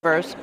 first.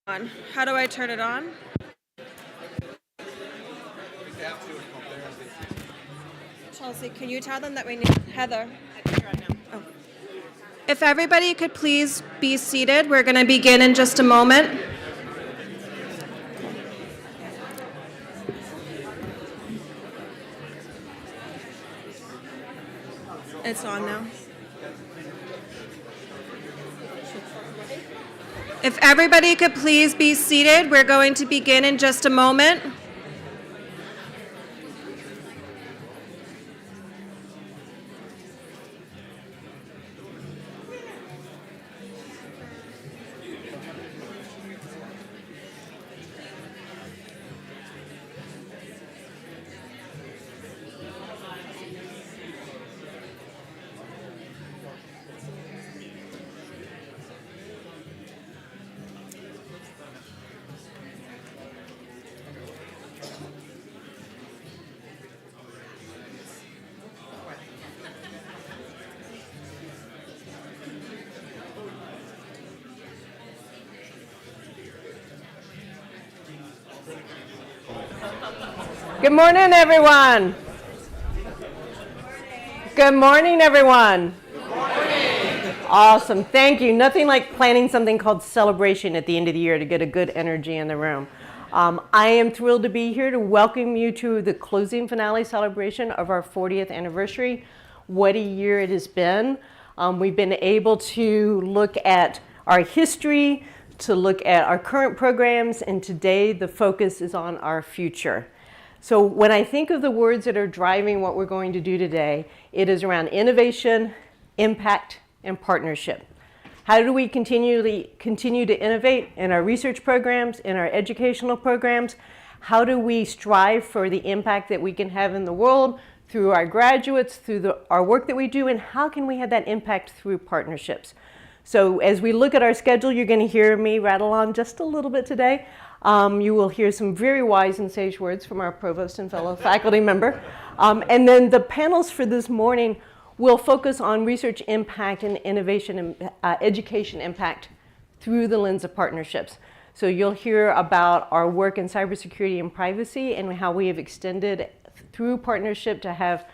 On. How do I turn it on? Chelsea, can you tell them that we need Heather? Oh. If everybody could please be seated, we're going to begin in just a moment. It's on now. If everybody could please be seated, we're going to begin in just a moment. Good morning, everyone. Good morning, everyone. Good morning. Awesome. Thank you. Nothing like planning something called celebration at the end of the year to get a good energy in the room. I am thrilled to be here to welcome you to the closing finale celebration of our 40th anniversary. What a year it has been. We've been able to look at our history, to look at our current programs, and today the focus is on our future. So when I think of the words that are driving what we're going to do today, it is around innovation, impact, and partnership. How do we continue to innovate in our research programs, in our educational programs? How do we strive for the impact that we can have in the world through our graduates, through our work that we do, and how can we have that impact through partnerships? So as we look at our schedule, you're going to hear me rattle on just a little bit today. You will hear some very wise and sage words from our provost and fellow faculty member. And then the panels for this morning will focus on research impact and innovation and education impact through the lens of partnerships. So you'll hear about our work in cybersecurity and privacy and how we have extended through partnership to have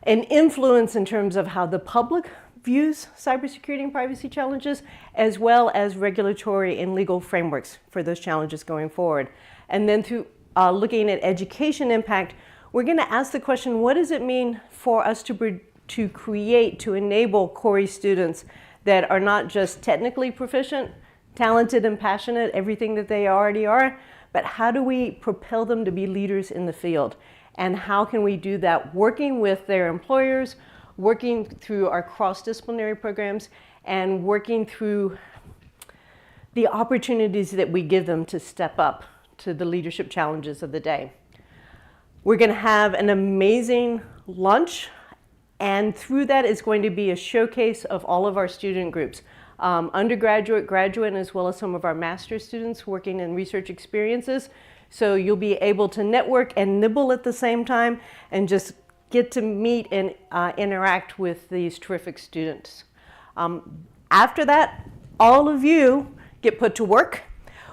an influence in terms of how the public views cybersecurity and privacy challenges, as well as regulatory and legal frameworks for those challenges going forward. And then through looking at education impact, we're going to ask the question, what does it mean for us to create, to enable Khoury students that are not just technically proficient, talented and passionate, everything that they already are, but how do we propel them to be leaders in the field? And how can we do that working with their employers, working through our cross-disciplinary programs, and working through the opportunities that we give them to step up to the leadership challenges of the day. We're going to have an amazing lunch, and through that is going to be a showcase of all of our student groups, undergraduate, graduate, as well as some of our master's students working in research experiences. So you'll be able to network and nibble at the same time and just get to meet and interact with these terrific students. After that, all of you get put to work.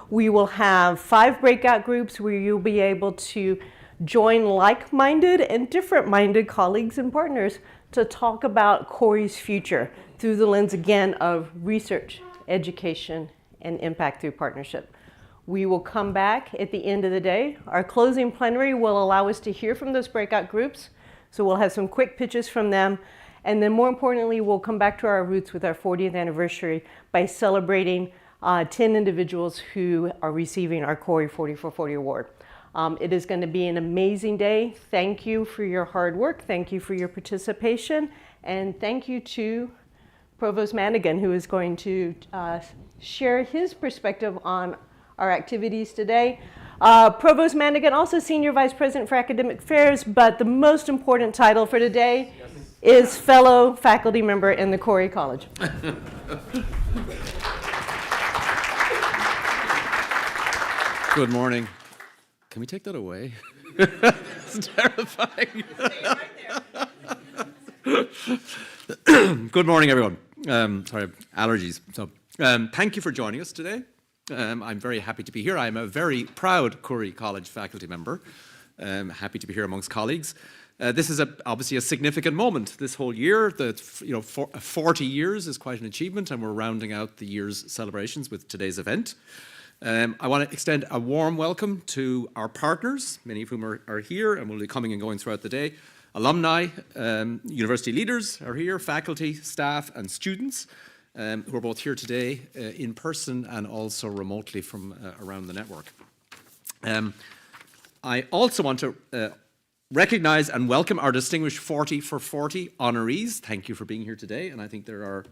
We will have 5 breakout groups where you'll be able to join like-minded and different-minded colleagues and partners to talk about Khoury's future through the lens, again, of research, education, and impact through partnership. We will come back at the end of the day. Our closing plenary will allow us to hear from those breakout groups. So we'll have some quick pitches from them. And then more importantly, we'll come back to our roots with our 40th anniversary by celebrating 10 individuals who are receiving our Khoury 40 for 40 award. It is going to be an amazing day. Thank you for your hard work. Thank you for your participation. And thank you to Provost Madigan, who is going to share his perspective on our activities today. Provost Madigan, also Senior Vice President for Academic Affairs, but the most important title for today is fellow faculty member in the Khoury College. Good morning. Can we take that away? It's terrifying. Good morning, everyone. Sorry, allergies. So, thank you for joining us today. I'm very happy to be here. I'm a very proud Khoury College faculty member. Happy to be here amongst colleagues. This is obviously a significant moment this whole year. 40 years is quite an achievement, and we're rounding out the year's celebrations with today's event. I want to extend a warm welcome to our partners, many of whom are here and will be coming and going throughout the day. Alumni, university leaders are here, faculty, staff, and students who are both here today in person and also remotely from around the network. I also want to recognize and welcome our distinguished 40 for 40 honorees. Thank you for being here today, and I think there are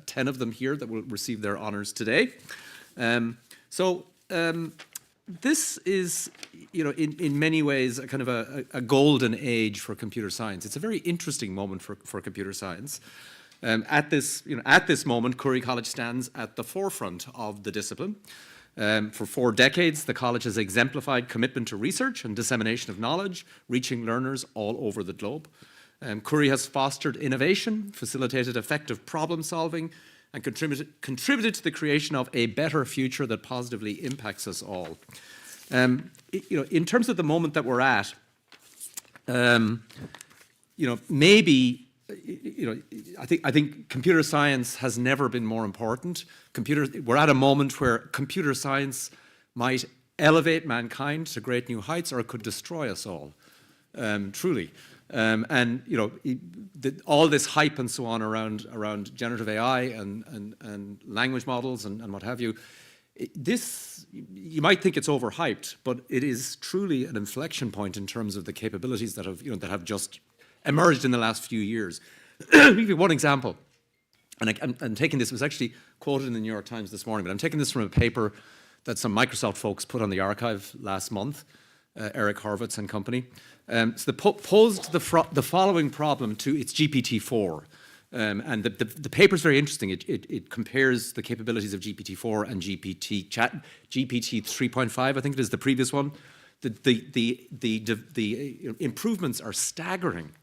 10 of them here that will receive their honors today. This is, in many ways, a kind of a golden age for computer science. It's a very interesting moment for computer science. At this moment, Khoury College stands at the forefront of the discipline. For 4 decades, the college has exemplified commitment to research and dissemination of knowledge, reaching learners all over the globe. Khoury has fostered innovation, facilitated effective problem solving, and contributed to the creation of a better future that positively impacts us all. In terms of the moment that we're at, maybe. I think computer science has never been more important. We're at a moment where computer science might elevate mankind to great new heights, or it could destroy us all, truly. All this hype and so on around generative AI and language models and what have you, you might think it's overhyped, but it is truly an inflection point in terms of the capabilities that have just emerged in the last few years. I'll give you one example, and I'm taking this, it was actually quoted in the New York Times this morning, but I'm taking this from a paper that some Microsoft folks put on the archive last month, Eric Horvitz and company. So they posed the following problem to its GPT-4. And the paper is very interesting. It compares the capabilities of GPT-4 and GPT 3.5, I think it is the previous one. The improvements are staggering.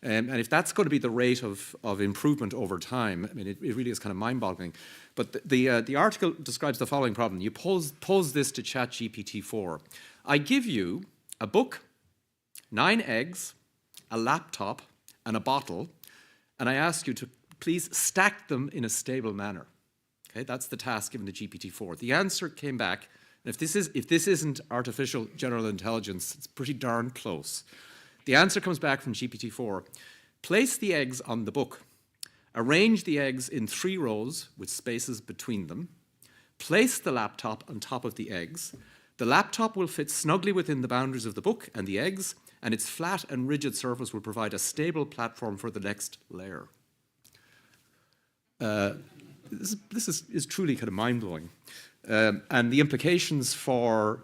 And if that's going to be the rate of improvement over time, I mean, it really is kind of mind-boggling. But the article describes the following problem. You pose this to ChatGPT-4. I give you a book, 9 eggs, a laptop, and a bottle, and I ask you to please stack them in a stable manner. Okay, that's the task given to GPT-4. The answer came back, and if this isn't artificial general intelligence, it's pretty darn close. The answer comes back from GPT-4. Place the eggs on the book. Arrange the eggs in 3 rows with spaces between them. Place the laptop on top of the eggs. The laptop will fit snugly within the boundaries of the book and the eggs, and its flat and rigid surface will provide a stable platform for the next layer. This is truly kind of mind-blowing. And the implications for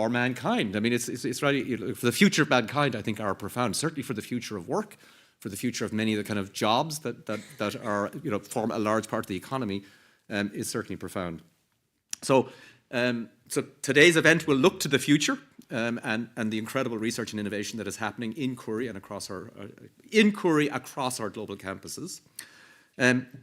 mankind. I mean, it's really, for the future of mankind, I think, are profound. Certainly for the future of work, for the future of many of the kind of jobs that are, form a large part of the economy, is certainly profound. So today's event will look to the future and the incredible research and innovation that is happening in Khoury and across our global campuses.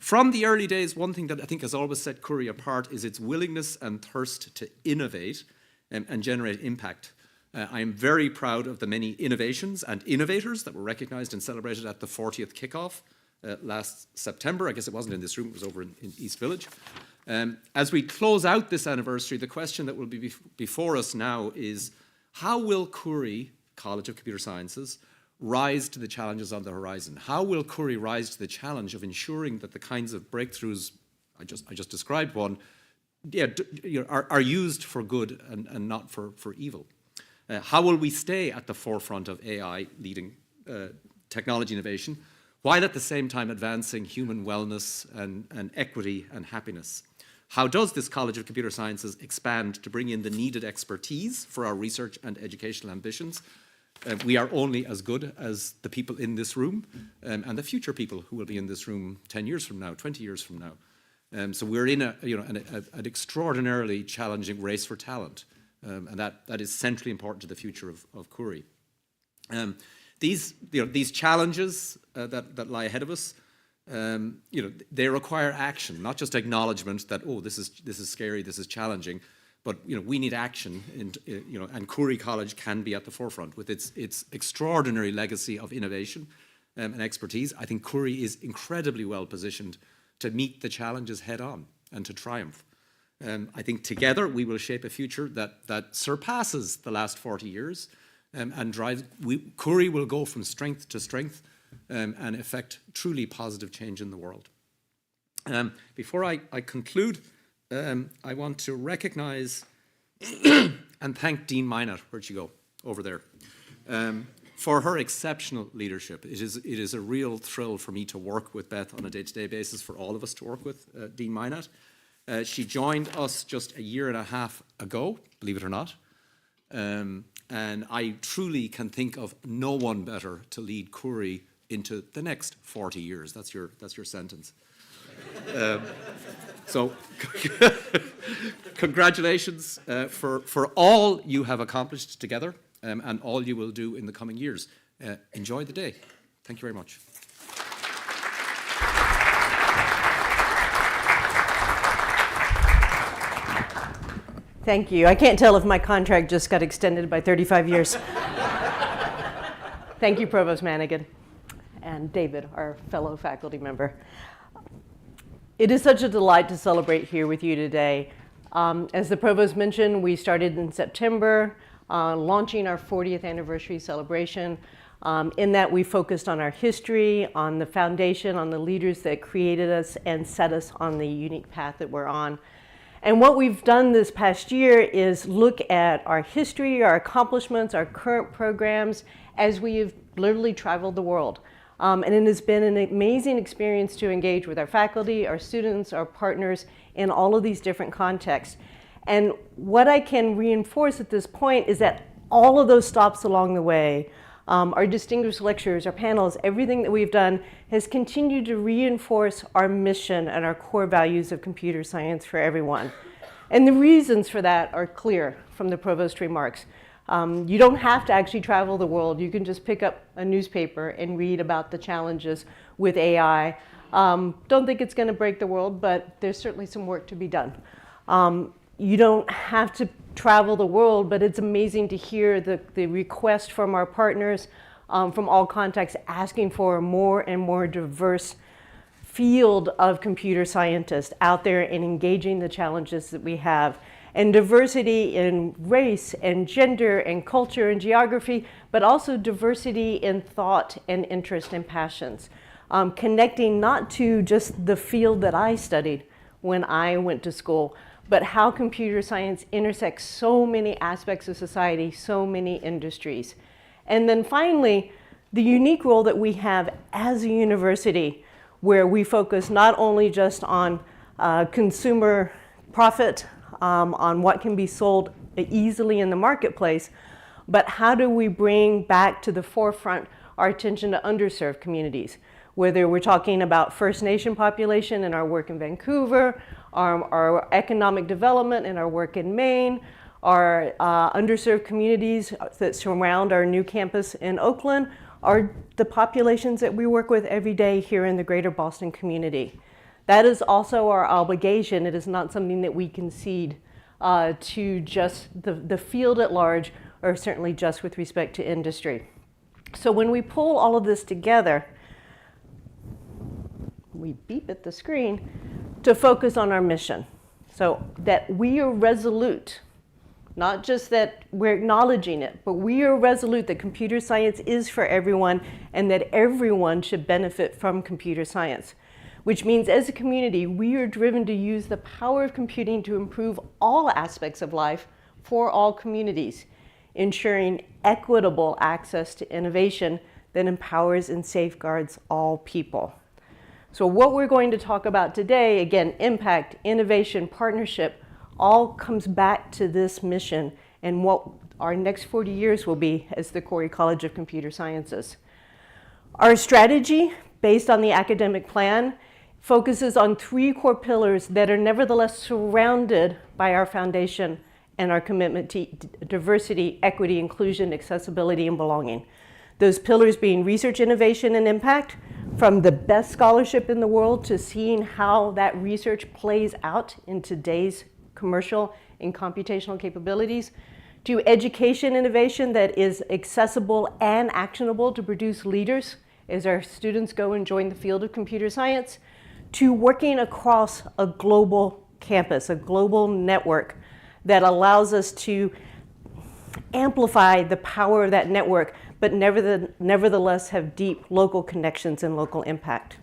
From the early days, one thing that I think has always set Khoury apart is its willingness and thirst to innovate and generate impact. I am very proud of the many innovations and innovators that were recognized and celebrated at the 40th kickoff last September. I guess it wasn't in this room, it was over in East Village. As we close out this anniversary, the question that will be before us now is, how will Khoury College of Computer Sciences rise to the challenges on the horizon? How will Khoury rise to the challenge of ensuring that the kinds of breakthroughs, I just described one, are used for good and not for evil? How will we stay at the forefront of AI leading technology innovation, while at the same time advancing human wellness and equity and happiness? How does this College of Computer Sciences expand to bring in the needed expertise for our research and educational ambitions? We are only as good as the people in this room and the future people who will be in this room 10 years from now, 20 years from now. So we're in an extraordinarily challenging race for talent, and that is centrally important to the future of Khoury. These challenges that lie ahead of us they require action, not just acknowledgement that, oh, this is scary, this is challenging, but we need action. And Khoury College can be at the forefront with its extraordinary legacy of innovation and expertise. I think Khoury is incredibly well positioned to meet the challenges head on and to triumph. I think together we will shape a future that surpasses the last 40 years and drives. Khoury will go from strength to strength and effect truly positive change in the world. Before I conclude, I want to recognize and thank Dean Mynatt, where'd she go? Over there. For her exceptional leadership. It is a real thrill for me to work with Beth on a day-to-day basis, for all of us to work with Dean Mynatt. She joined us just a year and a half ago, believe it or not. And I truly can think of no one better to lead Khoury into the next 40 years. That's your sentence. So congratulations for all you have accomplished together and all you will do in the coming years. Enjoy the day. Thank you very much. Thank you. I can't tell if my contract just got extended by 35 years. Thank you, Provost Madigan, and David, our fellow faculty member. It is such a delight to celebrate here with you today. As the Provost mentioned, we started in September, launching our 40th anniversary celebration. In that we focused on our history, on the foundation, on the leaders that created us and set us on the unique path that we're on. And what we've done this past year is look at our history, our accomplishments, our current programs as we have literally traveled the world. And it has been an amazing experience to engage with our faculty, our students, our partners in all of these different contexts. And what I can reinforce at this point is that all of those stops along the way, our distinguished lecturers, our panels, everything that we've done has continued to reinforce our mission and our core values of computer science for everyone. And the reasons for that are clear from the Provost remarks. You don't have to actually travel the world. You can just pick up a newspaper and read about the challenges with AI. Don't think it's going to break the world, but there's certainly some work to be done. You don't have to travel the world, but it's amazing to hear the request from our partners from all contexts asking for a more and more diverse field of computer scientists out there and engaging the challenges that we have. And diversity in race and gender and culture and geography, but also diversity in thought and interest and passions. Connecting not to just the field that I studied when I went to school, but how computer science intersects so many aspects of society, so many industries. And then finally, the unique role that we have as a university, where we focus not only just on consumer profit, on what can be sold easily in the marketplace, but how do we bring back to the forefront our attention to underserved communities, whether we're talking about First Nation population in our work in Vancouver, our economic development in our work in Maine, our underserved communities that surround our new campus in Oakland, are the populations that we work with every day here in the greater Boston community. That is also our obligation. It is not something that we concede to just the field at large, or certainly just with respect to industry. So when we pull all of this together, we beep at the screen to focus on our mission. So that we are resolute, not just that we're acknowledging it, but we are resolute that computer science is for everyone and that everyone should benefit from computer science. Which means as a community, we are driven to use the power of computing to improve all aspects of life for all communities, ensuring equitable access to innovation that empowers and safeguards all people. So what we're going to talk about today, again, impact, innovation, partnership, all comes back to this mission and what our next 40 years will be as the Khoury College of Computer Sciences. Our strategy, based on the academic plan, focuses on three core pillars that are nevertheless surrounded by our foundation and our commitment to diversity, equity, inclusion, accessibility, and belonging. Those pillars being research, innovation, and impact, from the best scholarship in the world to seeing how that research plays out in today's commercial and computational capabilities, to education innovation that is accessible and actionable to produce leaders as our students go and join the field of computer science, to working across a global campus, a global network that allows us to amplify the power of that network, but nevertheless have deep local connections and local impact.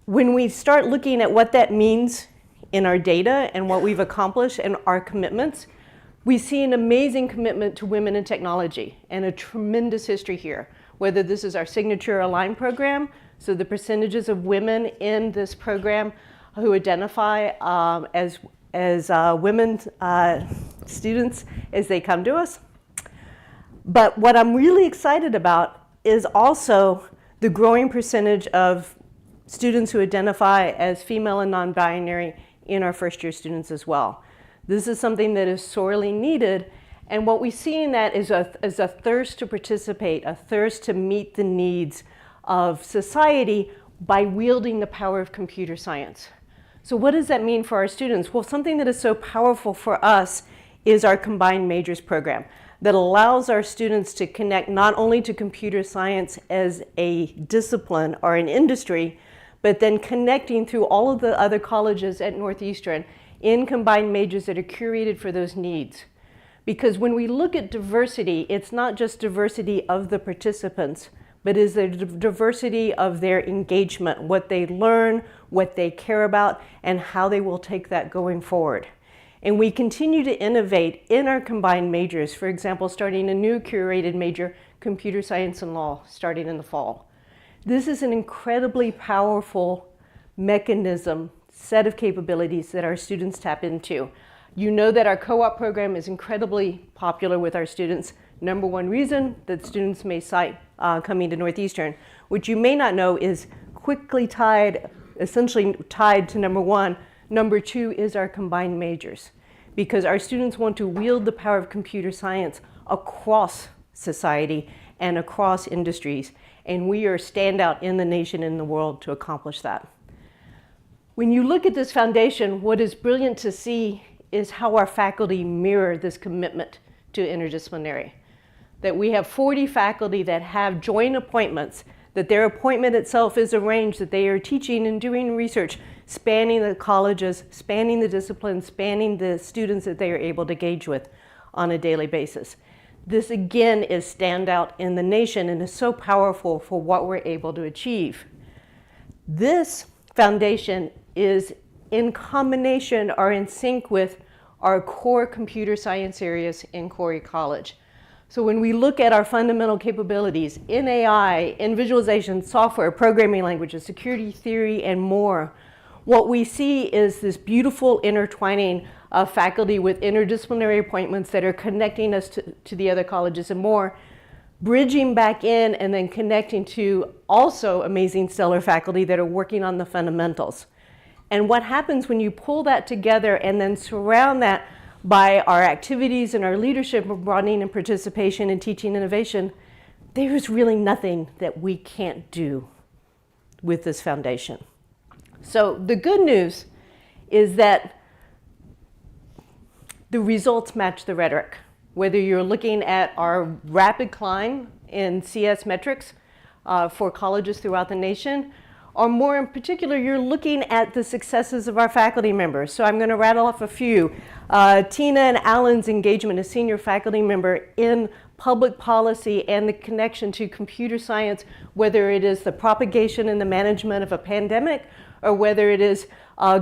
When we start looking at what that means in our data and what we've accomplished and our commitments, we see an amazing commitment to women in technology and a tremendous history here, whether this is our signature Align program, so the percentages of women in this program who identify as women students as they come to us. But what I'm really excited about is also the growing percentage of students who identify as female and non-binary in our first year students as well. This is something that is sorely needed, and what we see in that is a thirst to participate, a thirst to meet the needs of society by wielding the power of computer science. So what does that mean for our students? Well, something that is so powerful for us is our combined majors program that allows our students to connect not only to computer science as a discipline or an industry, but then connecting through all of the other colleges at Northeastern in combined majors that are curated for those needs. Because when we look at diversity, it's not just diversity of the participants, but is the diversity of their engagement, what they learn, what they care about, and how they will take that going forward. And we continue to innovate in our combined majors, for example, starting a new curated major, computer science and law, starting in the fall. This is an incredibly powerful mechanism, set of capabilities that our students tap into. You know that our co-op program is incredibly popular with our students. Number one reason that students may cite coming to Northeastern, which you may not know is quickly essentially tied to number one. Number two is our combined majors, because our students want to wield the power of computer science across society and across industries, and we are standout in the nation and in the world to accomplish that. When you look at this foundation, what is brilliant to see is how our faculty mirror this commitment to interdisciplinary. That we have 40 faculty that have joint appointments, that their appointment itself is arranged, that they are teaching and doing research, spanning the colleges, spanning the disciplines, spanning the students that they are able to engage with on a daily basis. This again is standout in the nation and is so powerful for what we're able to achieve. This foundation is in combination or in sync with our core computer science areas in Khoury College. So when we look at our fundamental capabilities in AI, in visualization, software, programming languages, security theory, and more, what we see is this beautiful intertwining of faculty with interdisciplinary appointments that are connecting us to the other colleges and more, bridging back in and then connecting to also amazing stellar faculty that are working on the fundamentals. And what happens when you pull that together and then surround that by our activities and our leadership of broadening and participation in teaching innovation, there is really nothing that we can't do with this foundation. So the good news is that the results match the rhetoric. Whether you're looking at our rapid climb in CS metrics for colleges throughout the nation, or more in particular, you're looking at the successes of our faculty members. So I'm going to rattle off a few. Tina and Alan's engagement as senior faculty member in public policy and the connection to computer science, whether it is the propagation and the management of a pandemic, or whether it is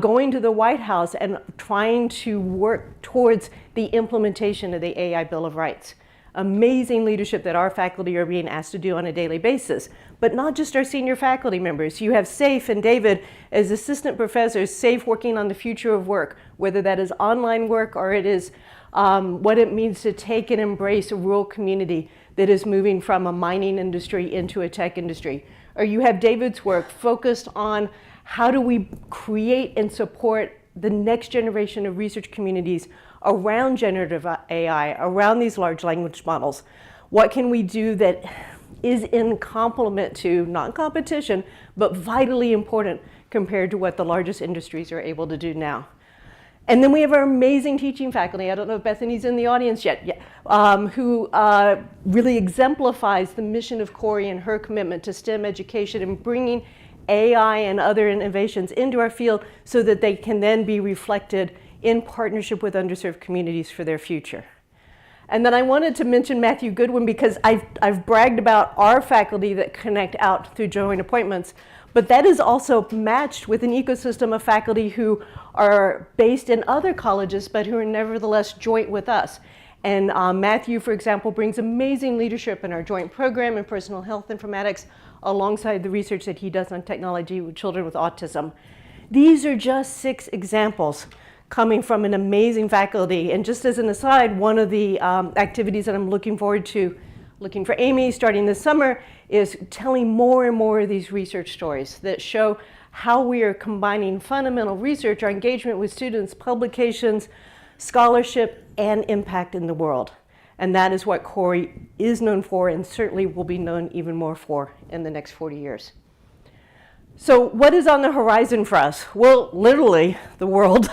going to the White House and trying to work towards the implementation of the AI Bill of Rights. Amazing leadership that our faculty are being asked to do on a daily basis. But not just our senior faculty members. You have Saif and David as assistant professors, Saif working on the future of work, whether that is online work or it is what it means to take and embrace a rural community that is moving from a mining industry into a tech industry. Or you have David's work focused on how do we create and support the next generation of research communities around generative AI, around these large language models. What can we do that is in complement to, not competition, but vitally important compared to what the largest industries are able to do now. And then we have our amazing teaching faculty. I don't know if Bethany's in the audience yet, who really exemplifies the mission of Khoury and her commitment to STEM education and bringing AI and other innovations into our field so that they can then be reflected in partnership with underserved communities for their future. And then I wanted to mention Matthew Goodwin because I've bragged about our faculty that connect out through joint appointments, but that is also matched with an ecosystem of faculty who are based in other colleges, but who are nevertheless joint with us. And Matthew, for example, brings amazing leadership in our joint program in personal health informatics, alongside the research that he does on technology with children with autism. These are just 6 examples coming from an amazing faculty. And just as an aside, one of the activities that I'm looking forward to, looking for Amy starting this summer, is telling more and more of these research stories that show how we are combining fundamental research, our engagement with students, publications, scholarship, and impact in the world. And that is what Khoury is known for and certainly will be known even more for in the next 40 years. So what is on the horizon for us? Well, literally the world.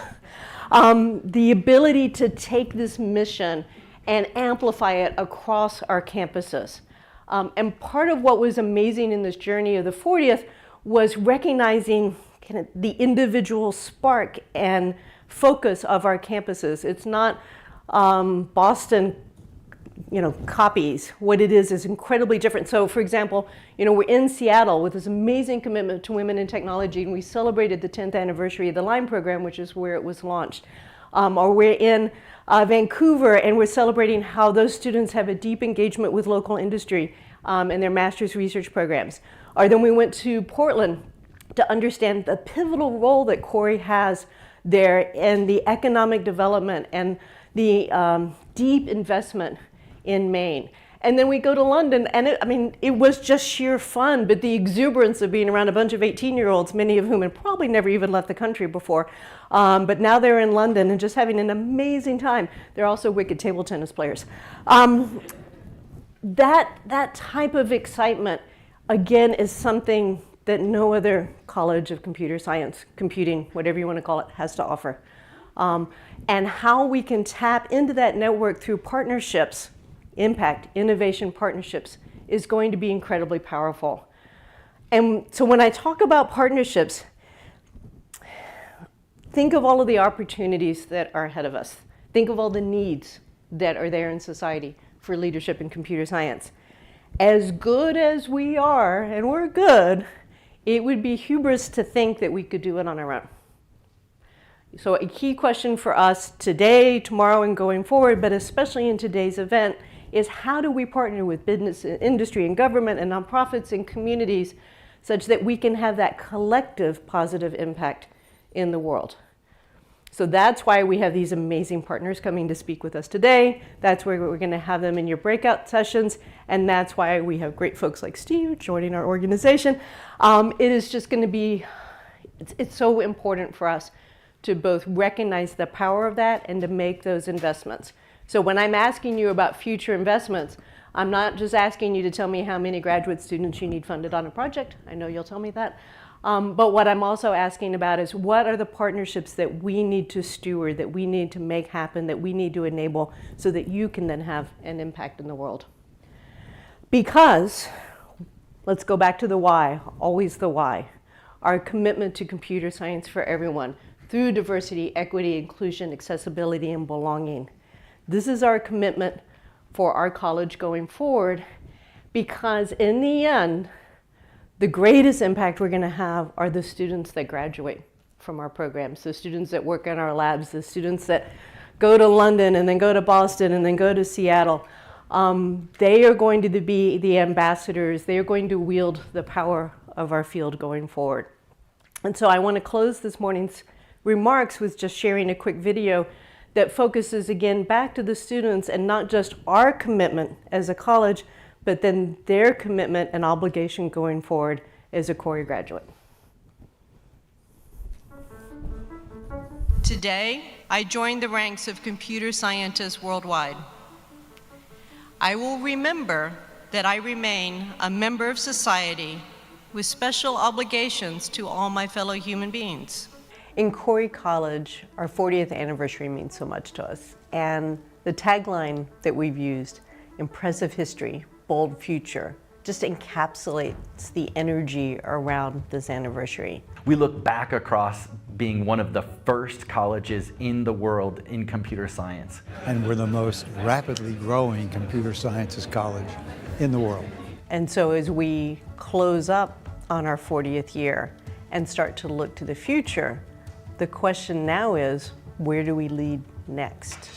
The ability to take this mission and amplify it across our campuses. And part of what was amazing in this journey of the 40th was recognizing kind of the individual spark and focus of our campuses. It's not Boston, copies. What it is incredibly different. So for example, we're in Seattle with this amazing commitment to women in technology, and we celebrated the 10th anniversary of the LIME program, which is where it was launched. Or we're in Vancouver, and we're celebrating how those students have a deep engagement with local industry in their master's research programs. Or then we went to Portland to understand the pivotal role that Khoury has there in the economic development and the deep investment in Maine. And then we go to London, and it was just sheer fun, but the exuberance of being around a bunch of 18-year-olds, many of whom had probably never even left the country before, but now they're in London and just having an amazing time. They're also wicked table tennis players. That type of excitement, again, is something that no other college of computer science, computing, whatever you want to call it, has to offer. And how we can tap into that network through partnerships, impact, innovation partnerships, is going to be incredibly powerful. And so when I talk about partnerships, think of all of the opportunities that are ahead of us. Think of all the needs that are there in society for leadership in computer science. As good as we are, and we're good, it would be hubris to think that we could do it on our own. So a key question for us today, tomorrow, and going forward, but especially in today's event, is how do we partner with business, industry, and government, and nonprofits, and communities such that we can have that collective positive impact in the world? So that's why we have these amazing partners coming to speak with us today. That's where we're going to have them in your breakout sessions. And that's why we have great folks like Steve joining our organization. It is just going to be, it's so important for us to both recognize the power of that and to make those investments. So when I'm asking you about future investments, I'm not just asking you to tell me how many graduate students you need funded on a project. I know you'll tell me that. But what I'm also asking about is what are the partnerships that we need to steward, that we need to make happen, that we need to enable so that you can then have an impact in the world. Because, let's go back to the why, always the why. Our commitment to computer science for everyone through diversity, equity, inclusion, accessibility, and belonging. This is our commitment for our college going forward, because in the end, the greatest impact we're going to have are the students that graduate from our programs, the students that work in our labs, the students that go to London and then go to Boston and then go to Seattle. They are going to be the ambassadors. They are going to wield the power of our field going forward. And so I want to close this morning's remarks with just sharing a quick video that focuses again back to the students and not just our commitment as a college, but then their commitment and obligation going forward as a Khoury graduate. Today, I joined the ranks of computer scientists worldwide. I will remember that I remain a member of society with special obligations to all my fellow human beings. In Khoury College, our 40th anniversary means so much to us. And the tagline that we've used, impressive history, bold future, just encapsulates the energy around this anniversary. We look back across being one of the first colleges in the world in computer science. And we're the most rapidly growing computer sciences college in the world. And so as we close up on our 40th year and start to look to the future, the question now is, where do we lead next?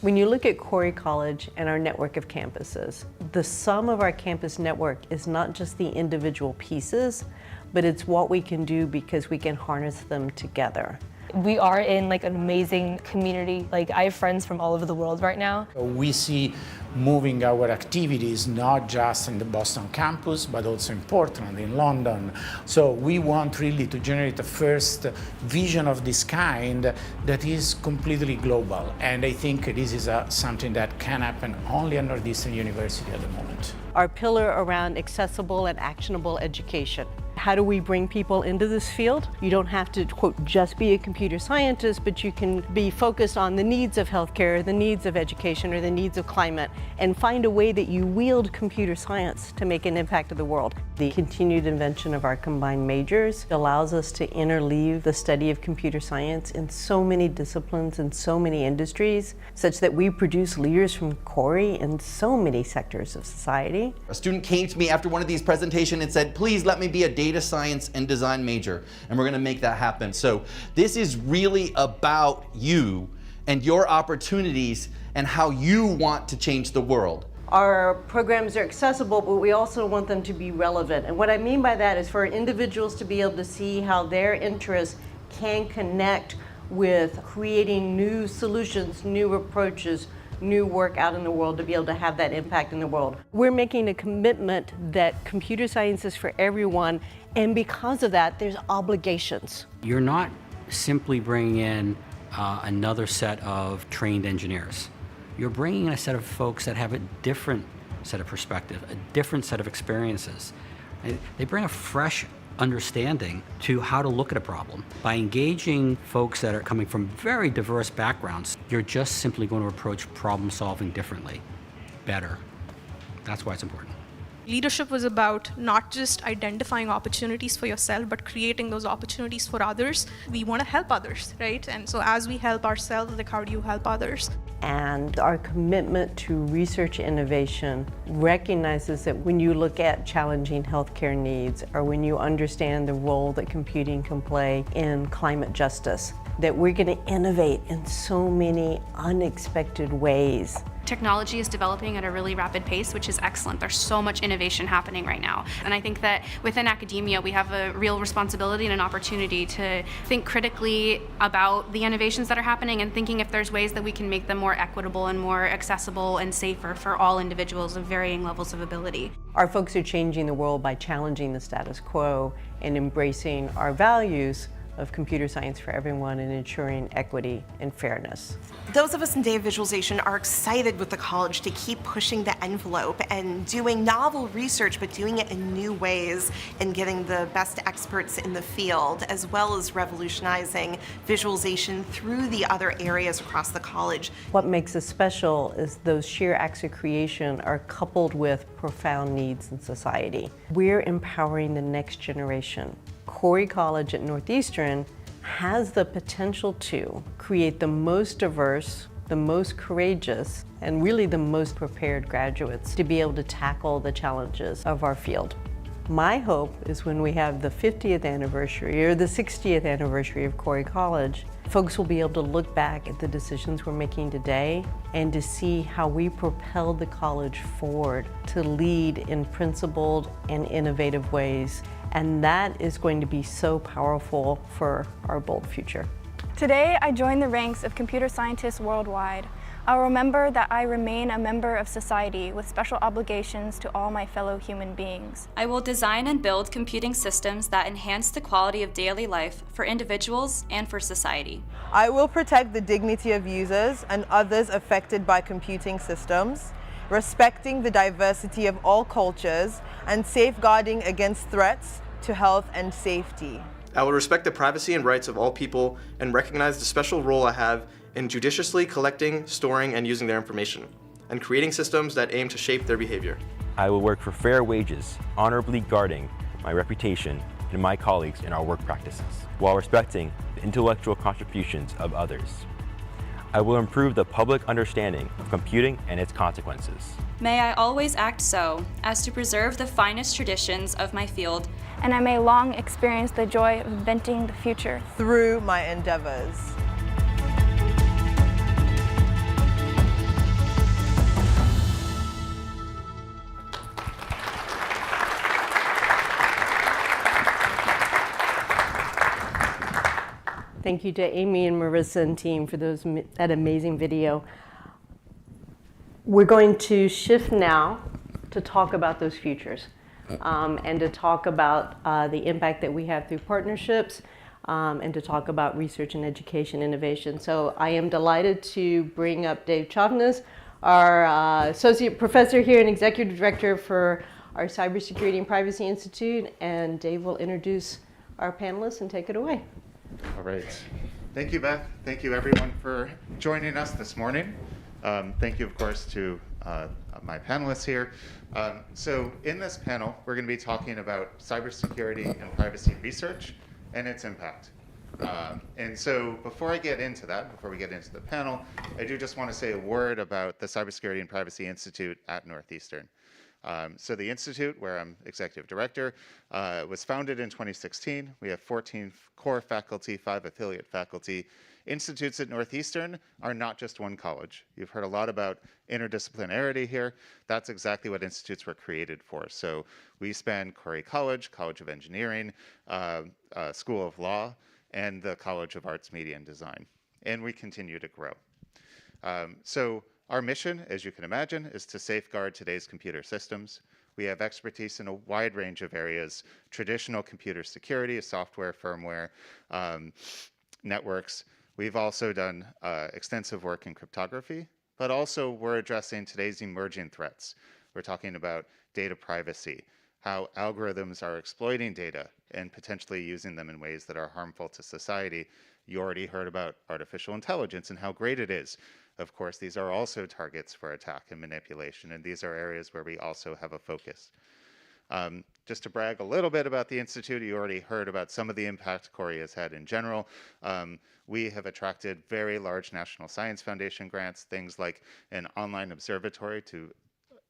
When you look at Khoury College and our network of campuses, the sum of our campus network is not just the individual pieces, but it's what we can do because we can harness them together. We are in like an amazing community. Like I have friends from all over the world right now. We see moving our activities not just in the Boston campus, but also in Portland, in London. So we want really to generate a first vision of this kind that is completely global. And I think this is something that can happen only at Northeastern University at the moment. Our pillar around accessible and actionable education. How do we bring people into this field? You don't have to, quote, just be a computer scientist, but you can be focused on the needs of healthcare, the needs of education, or the needs of climate, and find a way that you wield computer science to make an impact in the world. The continued invention of our combined majors allows us to interleave the study of computer science in so many disciplines and so many industries, such that we produce leaders from Khoury in so many sectors of society. A student came to me after one of these presentations and said, please let me be a data science and design major, and we're going to make that happen. So this is really about you and your opportunities and how you want to change the world. Our programs are accessible, but we also want them to be relevant. And what I mean by that is for individuals to be able to see how their interests can connect with creating new solutions, new approaches, new work out in the world to be able to have that impact in the world. We're making a commitment that computer science is for everyone, and because of that, there's obligations. You're not simply bringing in another set of trained engineers. You're bringing in a set of folks that have a different set of perspective, a different set of experiences. They bring a fresh understanding to how to look at a problem. By engaging folks that are coming from very diverse backgrounds, you're just simply going to approach problem solving differently, better. That's why it's important. Leadership was about not just identifying opportunities for yourself, but creating those opportunities for others. We want to help others, right? And so as we help ourselves, like how do you help others? And our commitment to research innovation recognizes that when you look at challenging healthcare needs, or when you understand the role that computing can play in climate justice, that we're going to innovate in so many unexpected ways. Technology is developing at a really rapid pace, which is excellent. There's so much innovation happening right now. And I think that within academia, we have a real responsibility and an opportunity to think critically about the innovations that are happening and thinking if there's ways that we can make them more equitable and more accessible and safer for all individuals of varying levels of ability. Our folks are changing the world by challenging the status quo and embracing our values of computer science for everyone and ensuring equity and fairness. Those of us in data visualization are excited with the college to keep pushing the envelope and doing novel research, but doing it in new ways and getting the best experts in the field, as well as revolutionizing visualization through the other areas across the college. What makes us special is those sheer acts of creation are coupled with profound needs in society. We're empowering the next generation. Khoury College at Northeastern has the potential to create the most diverse, the most courageous, and really the most prepared graduates to be able to tackle the challenges of our field. My hope is when we have the 50th anniversary or the 60th anniversary of Khoury College, folks will be able to look back at the decisions we're making today and to see how we propelled the college forward to lead in principled and innovative ways. And that is going to be so powerful for our bold future. Today, I join the ranks of computer scientists worldwide. I'll remember that I remain a member of society with special obligations to all my fellow human beings. I will design and build computing systems that enhance the quality of daily life for individuals and for society. I will protect the dignity of users and others affected by computing systems, respecting the diversity of all cultures, and safeguarding against threats to health and safety. I will respect the privacy and rights of all people and recognize the special role I have in judiciously collecting, storing, and using their information, and creating systems that aim to shape their behavior. I will work for fair wages, honorably guarding my reputation and my colleagues in our work practices, while respecting the intellectual contributions of others. I will improve the public understanding of computing and its consequences. May I always act so as to preserve the finest traditions of my field, and I may long experience the joy of inventing the future through my endeavors. Thank you to Amy and Marissa and team for that amazing video. We're going to shift now to talk about those futures and to talk about the impact that we have through partnerships and to talk about research and education innovation. So I am delighted to bring up Dave Chavnas, our associate professor here and executive director for our Cybersecurity and Privacy Institute, and Dave will introduce our panelists and take it away. All right. Thank you, Beth. Thank you, everyone, for joining us this morning. Thank you, of course, to my panelists here. So in this panel, we're going to be talking about cybersecurity and privacy research and its impact. And so before I get into that, before we get into the panel, I do just want to say a word about the Cybersecurity and Privacy Institute at Northeastern. So the Institute, where I'm executive director, was founded in 2016. We have 14 core faculty, 5 affiliate faculty. Institutes at Northeastern are not just one college. You've heard a lot about interdisciplinarity here. That's exactly what institutes were created for. So we span Khoury College, College of Engineering, School of Law, and the College of Arts, Media, and Design. And we continue to grow. So our mission, as you can imagine, is to safeguard today's computer systems. We have expertise in a wide range of areas: traditional computer security, software, firmware, networks. We've also done extensive work in cryptography, but also we're addressing today's emerging threats. We're talking about data privacy, how algorithms are exploiting data and potentially using them in ways that are harmful to society. You already heard about artificial intelligence and how great it is. Of course, these are also targets for attack and manipulation, and these are areas where we also have a focus. Just to brag a little bit about the Institute, you already heard about some of the impact Khoury has had in general. We have attracted very large National Science Foundation grants, things like an online observatory to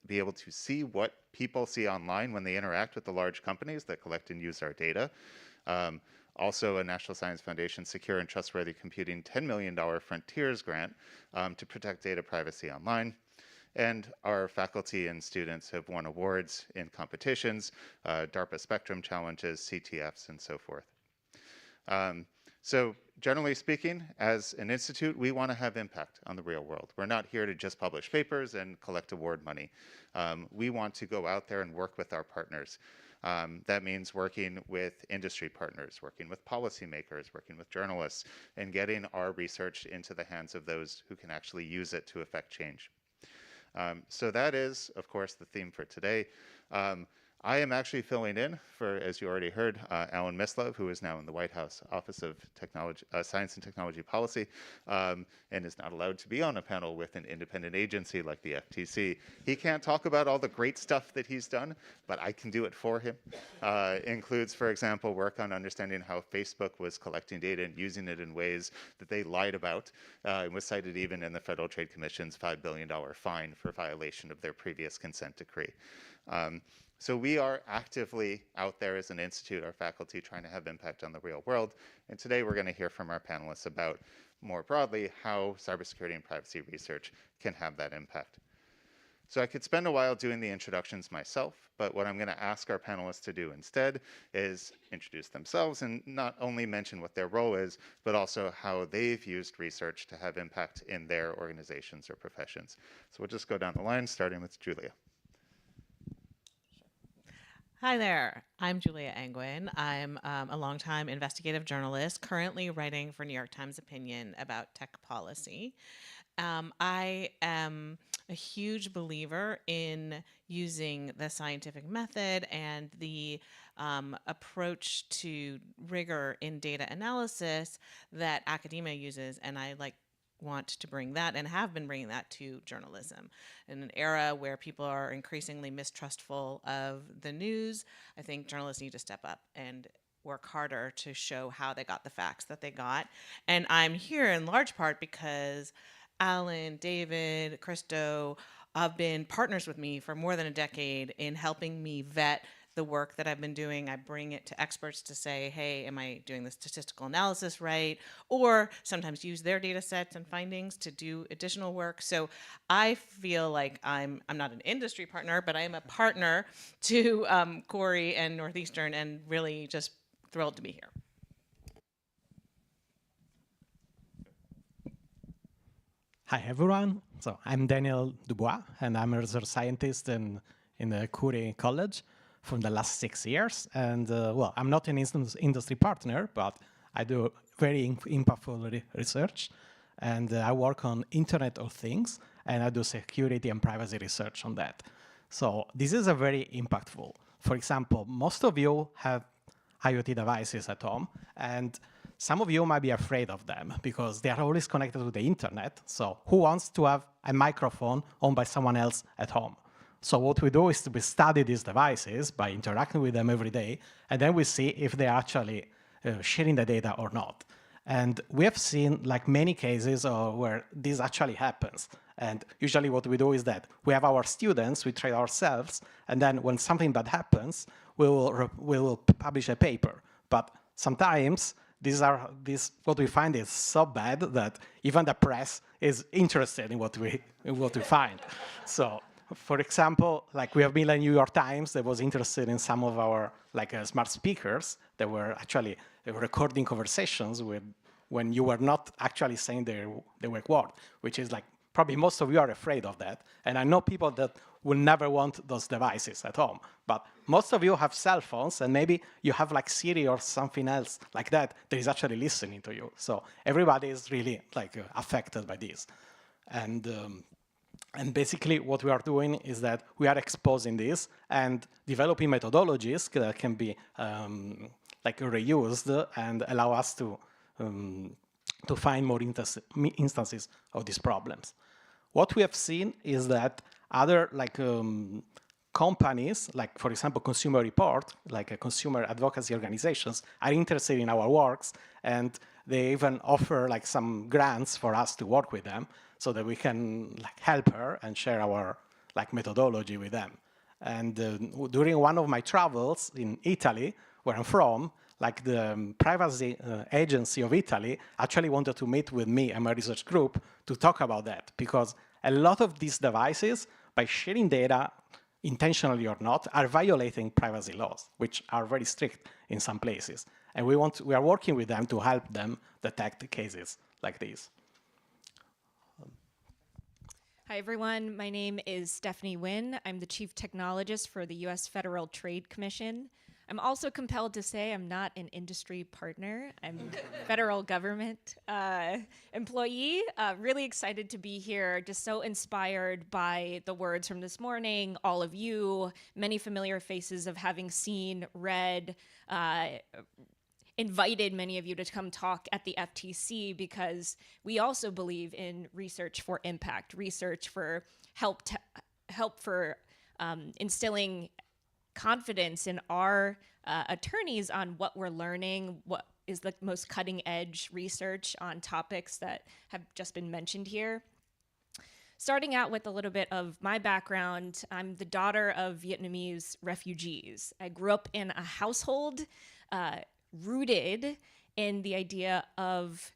be able to see what people see online when they interact with the large companies that collect and use our data. Also a National Science Foundation Secure and Trustworthy Computing $10 million Frontiers grant to protect data privacy online. And our faculty and students have won awards in competitions, DARPA Spectrum Challenges, CTFs, and so forth. So generally speaking, as an institute, we want to have impact on the real world. We're not here to just publish papers and collect award money. We want to go out there and work with our partners. That means working with industry partners, working with policymakers, working with journalists, and getting our research into the hands of those who can actually use it to affect change. So that is, of course, the theme for today. I am actually filling in for, as you already heard, Alan Mislove, who is now in the White House Office of Science and Technology Policy, and is not allowed to be on a panel with an independent agency like the FTC. He can't talk about all the great stuff that he's done, but I can do it for him. Includes, for example, work on understanding how Facebook was collecting data and using it in ways that they lied about. It was cited even in the Federal Trade Commission's $5 billion fine for violation of their previous consent decree. So we are actively out there as an institute, our faculty, trying to have impact on the real world. And today we're going to hear from our panelists about, more broadly, how cybersecurity and privacy research can have that impact. So I could spend a while doing the introductions myself, but what I'm going to ask our panelists to do instead is introduce themselves and not only mention what their role is, but also how they've used research to have impact in their organizations or professions. So we'll just go down the line, starting with Julia. Hi there, I'm Julia Angwin. I'm a longtime investigative journalist, currently writing for New York Times Opinion about tech policy. I am a huge believer in using the scientific method and the approach to rigor in data analysis that academia uses, and I want to bring that and have been bringing that to journalism. In an era where people are increasingly mistrustful of the news, I think journalists need to step up and work harder to show how they got the facts that they got. And I'm here in large part because Alan, David, Christo have been partners with me for more than a decade in helping me vet the work that I've been doing. I bring it to experts to say, hey, am I doing the statistical analysis right? Or sometimes use their data sets and findings to do additional work. So I feel like I'm not an industry partner, but I am a partner to Khoury and Northeastern, and really just thrilled to be here. Hi, everyone. So I'm Daniel Dubois, and I'm a research scientist in the Khoury College for the last 6 years. And well, I'm not an industry partner, but I do very impactful research. And I work on Internet of Things, and I do security and privacy research on that. So this is a very impactful. For example, most of you have IoT devices at home, and some of you might be afraid of them because they are always connected to the internet. So who wants to have a microphone owned by someone else at home? So what we do is we study these devices by interacting with them every day, and then we see if they're actually sharing the data or not. And we have seen like many cases where this actually happens. And usually what we do is that we have our students, we train ourselves, and then when something bad happens, we will publish a paper. But sometimes what we find is so bad that even the press is interested in what we find. So, for example, like we have been like New York Times that was interested in some of our smart speakers that were actually recording conversations when you were not actually saying the word, which is like probably most of you are afraid of that. And I know people that will never want those devices at home. But most of you have cell phones, and maybe you have like Siri or something else like that that is actually listening to you. So everybody is really affected by this. And basically what we are doing is that we are exposing this and developing methodologies that can be reused and allow us to find more instances of these problems. What we have seen is that other companies, like for example Consumer Report, like consumer advocacy organizations, are interested in our works, and they even offer some grants for us to work with them so that we can help her and share our methodology with them. And during one of my travels in Italy, where I'm from, the privacy agency of Italy actually wanted to meet with me and my research group to talk about that, because a lot of these devices, by sharing data, intentionally or not, are violating privacy laws, which are very strict in some places. And we are working with them to help them detect cases like these. Hi, everyone. My name is Stephanie Nguyen. I'm the Chief Technologist for the U.S. Federal Trade Commission. I'm also compelled to say I'm not an industry partner. I'm a federal government employee. Really excited to be here, just so inspired by the words from this morning, all of you, many familiar faces of having seen, read, invited many of you to come talk at the FTC, because we also believe in research for impact, research for help for instilling confidence in our attorneys on what we're learning, what is the most cutting edge research on topics that have just been mentioned here. Starting out with a little bit of my background, I'm the daughter of Vietnamese refugees. I grew up in a household rooted in the idea of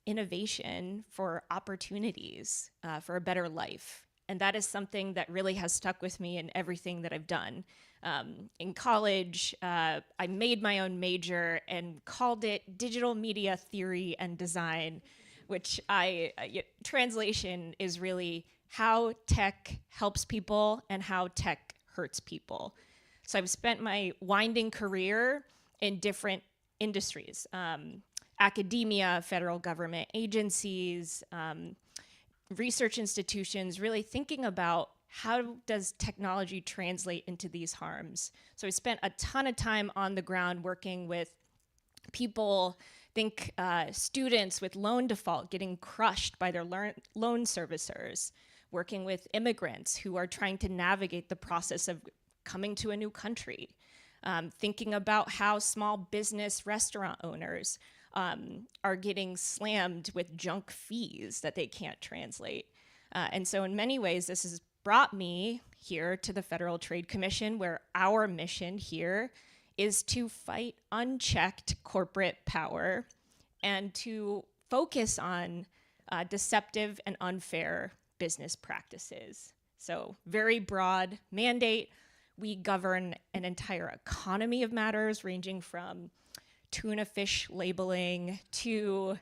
innovation for opportunities, for a better life. And that is something that really has stuck with me in everything that I've done. In college, I made my own major and called it Digital Media Theory and Design, which translation is really how tech helps people and how tech hurts people. So I've spent my winding career in different industries, academia, federal government agencies, research institutions really thinking about how does technology translate into these harms. So I spent a ton of time on the ground working with people, students with loan default getting crushed by their loan servicers, working with immigrants who are trying to navigate the process of coming to a new country, thinking about how small business restaurant owners are getting slammed with junk fees that they can't translate. And so in many ways, this has brought me here to the Federal Trade Commission, where our mission here is to fight unchecked corporate power and to focus on deceptive and unfair business practices. So very broad mandate. We govern an entire economy of matters ranging from tuna fish labeling to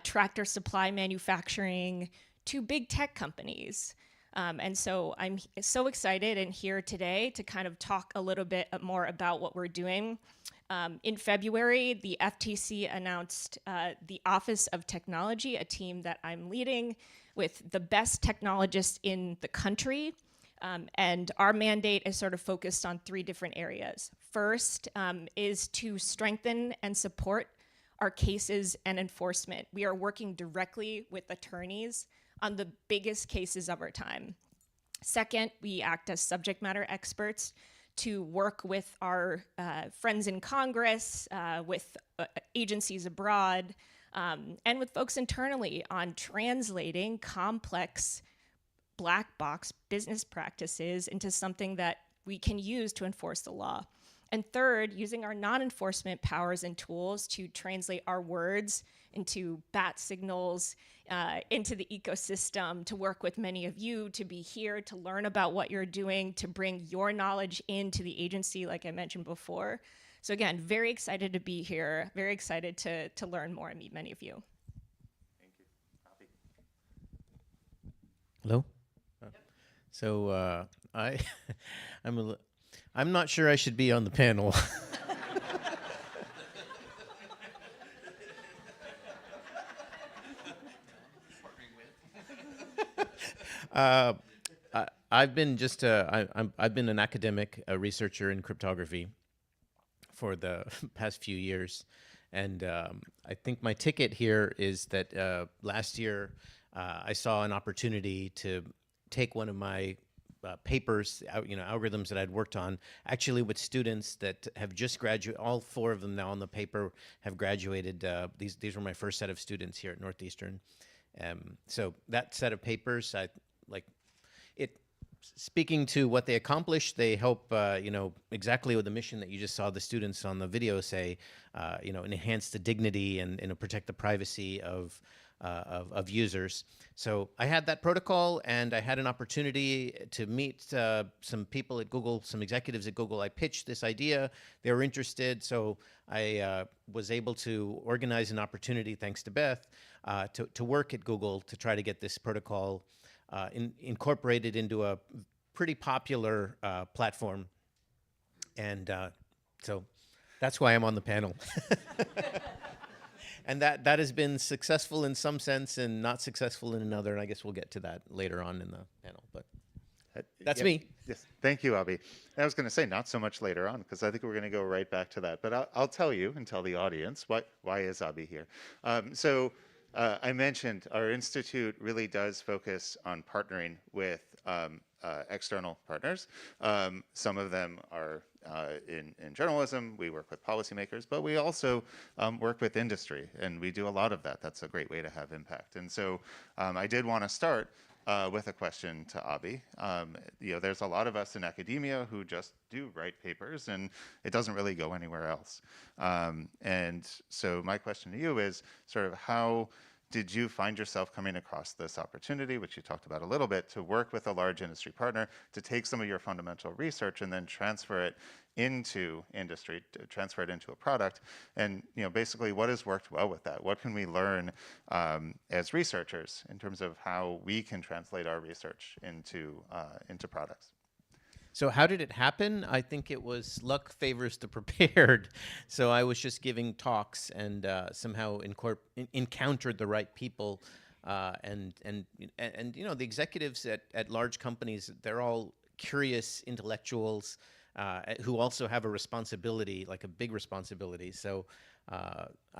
tractor supply manufacturing to big tech companies. And so I'm so excited and here today to kind of talk a little bit more about what we're doing. In February, the FTC announced the Office of Technology, a team that I'm leading with the best technologists in the country. And our mandate is sort of focused on 3 different areas. First is to strengthen and support our cases and enforcement. We are working directly with attorneys on the biggest cases of our time. Second, we act as subject matter experts to work with our friends in Congress, with agencies abroad, and with folks internally on translating complex black box business practices into something that we can use to enforce the law. And third, using our non-enforcement powers and tools to translate our words into bat signals, into the ecosystem, to work with many of you, to be here, to learn about what you're doing, to bring your knowledge into the agency, like I mentioned before. So again, very excited to be here, very excited to learn more and meet many of you. Thank you. Hello? So I'm not sure I should be on the panel. I've been I've been an academic, a researcher in cryptography for the past few years, and I think my ticket here is that last year I saw an opportunity to take one of my papers, algorithms that I'd worked on, actually with students that have just graduated. All 4 of them now on the paper have graduated. These were my first set of students here at Northeastern. So that set of papers, speaking to what they accomplished, they help, exactly with the mission that you just saw the students on the video say, enhance the dignity and protect the privacy of users. So I had that protocol, and I had an opportunity to meet some people at Google, some executives at Google. I pitched this idea. They were interested, so I was able to organize an opportunity, thanks to Beth, to work at Google to try to get this protocol incorporated into a pretty popular platform. And so that's why I'm on the panel. And that has been successful in some sense and not successful in another, and I guess we'll get to that later on in the panel. But that's me. Yes, thank you, Abhi. I was going to say not so much later on, because I think we're going to go right back to that. But I'll tell you and tell the audience why is Abhi here. I mentioned our institute really does focus on partnering with external partners. Some of them are in journalism. We work with policymakers, but we also work with industry, and we do a lot of that. That's a great way to have impact. And so I did want to start with a question to Abhi. There's a lot of us in academia who just do write papers, and it doesn't really go anywhere else. And so my question to you is sort of how did you find yourself coming across this opportunity, which you talked about a little bit, to work with a large industry partner to take some of your fundamental research and then transfer it into industry, to transfer it into a product? And basically, what has worked well with that? What can we learn as researchers in terms of how we can translate our research into products? So how did it happen? I think it was luck favors the prepared. So I was just giving talks and somehow encountered the right people And you know, the executives at large companies, they're all curious intellectuals who also have a responsibility, like a big responsibility. So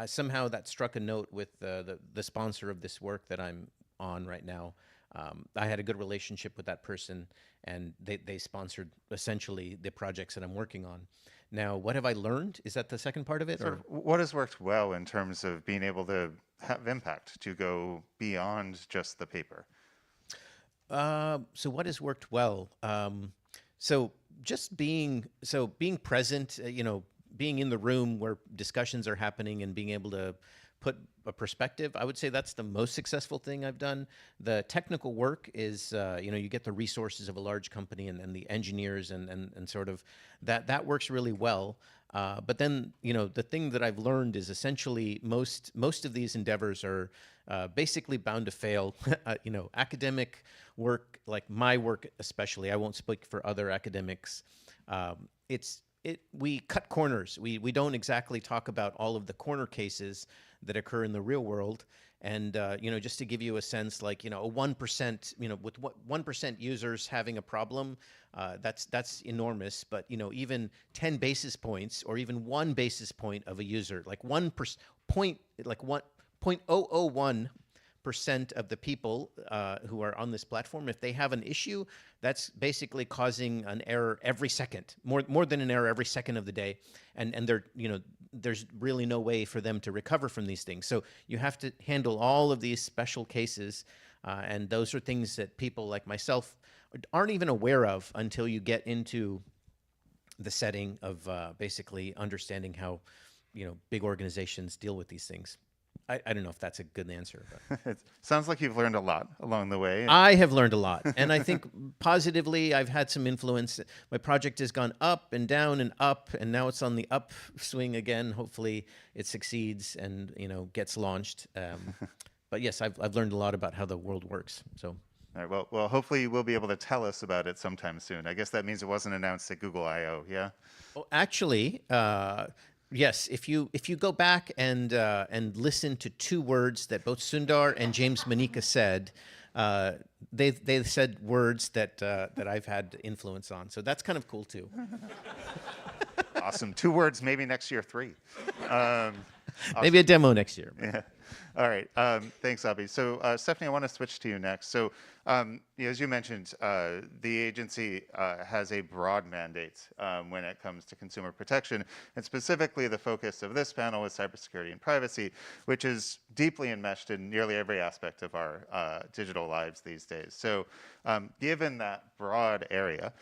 somehow that struck a note with the sponsor of this work that I'm on right now. I had a good relationship with that person, and they sponsored essentially the projects that I'm working on. Now, what have I learned? Is that the second part of it? Sort of, what has worked well in terms of being able to have impact, to go beyond just the paper? So what has worked well? So just being present, you know, being in the room where discussions are happening and being able to put a perspective, I would say that's the most successful thing I've done. The technical work is, you know, you get the resources of a large company and the engineers and sort of that works really well. But then, you know, the thing that I've learned is essentially most of these endeavors are basically bound to fail. You know, academic work, like my work especially, I won't speak for other academics. We cut corners. We don't exactly talk about all of the corner cases that occur in the real world. And, you know, just to give you a sense, like, you know, a 1%, you know, with 1% users having a problem, that's enormous. But, you know, even 10 basis points or even 1 basis point of a user, like 0.001% of the people who are on this platform, if they have an issue, that's basically causing an error every second, more than an error every second of the day, and they're, you know, there's really no way for them to recover from these things. So you have to handle all of these special cases, and those are things that people like myself aren't even aware of until you get into the setting of basically understanding how, you know, big organizations deal with these things. I don't know if that's a good answer. But. It sounds like you've learned a lot along the way. I have learned a lot. And I think positively, I've had some influence. My project has gone up and down and up, and now it's on the upswing again. Hopefully it succeeds and, you know, gets launched. But yes, I've learned a lot about how the world works. So. All right, well, hopefully you will be able to tell us about it sometime soon. I guess that means it wasn't announced at Google I/O, yeah? Oh, actually, yes. If you go back and listen to 2 words that both Sundar and James Manika said, they said words that I've had influence on. So that's kind of cool too. Awesome. 2 words, maybe next year 3. Awesome. Maybe a demo next year. Yeah. All right. Thanks, Abhi. So, Stephanie, I want to switch to you next. So, as you mentioned, the agency has a broad mandate when it comes to consumer protection, and specifically the focus of this panel is cybersecurity and privacy, which is deeply enmeshed in nearly every aspect of our digital lives these days. So, given that broad area,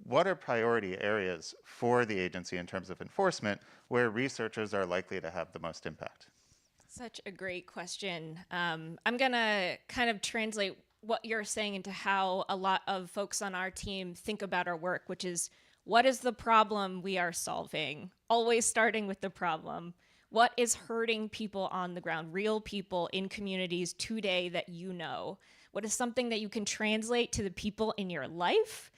what are priority areas for the agency in terms of enforcement where researchers are likely to have the most impact? Such a great question. I'm going to kind of translate what you're saying into how a lot of folks on our team think about our work, which is, what is the problem we are solving? Always starting with the problem. What is hurting people on the ground, real people in communities today that you know? What is something that you can translate to the people in your life?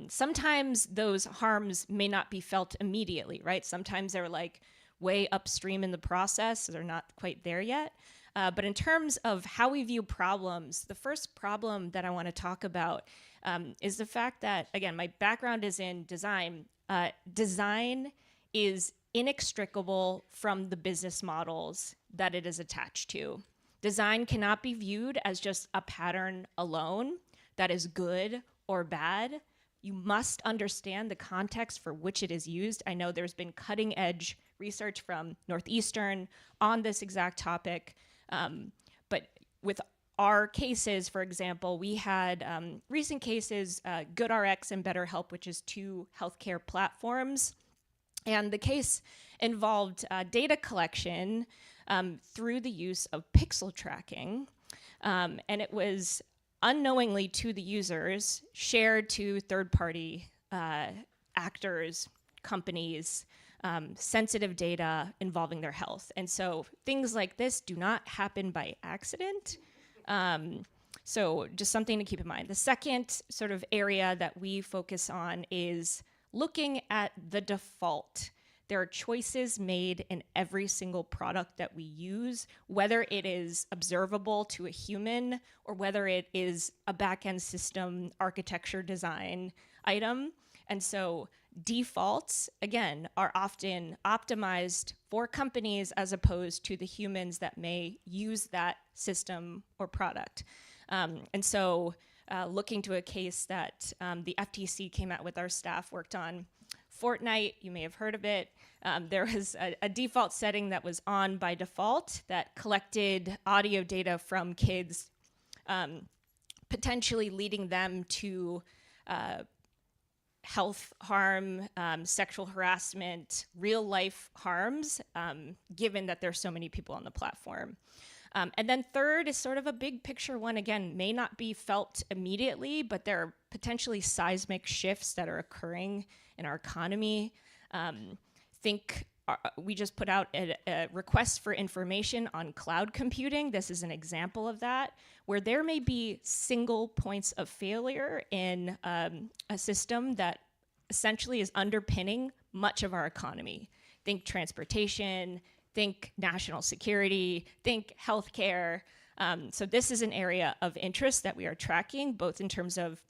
Sometimes those harms may not be felt immediately, right? Sometimes they're like way upstream in the process, so they're not quite there yet. But in terms of how we view problems, the first problem that I want to talk about is the fact that, again, my background is in design. Design is inextricable from the business models that it is attached to. Design cannot be viewed as just a pattern alone that is good or bad. You must understand the context for which it is used. I know there's been cutting edge research from Northeastern on this exact topic. But with our cases, for example, we had recent cases, GoodRx and BetterHelp, which is 2 healthcare platforms. And the case involved data collection through the use of pixel tracking. And it was unknowingly to the users, shared to third-party actors, companies, sensitive data involving their health. And so things like this do not happen by accident. So just something to keep in mind. The second sort of area that we focus on is looking at the default. there are choices made in every single product that we use, whether it is observable to a human or whether it is a back-end system architecture design item. And so defaults, again, are often optimized for companies as opposed to the humans that may use that system or product. And so looking to a case that the FTC came out with, our staff worked on Fortnite, you may have heard of it. There was a default setting that was on by default that collected audio data from kids, potentially leading them to health harm, sexual harassment, real life harms, given that there's so many people on the platform. And then third is sort of a big picture one, again, may not be felt immediately, but there are potentially seismic shifts that are occurring in our economy. We just put out a request for information on cloud computing. This is an example of that, where there may be single points of failure in a system that essentially is underpinning much of our economy. Think transportation, think national security, think healthcare. So this is an area of interest that we are tracking, both in terms of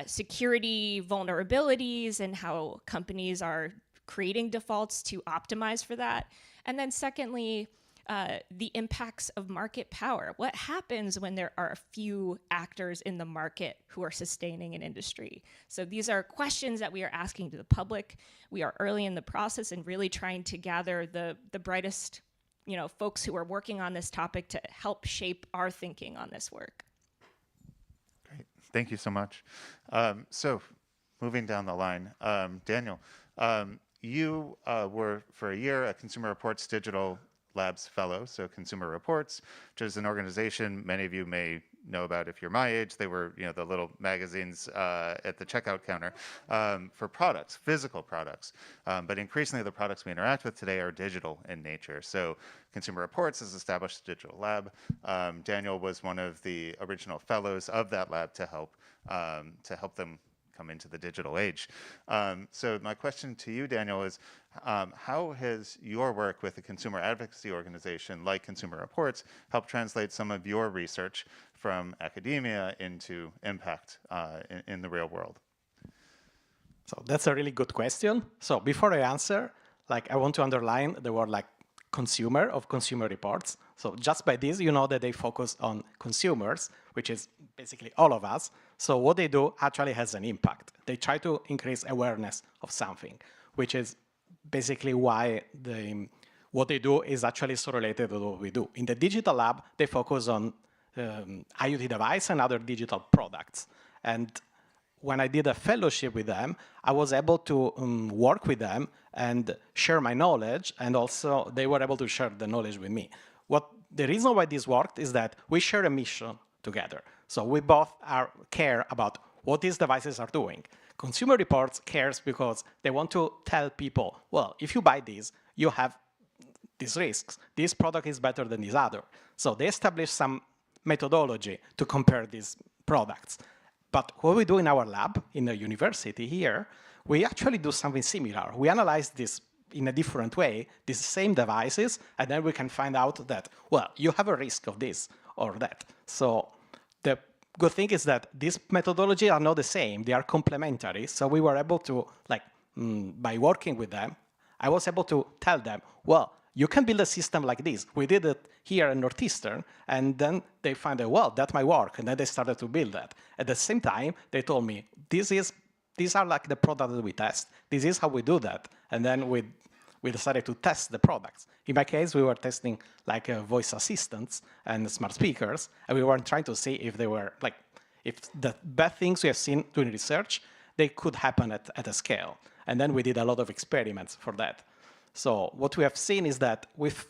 security vulnerabilities and how companies are creating defaults to optimize for that. And then secondly, the impacts of market power. What happens when there are a few actors in the market who are sustaining an industry? So these are questions that we are asking to the public. We are early in the process and really trying to gather the brightest, folks who are working on this topic to help shape our thinking on this work. Great, thank you so much. So moving down the line, Daniel, you were for a year a Consumer Reports Digital Labs Fellow, so Consumer Reports, which is an organization many of you may know about if you're my age. They were, the little magazines at the checkout counter for products, physical products. But increasingly, the products we interact with today are digital in nature. So Consumer Reports has established a digital lab. Daniel was one of the original fellows of that lab to help them come into the digital age. So my question to you, Daniel, is how has your work with a consumer advocacy organization like Consumer Reports helped translate some of your research from academia into impact in the real world? So that's a really good question. So before I answer, I want to underline the word consumer of Consumer Reports. So just by this, you know that they focus on consumers, which is basically all of us. So what they do actually has an impact. They try to increase awareness of something, which is basically why what they do is actually so related to what we do. In the digital lab, they focus on IoT device and other digital products. And when I did a fellowship with them, I was able to work with them and share my knowledge, and also they were able to share the knowledge with me. The reason why this worked is that we share a mission together. So we both care about what these devices are doing. Consumer Reports cares because they want to tell people, well, if you buy these, you have these risks. This product is better than this other. So they establish some methodology to compare these products. But what we do in our lab, in the university here, we actually do something similar. We analyze this in a different way, these same devices, and then we can find out that, well, you have a risk of this or that. So the good thing is that these methodologies are not the same. They are complementary. So we were able to, by working with them, I was able to tell them, well, you can build a system like this. We did it here in Northeastern, and then they found out, well, that might work, and then they started to build that. At the same time, they told me, these are like the products that we test. This is how we do that. And then we decided to test the products. In my case, we were testing voice assistants and smart speakers, and we were trying to see if they were if the bad things we have seen doing research, they could happen at a scale. And then we did a lot of experiments for that. So what we have seen is that we've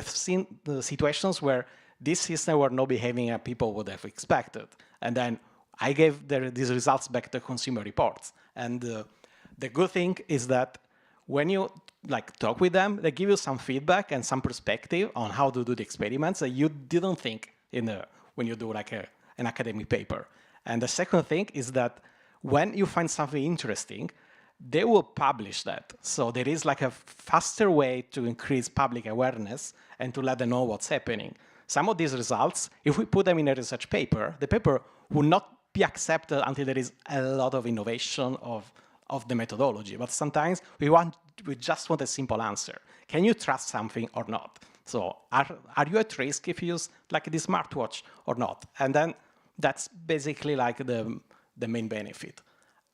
seen the situations where these systems were not behaving as people would have expected. And then I gave these results back to Consumer Reports. And the good thing is that when you talk with them, they give you some feedback and some perspective on how to do the experiments that you didn't think when you do an academic paper. And the second thing is that when you find something interesting, they will publish that. So there is like a faster way to increase public awareness and to let them know what's happening. Some of these results, if we put them in a research paper, the paper will not be accepted until there is a lot of innovation of the methodology. But sometimes we just want a simple answer. Can you trust something or not? So are you at risk if you use like this smartwatch or not? And then that's basically like the main benefit.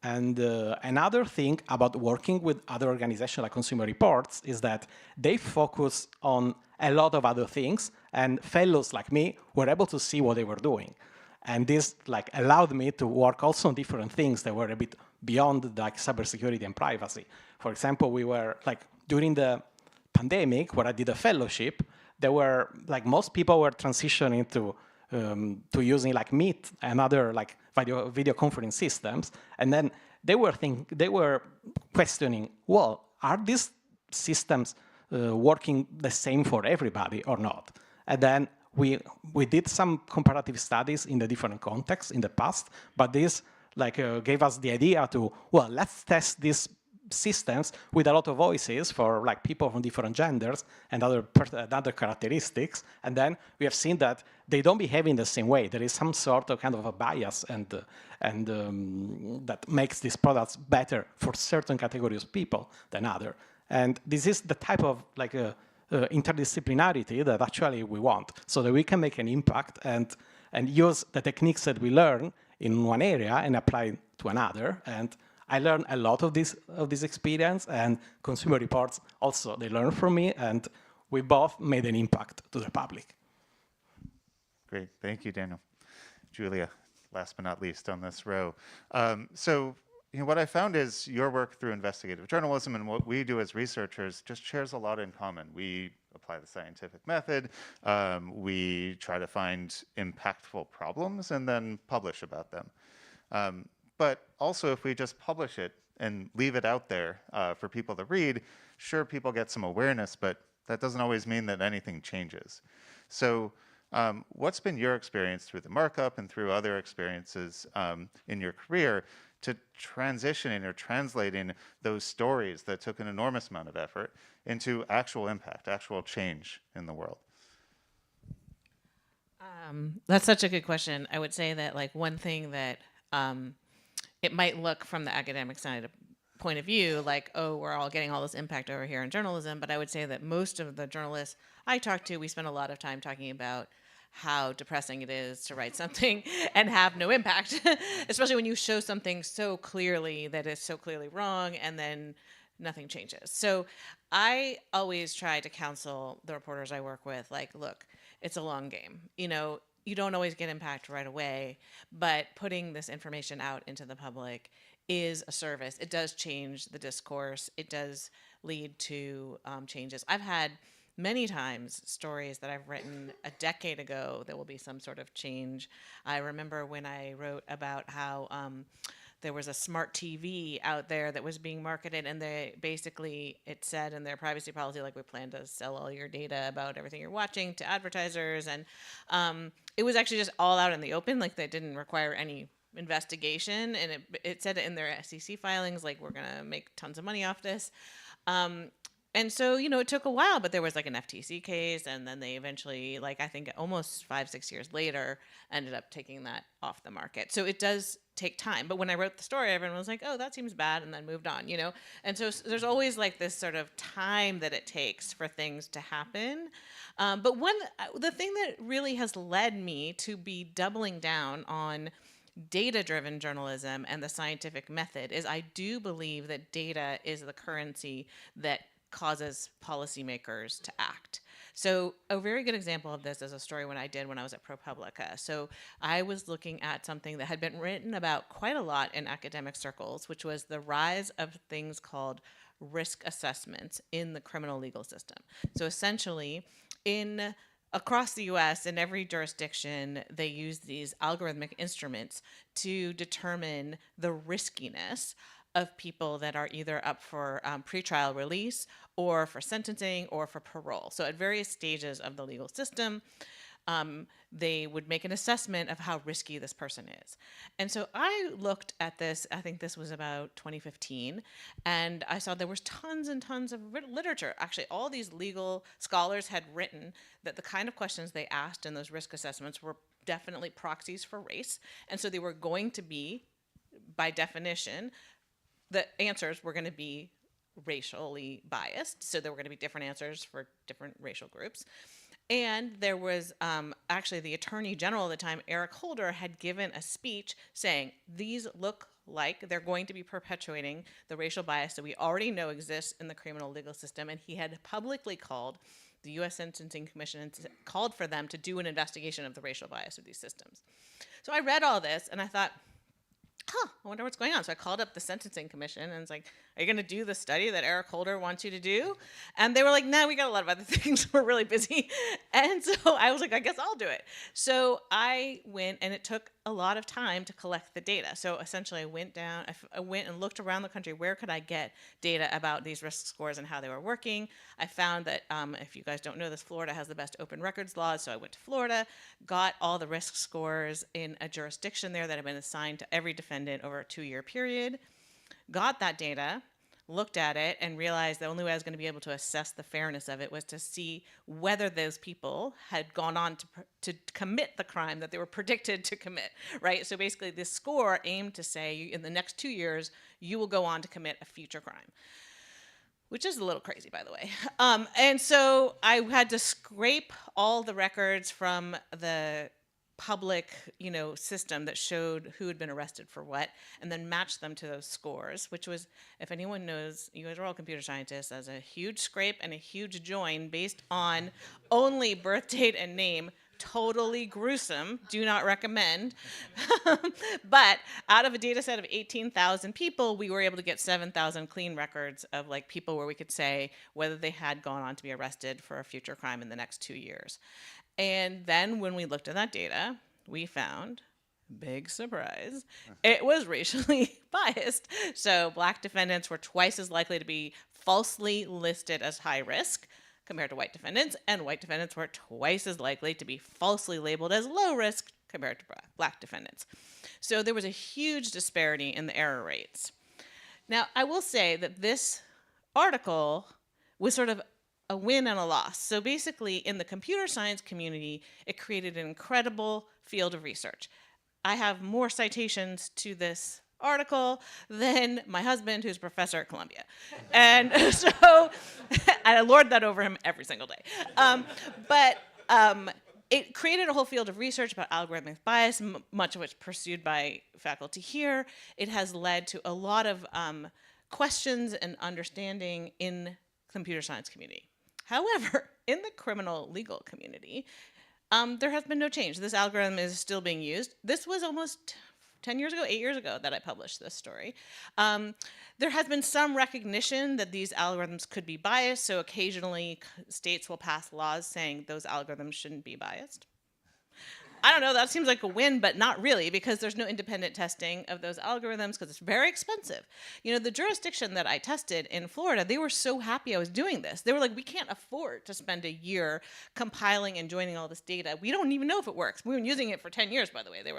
And another thing about working with other organizations like Consumer Reports is that they focus on a lot of other things, and fellows like me were able to see what they were doing. And this like allowed me to work also on different things that were a bit beyond like cybersecurity and privacy. For example, we were like during the pandemic where I did a fellowship, there were like most people were transitioning to using like Meet and other like video conference systems, and then they were questioning, well, are these systems working the same for everybody or not? And then we did some comparative studies in the different contexts in the past, but this like gave us the idea to, well, let's test these systems with a lot of voices for like people from different genders and other characteristics, and then we have seen that they don't behave in the same way. There is some sort of kind of a bias and that makes these products better for certain categories of people than other. And this is the type of like interdisciplinarity that actually we want, so that we can make an impact and use the techniques that we learn in one area and apply to another. And I learned a lot of this experience, and Consumer Reports also, they learned from me, and we both made an impact to the public. Great, thank you, Daniel. Julia, last but not least on this row. So what I found is your work through investigative journalism and what we do as researchers just shares a lot in common. We apply the scientific method, we try to find impactful problems and then publish about them. But also, if we just publish it and leave it out there for people to read, sure, people get some awareness, but that doesn't always mean that anything changes. So what's been your experience through the markup and through other experiences in your career to transitioning or translating those stories that took an enormous amount of effort into actual impact, actual change in the world? That's such a good question. I would say that like one thing that it might look from the academic side point of view like, oh, we're all getting all this impact over here in journalism, but I would say that most of the journalists I talk to, we spend a lot of time talking about how depressing it is to write something and have no impact, especially when you show something so clearly that is so clearly wrong and then nothing changes. So I always try to counsel the reporters I work with, like, look, it's a long game. You don't always get impact right away, but putting this information out into the public is a service. It does change the discourse. It does lead to changes. I've had many times stories that I've written a decade ago, there will be some sort of change. I remember when I wrote about how there was a smart TV out there that was being marketed, and it said in their privacy policy, like, we plan to sell all your data about everything you're watching to advertisers. And it was actually just all out in the open, like they didn't require any investigation. And it said in their SEC filings, like, we're gonna make tons of money off this. And so, it took a while, but there was like an FTC case, and then they eventually, like, I think almost 5-6 years later, ended up taking that off the market. So it does take time. But when I wrote the story, everyone was like, oh, that seems bad, and then moved on, And so there's always like this sort of time that it takes for things to happen. But the thing that really has led me to be doubling down on data-driven journalism and the scientific method is I do believe that data is the currency that causes policymakers to act. So a very good example of this is a story when I was at ProPublica. So I was looking at something that had been written about quite a lot in academic circles, which was the rise of things called risk assessments in the criminal legal system. So essentially, across the US, in every jurisdiction, they use these algorithmic instruments to determine the riskiness of people that are either up for pretrial release or for sentencing or for parole. So at various stages of the legal system, they would make an assessment of how risky this person is. And so I looked at this, I think this was about 2015, and I saw there was tons and tons of literature. Actually, all these legal scholars had written that the kind of questions they asked in those risk assessments were definitely proxies for race. And so they were going to be, by definition, the answers were going to be racially biased. So there were going to be different answers for different racial groups. And there was actually the Attorney General at the time, Eric Holder, had given a speech saying, these look like they're going to be perpetuating the racial bias that we already know exists in the criminal legal system. And he had publicly called the U.S. Sentencing Commission and called for them to do an investigation of the racial bias of these systems. So I read all this and I thought, I wonder what's going on. So I called up the Sentencing Commission and was like, are you going to do the study that Eric Holder wants you to do? And they were like, no, we got a lot of other things. We're really busy. And so I was like, I guess I'll do it. So I went, and it took a lot of time to collect the data. So essentially I went and looked around the country, where could I get data about these risk scores and how they were working. I found that, if you guys don't know this, Florida has the best open records laws. So I went to Florida, got all the risk scores in a jurisdiction there that had been assigned to every defendant over a 2-year period, got that data, looked at it, and realized the only way I was going to be able to assess the fairness of it was to see whether those people had gone on to commit the crime that they were predicted to commit, right? So basically this score aimed to say, in the next 2 years, you will go on to commit a future crime, which is a little crazy, by the way. And so I had to scrape all the records from the public, system that showed who had been arrested for what, and then match them to those scores, which was, if anyone knows, you guys are all computer scientists, as a huge scrape and a huge join based on only birth date and name. Totally gruesome. Do not recommend. But out of a data set of 18,000 people, we were able to get 7,000 clean records of people where we could say whether they had gone on to be arrested for a future crime in the next 2 years. And then when we looked at that data, we found, big surprise, it was racially biased. So Black defendants were twice as likely to be falsely listed as high risk compared to white defendants, and white defendants were twice as likely to be falsely labeled as low risk compared to Black defendants. So there was a huge disparity in the error rates. Now, I will say that this article was sort of a win and a loss. So basically, in the computer science community, it created an incredible field of research. I have more citations to this article than my husband, who's a professor at Columbia. And so I lord that over him every single day. But it created a whole field of research about algorithmic bias, much of which pursued by faculty here. It has led to a lot of questions and understanding in the computer science community. However, in the criminal legal community, there has been no change. This algorithm is still being used. This was almost 10 years ago, 8 years ago that I published this story. There has been some recognition that these algorithms could be biased, so occasionally states will pass laws saying those algorithms shouldn't be biased. I don't know, that seems like a win, but not really, because there's no independent testing of those algorithms because it's very expensive. The jurisdiction that I tested in Florida, they were so happy I was doing this. They were like, we can't afford to spend a year compiling and joining all this data. We don't even know if it works. We've been using it for 10 years, by the way. They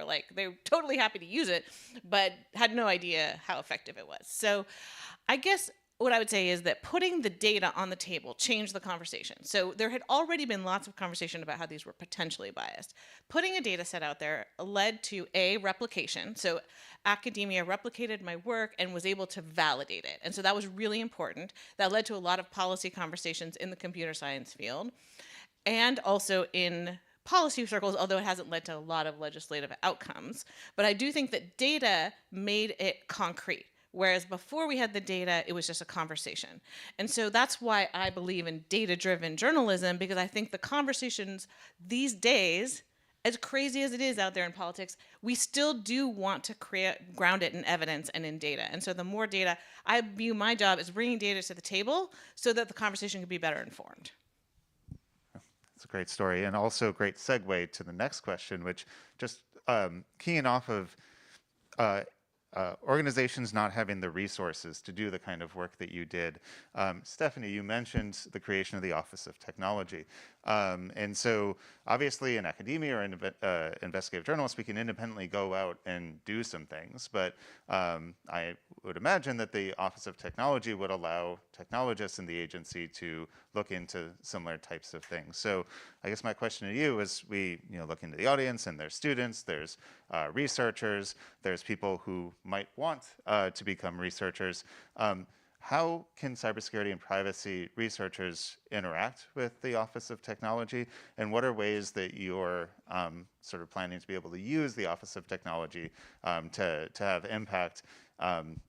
were totally happy to use it, but had no idea how effective it was. So I guess what I would say is that putting the data on the table changed the conversation. So there had already been lots of conversation about how these were potentially biased. Putting a data set out there led to replication. So academia replicated my work and was able to validate it. And so that was really important. That led to a lot of policy conversations in the computer science field and also in policy circles, although it hasn't led to a lot of legislative outcomes. But I do think that data made it concrete. Whereas before we had the data, it was just a conversation. And so that's why I believe in data-driven journalism, because I think the conversations these days, as crazy as it is out there in politics, we still do want to ground it in evidence and in data. And so the more data, I view my job as bringing data to the table so that the conversation can be better informed. That's a great story, and also a great segue to the next question, which just keying off of organizations not having the resources to do the kind of work that you did. Stephanie, you mentioned the creation of the Office of Technology. And so obviously in academia or investigative journalists, we can independently go out and do some things, but I would imagine that the Office of Technology would allow technologists in the agency to look into similar types of things. So I guess my question to you is, we look into the audience, and there's students, there's researchers, there's people who might want to become researchers. How can cybersecurity and privacy researchers interact with the Office of Technology, and what are ways that you're sort of planning to be able to use the Office of Technology to have impact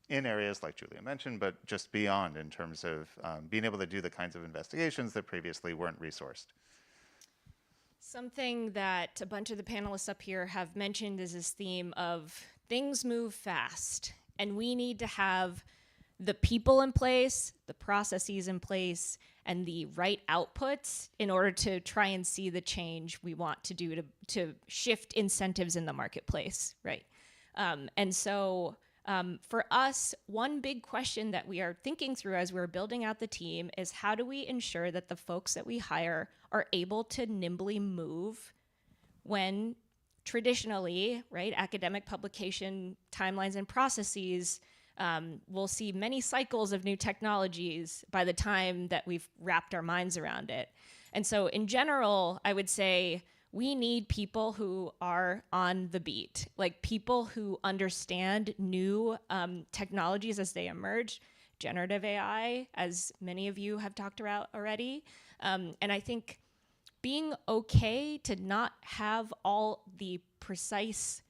in areas like Julia mentioned, but just beyond, in terms of being able to do the kinds of investigations that previously weren't resourced? Something that a bunch of the panelists up here have mentioned is this theme of things move fast, and we need to have the people in place, the processes in place, and the right outputs in order to try and see the change we want to do to shift incentives in the marketplace, right? And so for us, one big question that we are thinking through as we're building out the team is, how do we ensure that the folks that we hire are able to nimbly move when traditionally, right, academic publication timelines and processes we'll see many cycles of new technologies by the time that we've wrapped our minds around it. And so in general, I would say we need people who are on the beat, like people who understand new technologies as they emerge, generative AI, as many of you have talked about already. And I think being okay to not have all the precise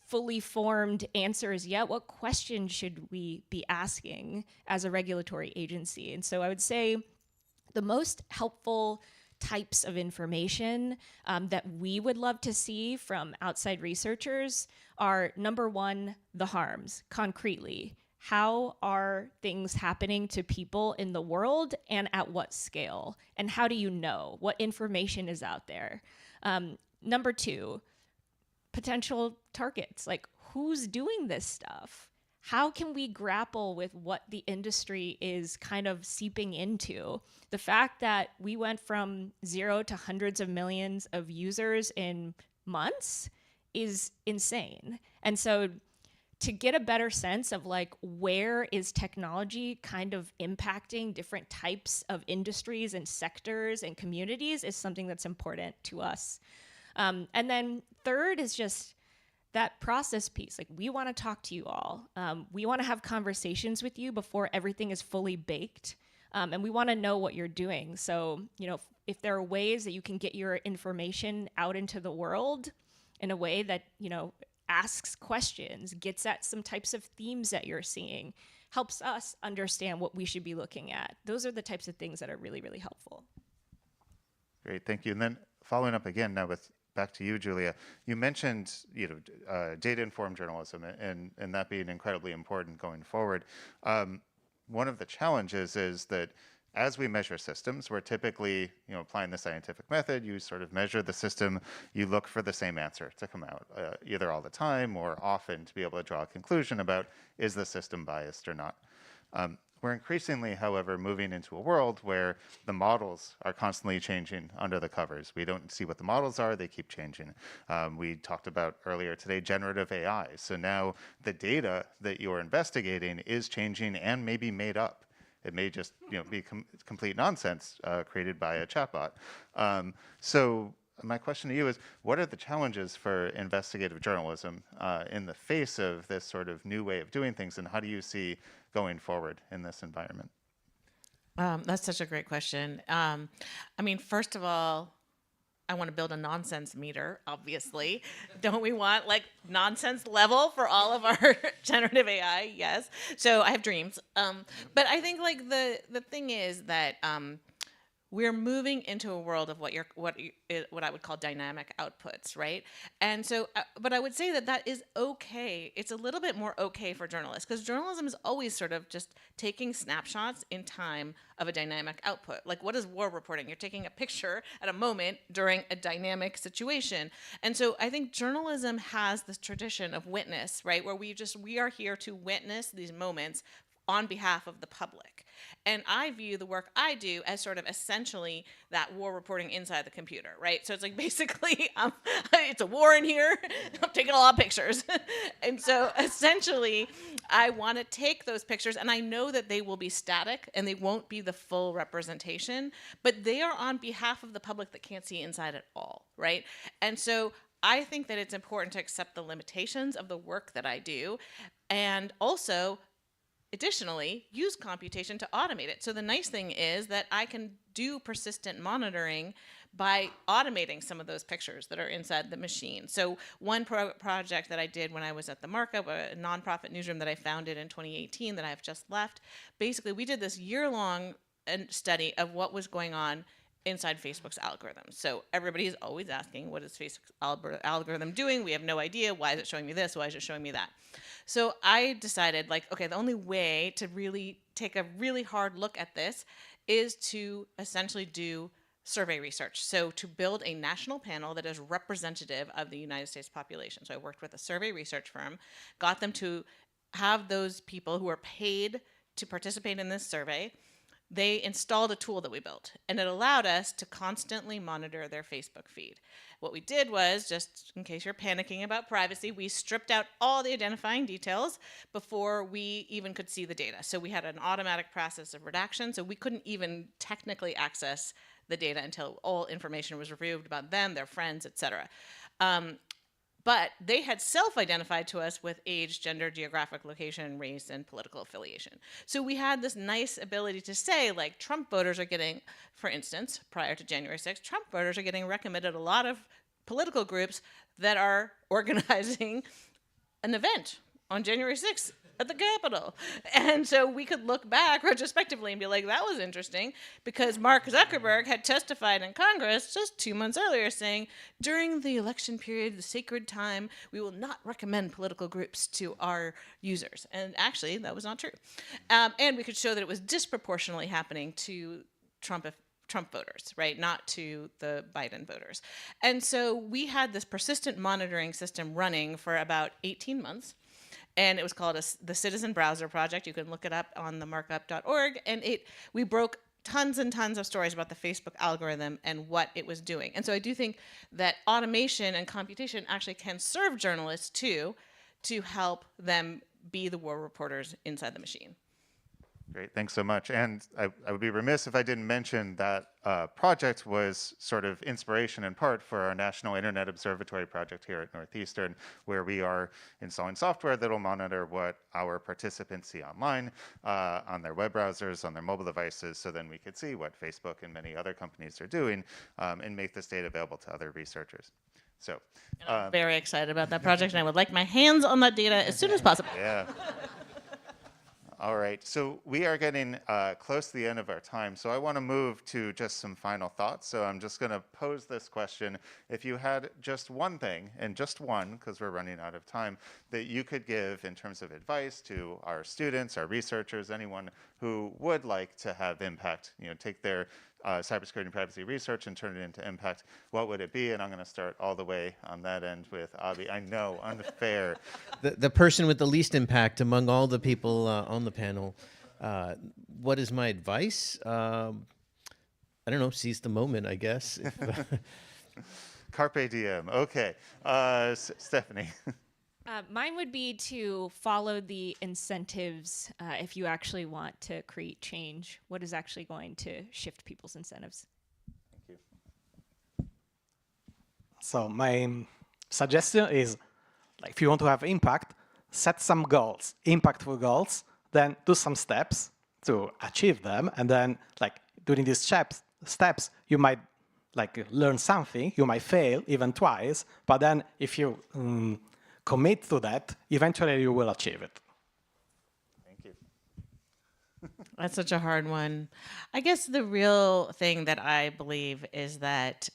fully formed answers yet. What questions should we be asking as a regulatory agency? And so I would say the most helpful types of information that we would love to see from outside researchers are, number one, the harms, concretely. How are things happening to people in the world, and at what scale? And how do you know? What information is out there? Number two, potential targets, like who's doing this stuff? How can we grapple with what the industry is kind of seeping into? The fact that we went from 0 to hundreds of millions of users in months is insane. And so to get a better sense of like, where is technology kind of impacting different types of industries and sectors and communities is something that's important to us. And then third is just that process piece. Like, we want to talk to you all. We want to have conversations with you before everything is fully baked. And we want to know what you're doing. So, if there are ways that you can get your information out into the world in a way that, asks questions, gets at some types of themes that you're seeing, helps us understand what we should be looking at. Those are the types of things that are really, really helpful. Great, thank you. And then following up again now back to you, Julia. You mentioned, data-informed journalism and that being incredibly important going forward. One of the challenges is that as we measure systems, we're typically, applying the scientific method. You sort of measure the system. You look for the same answer to come out, either all the time or often, to be able to draw a conclusion about, is the system biased or not. We're increasingly, however, moving into a world where the models are constantly changing under the covers. We don't see what the models are, they keep changing. We talked about earlier today generative AI. So now the data that you're investigating is changing and may be made up. It may just be complete nonsense created by a chatbot. So my question to you is, what are the challenges for investigative journalism in the face of this sort of new way of doing things, and how do you see going forward in this environment? That's such a great question. I mean, first of all, I want to build a nonsense meter, obviously. Don't we want like nonsense level for all of our generative AI? Yes. So I have dreams. But I think like the thing is that we're moving into a world of what I would call dynamic outputs, right? And so, but I would say that is okay. It's a little bit more okay for journalists, because journalism is always sort of just taking snapshots in time of a dynamic output. Like, what is war reporting? You're taking a picture at a moment during a dynamic situation. And so I think journalism has this tradition of witness, right? Where we are here to witness these moments on behalf of the public. And I view the work I do as sort of essentially that war reporting inside the computer, right? So it's like basically, it's a war in here, I'm taking a lot of pictures. And so essentially, I want to take those pictures, and I know that they will be static and they won't be the full representation, but they are on behalf of the public that can't see inside at all, right? And so I think that it's important to accept the limitations of the work that I do, and also additionally, use computation to automate it. So the nice thing is that I can do persistent monitoring by automating some of those pictures that are inside the machine. So one project that I did when I was at the Markup, a nonprofit newsroom that I founded in 2018 that I've just left, basically we did this year-long study of what was going on inside Facebook's algorithm. So everybody's always asking, what is Facebook's algorithm doing? We have no idea. Why is it showing me this? Why is it showing me that? So I decided, like, okay, the only way to really take a really hard look at this is to essentially do survey research. So to build a national panel that is representative of the United States population. So I worked with a survey research firm, got them to have those people who are paid to participate in this survey. They installed a tool that we built, and it allowed us to constantly monitor their Facebook feed. What we did was, just in case you're panicking about privacy, we stripped out all the identifying details before we even could see the data. So we had an automatic process of redaction, so we couldn't even technically access the data until all information was reviewed about them, their friends, etc. But they had self-identified to us with age, gender, geographic location, race, and political affiliation. So we had this nice ability to say, like, Trump voters are getting, for instance, prior to January 6th, Trump voters are getting recommended a lot of political groups that are organizing an event on January 6th at the Capitol. And so we could look back retrospectively and be like, that was interesting, because Mark Zuckerberg had testified in Congress just 2 months earlier saying, during the election period, the sacred time, we will not recommend political groups to our users. And actually, that was not true. And we could show that it was disproportionately happening to Trump voters, right? Not to the Biden voters. And so we had this persistent monitoring system running for about 18 months. And it was called the Citizen Browser Project. You can look it up on the markup.org. And we broke tons and tons of stories about the Facebook algorithm and what it was doing. And so I do think that automation and computation actually can serve journalists too, to help them be the war reporters inside the machine. Great, thanks so much. And I would be remiss if I didn't mention that project was sort of inspiration in part for our National Internet Observatory project here at Northeastern, where we are installing software that will monitor what our participants see online, on their web browsers, on their mobile devices, so then we could see what Facebook and many other companies are doing, and make this data available to other researchers. So, I'm very excited about that project, and I would like my hands on that data as soon as possible. Yeah. All right, so we are getting close to the end of our time, so I want to move to just some final thoughts. So I'm just going to pose this question. If you had just one thing, and just one, because we're running out of time, that you could give in terms of advice to our students, our researchers, anyone who would like to have impact, take their cybersecurity and privacy research and turn it into impact, what would it be? And I'm going to start all the way on that end with Abi. I know, unfair. The person with the least impact among all the people on the panel. What is my advice? I don't know, seize the moment, I guess. Carpe diem. Okay. Stephanie. Mine would be to follow the incentives if you actually want to create change. What is actually going to shift people's incentives? Thank you. So my suggestion is, like, if you want to have impact, set some goals, impactful goals, then do some steps to achieve them, and then, like, during these steps, you might learn something, you might fail even twice, but then if you commit to that, eventually you will achieve it. Thank you. That's such a hard one. I guess the real thing that I believe is that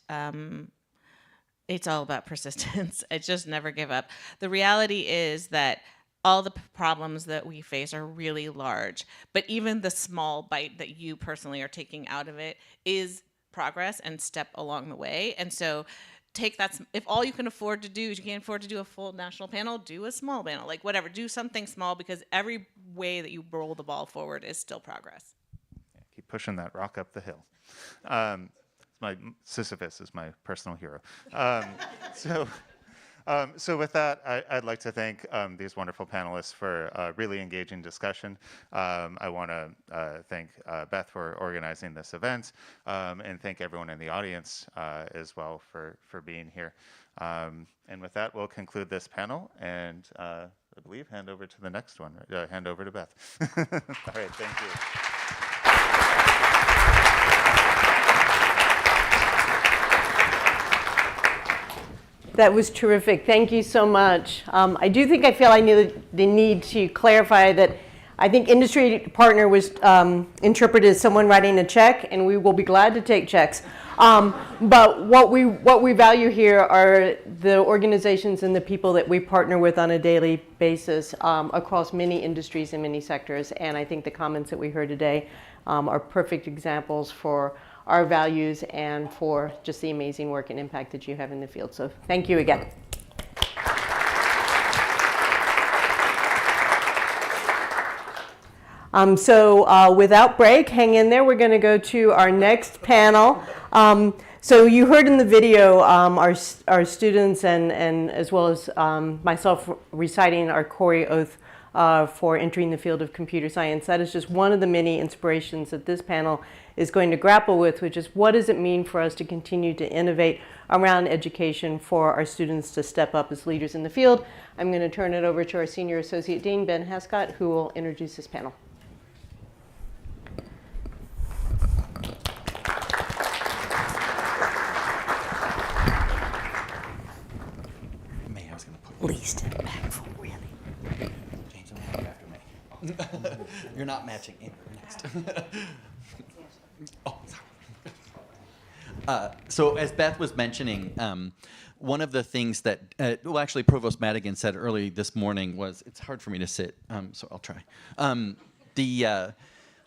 it's all about persistence. It's just never give up. The reality is that all the problems that we face are really large, but even the small bite that you personally are taking out of it is progress and step along the way. And so take that. If all you can afford to do is you can't afford to do a full national panel, do a small panel, like whatever, do something small, because every way that you roll the ball forward is still progress. Keep pushing that rock up the hill. Sisyphus is my personal hero. So with that, I'd like to thank these wonderful panelists for a really engaging discussion. I want to thank Beth for organizing this event, and thank everyone in the audience as well for being here. And with that, we'll conclude this panel, and I believe hand over to the next one. Hand over to Beth. All right, thank you. That was terrific. Thank you so much. I do think I feel I need the need to clarify that I think industry partner was interpreted as someone writing a check, and we will be glad to take checks. But what we value here are the organizations and the people that we partner with on a daily basis across many industries and many sectors. And I think the comments that we heard today are perfect examples for our values and for just the amazing work and impact that you have in the field. So thank you again. Without break, hang in there. We're going to go to our next panel. So you heard in the video our students and as well as myself reciting our Khoury oath for entering the field of computer science. That is just one of the many inspirations that this panel is going to grapple with, which is what does it mean for us to continue to innovate around education for our students to step up as leaders in the field. I'm going to turn it over to our Senior Associate Dean, Ben Hascott, who will introduce this panel. Least impactful, really. James, I'm after me. You're not matching in. Next. Oh, sorry. So as Beth was mentioning, one of the things that, well, actually Provost Madigan said early this morning was, it's hard for me to sit, so I'll try.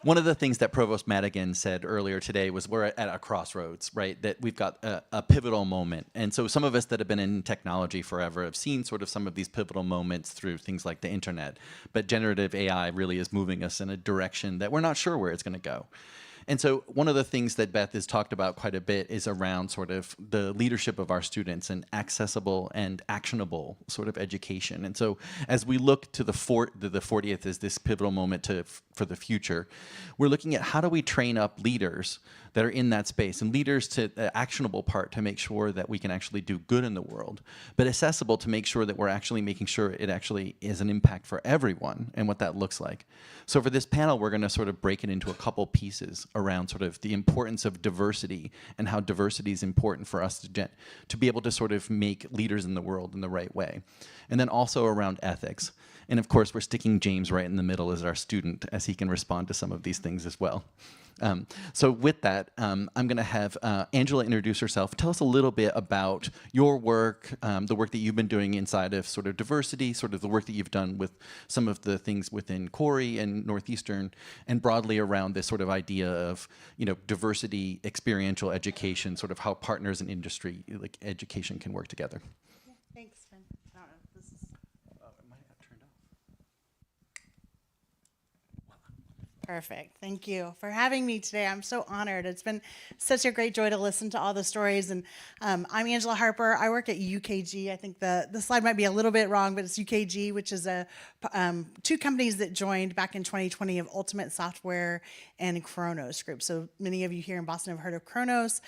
One of the things that Provost Madigan said earlier today was we're at a crossroads, right? That we've got a pivotal moment. And so some of us that have been in technology forever have seen sort of some of these pivotal moments through things like the internet. But generative AI really is moving us in a direction that we're not sure where it's going to go. And so one of the things that Beth has talked about quite a bit is around sort of the leadership of our students and accessible and actionable sort of education. And so as we look to the 40th as this pivotal moment for the future, we're looking at how do we train up leaders that are in that space, and leaders to the actionable part to make sure that we can actually do good in the world, but accessible to make sure that we're actually making sure it actually is an impact for everyone and what that looks like. So for this panel, we're going to sort of break it into a couple pieces around sort of the importance of diversity and how diversity is important for us to be able to sort of make leaders in the world in the right way. And then also around ethics. And of course, we're sticking James right in the middle as our student, as he can respond to some of these things as well. So with that, I'm going to have Angela introduce herself. Tell us a little bit about your work, the work that you've been doing inside of sort of diversity, sort of the work that you've done with some of the things within Khoury and Northeastern, and broadly around this sort of idea of, you know, diversity, experiential education, sort of how partners in industry, like education, can work together. Thanks, Ben. I don't know if this is... it might have turned off. Perfect. Thank you for having me today. I'm so honored. It's been such a great joy to listen to all the stories. And I'm Angela Harper. I work at UKG. I think the slide might be a little bit wrong, but it's UKG, which is two companies that joined back in 2020 of Ultimate Software and Kronos Group. So many of you here in Boston have heard of Kronos.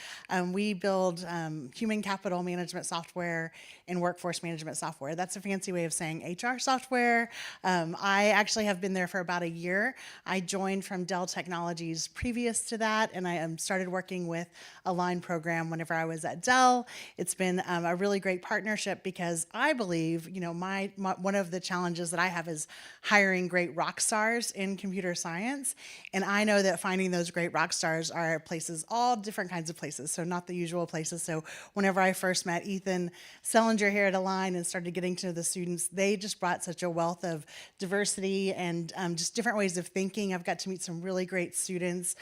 We build human capital management software and workforce management software. That's a fancy way of saying HR software. I actually have been there for about a year. I joined joined from Dell Technologies previous to that, and I started working with a line program whenever I was at Dell. It's been a really great partnership because I believe, you know, my one of the challenges that I have is hiring great rock stars in computer science, and I know that finding those great rock stars are places, all different kinds of places, so not the usual places. So whenever I first met Ethan Sellinger here at Align and started getting to know the students, they just brought such a wealth of diversity and just different ways of thinking. I've got to meet some really great students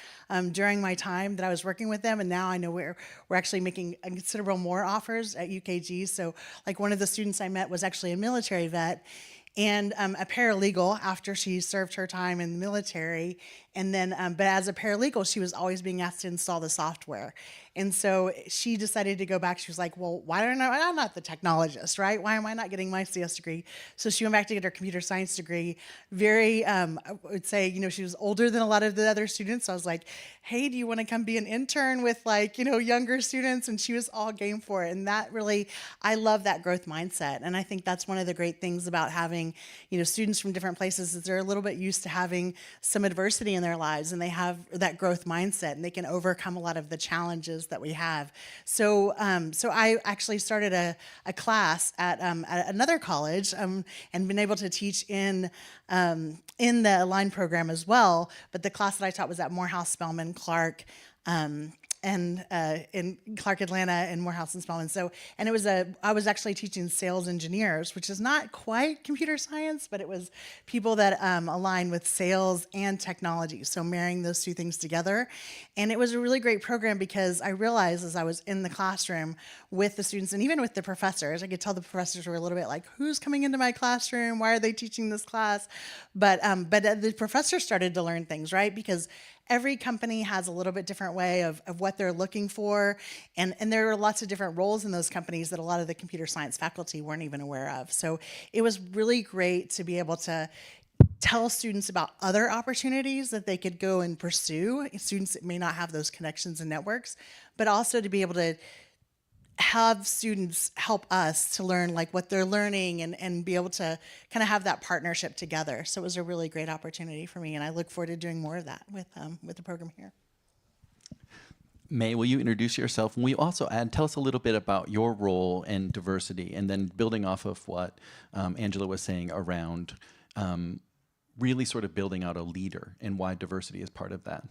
during my time that I was working with them, and now I know we're actually making a considerable more offers at UKG. So like one of the students I met was actually a military vet and a paralegal after she served her time in the military. And then, but as a paralegal, she was always being asked to install the software. And so she decided to go back. She was like, well, why don't I'm not the technologist, right? Why am I not getting my CS degree? So she went back to get her computer science degree. Very, I would say, you know, she was older than a lot of the other students. So I was like, hey, do you want to come be an intern with like, you know, younger students? And she was all game for it. And that really, I love that growth mindset. And I think that's one of the great things about having, you know, students from different places is they're a little bit used to having some adversity in their lives, and they have that growth mindset, and they can overcome a lot of the challenges that we have. So, so I actually started a class at another college, and been able to teach in the Align program as well. But the class that I taught was at Morehouse, Spelman, Clark, and in Clark, Atlanta, and Morehouse and Spelman. So, and it was I was actually teaching sales engineers, which is not quite computer science, but it was people that align with sales and technology. So marrying those two things together. And it was a really great program because I realized as I was in the classroom with the students and even with the professors, I could tell the professors were a little bit like, who's coming into my classroom? Why are they teaching this class? But the professors started to learn things, right? Because every company has a little bit different way of what they're looking for. And there are lots of different roles in those companies that a lot of the computer science faculty weren't even aware of. So it was really great to be able to tell students about other opportunities that they could go and pursue, students that may not have those connections and networks, but also to be able to have students help us to learn like what they're learning and be able to kind of have that partnership together. So it was a really great opportunity for me, and I look forward to doing more of that with the program here. May, will you introduce yourself? And will you also tell us a little bit about your role in diversity, and then building off of what Angela was saying around really sort of building out a leader and why diversity is part of that.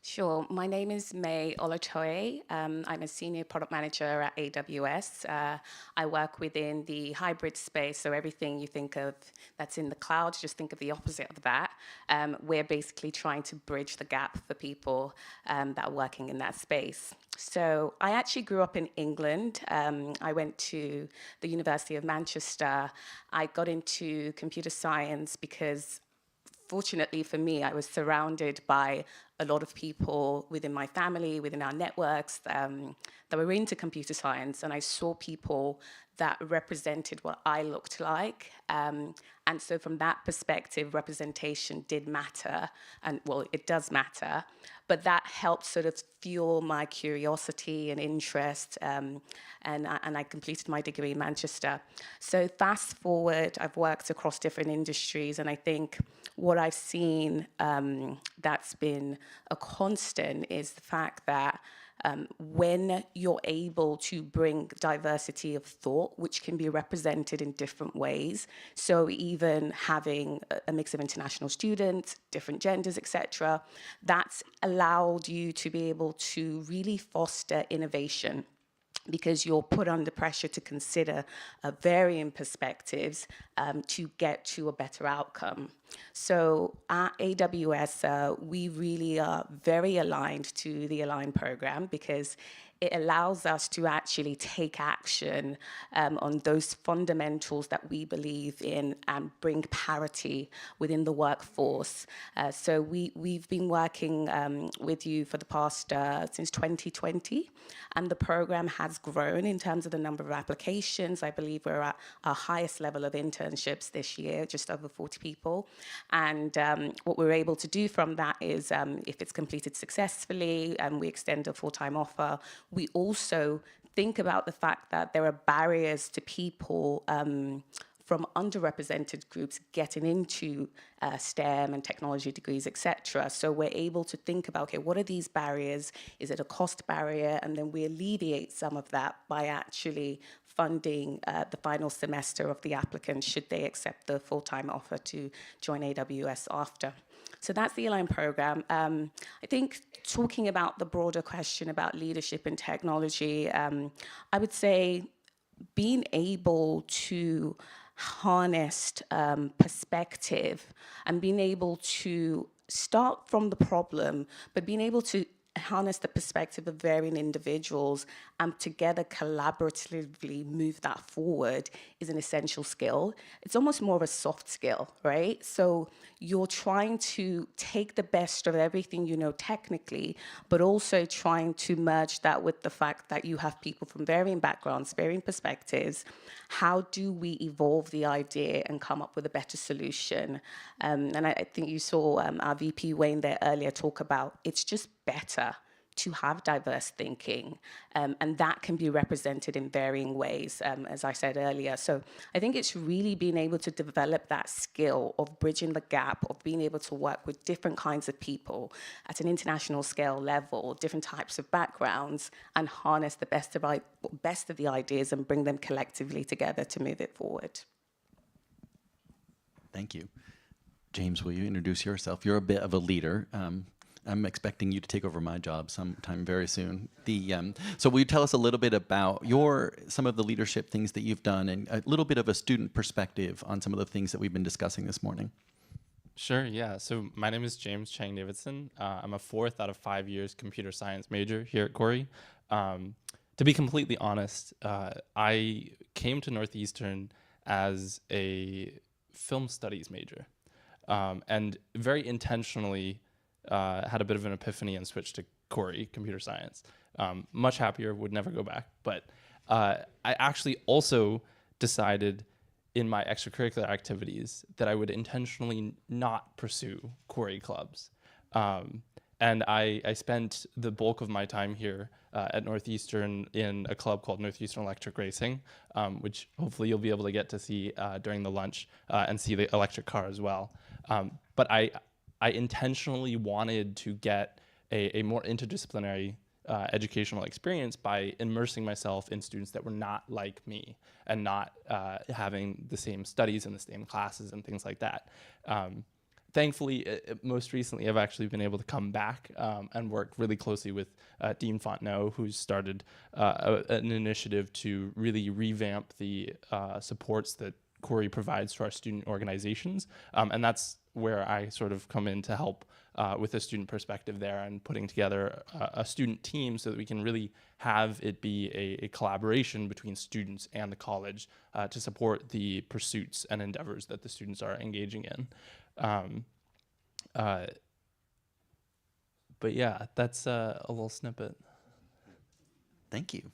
Sure. My name is May Olatoye. I'm a senior product manager at AWS. I work within the hybrid space, so everything you think of that's in the cloud, just think of the opposite of that. We're basically trying to bridge the gap for people that are working in that space. So I actually grew up in England. I went to the University of Manchester. I got into computer science because, fortunately for me, I was surrounded by a lot of people within my family, within our networks, that were into computer science, and I saw people that represented what I looked like. And so from that perspective, representation did matter, and well, it does matter, but that helped sort of fuel my curiosity and interest, and I completed my degree in Manchester. So fast forward, I've worked across different industries, and I think what I've seen that's been a constant is the fact that when you're able to bring diversity of thought, which can be represented in different ways, so even having a mix of international students, different genders, etc., that's allowed you to be able to really foster innovation, because you're put under pressure to consider varying perspectives to get to a better outcome. So at AWS, we really are very aligned to the Align program because it allows us to actually take action on those fundamentals that we believe in and bring parity within the workforce. So we've been working with you for the past, since 2020, and the program has grown in terms of the number of applications. I believe we're at our highest level of internships this year, just over 40 people. And what we're able to do from that is, if it's completed successfully and we extend a full-time offer, we also think about the fact that there are barriers to people from underrepresented groups getting into STEM and technology degrees, etc. So we're able to think about, okay, what are these barriers? Is it a cost barrier? And then we alleviate some of that by actually funding the final semester of the applicant should they accept the full-time offer to join AWS after. So that's the Align program. I think talking about the broader question about leadership in technology, I would say being able to harness perspective and being able to start from the problem, but being able to harness the perspective of varying individuals and together collaboratively move that forward is an essential skill. It's almost more of a soft skill, right? So you're trying to take the best of everything you know technically, but also trying to merge that with the fact that you have people from varying backgrounds, varying perspectives. How do we evolve the idea and come up with a better solution? And I think you saw our VP Wayne there earlier talk about it's just better to have diverse thinking, and that can be represented in varying ways, as I said earlier. So I think it's really being able to develop that skill of bridging the gap, of being able to work with different kinds of people at an international scale level, different types of backgrounds, and harness the best of the ideas and bring them collectively together to move it forward. Thank you. James, will you introduce yourself? You're a bit of a leader. I'm expecting you to take over my job sometime very soon. So will you tell us a little bit about some of the leadership things that you've done and a little bit of a student perspective on some of the things that we've been discussing this morning? Sure, yeah. So my name is James Chang Davidson. I'm a 4th out of 5 years computer science major here at Khoury. To be completely honest, I came to Northeastern as a film studies major, and very intentionally had a bit of an epiphany and switched to Khoury, computer science. Much happier, would never go back. But I actually also decided in my extracurricular activities that I would intentionally not pursue Khoury clubs. And I spent the bulk of my time here at Northeastern in a club called Northeastern Electric Racing, which hopefully you'll be able to get to see during the lunch and see the electric car as well. But I intentionally wanted to get a more interdisciplinary educational experience by immersing myself in students that were not like me and not having the same studies and the same classes and things like that. Thankfully, most recently, I've actually been able to come back and work really closely with Dean Fontenot, who's started an initiative to really revamp the supports that Khoury provides to our student organizations. And that's where I sort of come in to help with a student perspective there and putting together a student team so that we can really have it be a collaboration between students and the college to support the pursuits and endeavors that the students are engaging in. But yeah, that's a little snippet. Thank you.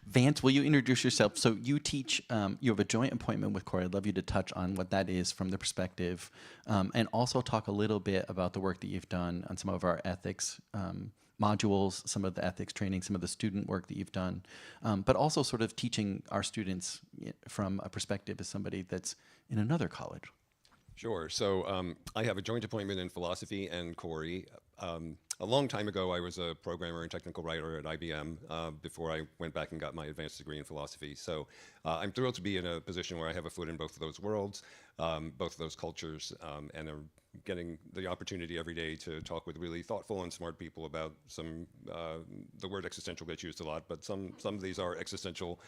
Vance, will you introduce yourself? So you teach, you have a joint appointment with Khoury. I'd love you to touch on what that is from the perspective, and also talk a little bit about the work that you've done on some of our ethics modules, some of the ethics training, some of the student work that you've done, but also sort of teaching our students from a perspective as somebody that's in another college. Sure. So I have a joint appointment in philosophy and Khoury. A long time ago, I was a programmer and technical writer at IBM before I went back and got my advanced degree in philosophy. So I'm thrilled to be in a position where I have a foot in both of those worlds, both of those cultures, and I'm getting the opportunity every day to talk with really thoughtful and smart people about some, the word existential gets used a lot, but some of these are existential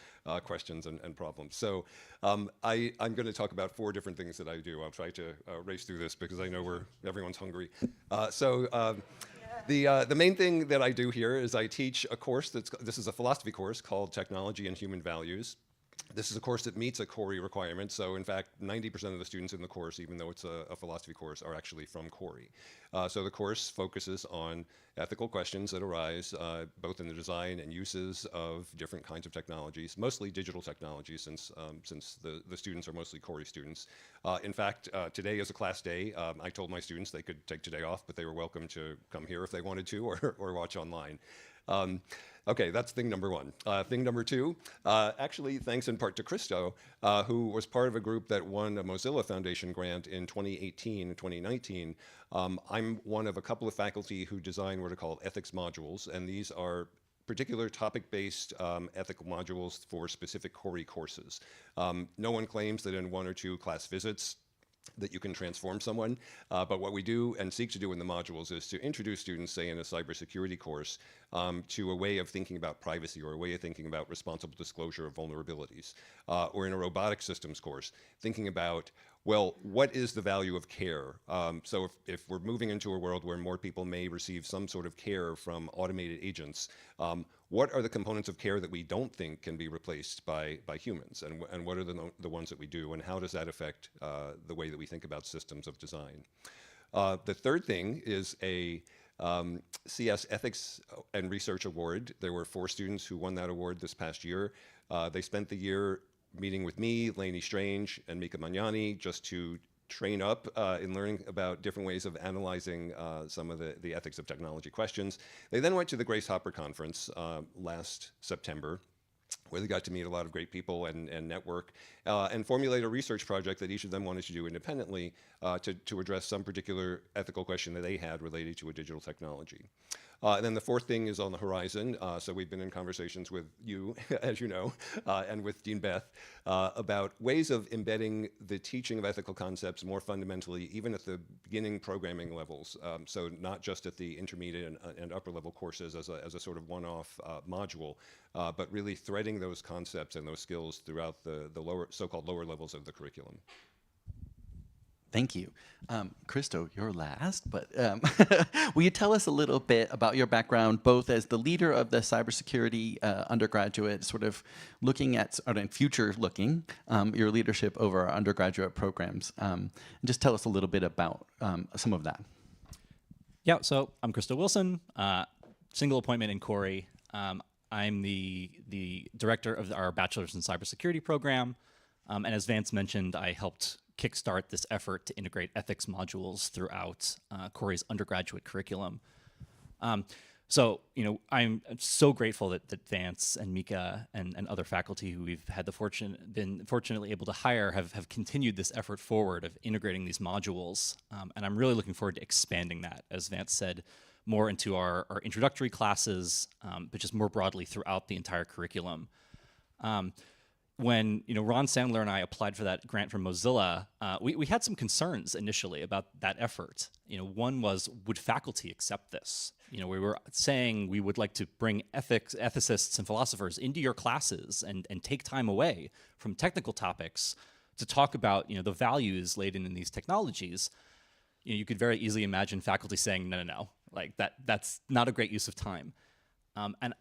questions and problems. So I'm going to talk about 4 different things that I do. I'll try to race through this because I know everyone's hungry. The main thing that I do here is I teach a course this is a philosophy course called Technology and Human Values. This is a course that meets a Khoury requirement. So in fact, 90% of the students in the course, even though it's a philosophy course, are actually from Khoury. So the course focuses on ethical questions that arise both in the design and uses of different kinds of technologies, mostly digital technologies, since the students are mostly Khoury students. In fact, today is a class day. I told my students they could take today off, but they were welcome to come here if they wanted to or watch online. Okay, that's thing number one. Thing number two, actually, thanks in part to Christo, who was part of a group that won a Mozilla Foundation grant in 2018 and 2019. I'm one of a couple of faculty who design what are called ethics modules, and these are particular topic-based ethical modules for specific Khoury courses. No one claims that in 1 or 2 class visits that you can transform someone, but what we do and seek to do in the modules is to introduce students, say in a cybersecurity course, to a way of thinking about privacy or a way of thinking about responsible disclosure of vulnerabilities. Or in a robotic systems course, thinking about, well, what is the value of care? So if we're moving into a world where more people may receive some sort of care from automated agents, what are the components of care that we don't think can be replaced by humans? And what are the ones that we do? And how does that affect the way that we think about systems of design? The third thing is a CS Ethics and Research Award. There were 4 students who won that award this past year. They spent the year meeting with me, Lainey Strange, and Mika Magnani, just to train up in learning about different ways of analyzing some of the ethics of technology questions. They then went to the Grace Hopper Conference last September, where they got to meet a lot of great people and network, and formulate a research project that each of them wanted to do independently to address some particular ethical question that they had related to a digital technology. And then the fourth thing is on the horizon. So we've been in conversations with you, as you know, and with Dean Beth about ways of embedding the teaching of ethical concepts more fundamentally, even at the beginning programming levels. So not just at the intermediate and upper level courses as a sort of one-off module, but really threading those concepts and those skills throughout the lower, so-called lower levels of the curriculum. Thank you. Christo, you're last, but will you tell us a little bit about your background, both as the leader of the cybersecurity undergraduate, sort of looking at, or future looking, your leadership over our undergraduate programs. And just tell us a little bit about some of that. Yeah, so I'm Christo Wilson, single appointment in Khoury. I'm the director of our Bachelor's in Cybersecurity program. And as Vance mentioned, I helped kickstart this effort to integrate ethics modules throughout Khoury's undergraduate curriculum. So, you know, I'm so grateful that Vance and Mika and other faculty who we've had been fortunately able to hire have continued this effort forward of integrating these modules. And I'm really looking forward to expanding that, as Vance said, more into our introductory classes, but just more broadly throughout the entire curriculum. When Ron Sandler and I applied for that grant from Mozilla, we had some concerns initially about that effort. One was, would faculty accept this? We were saying we would like to bring ethicists and philosophers into your classes and take time away from technical topics to talk about the values laden in these technologies. You could very easily imagine faculty saying, no, like that's not a great use of time. And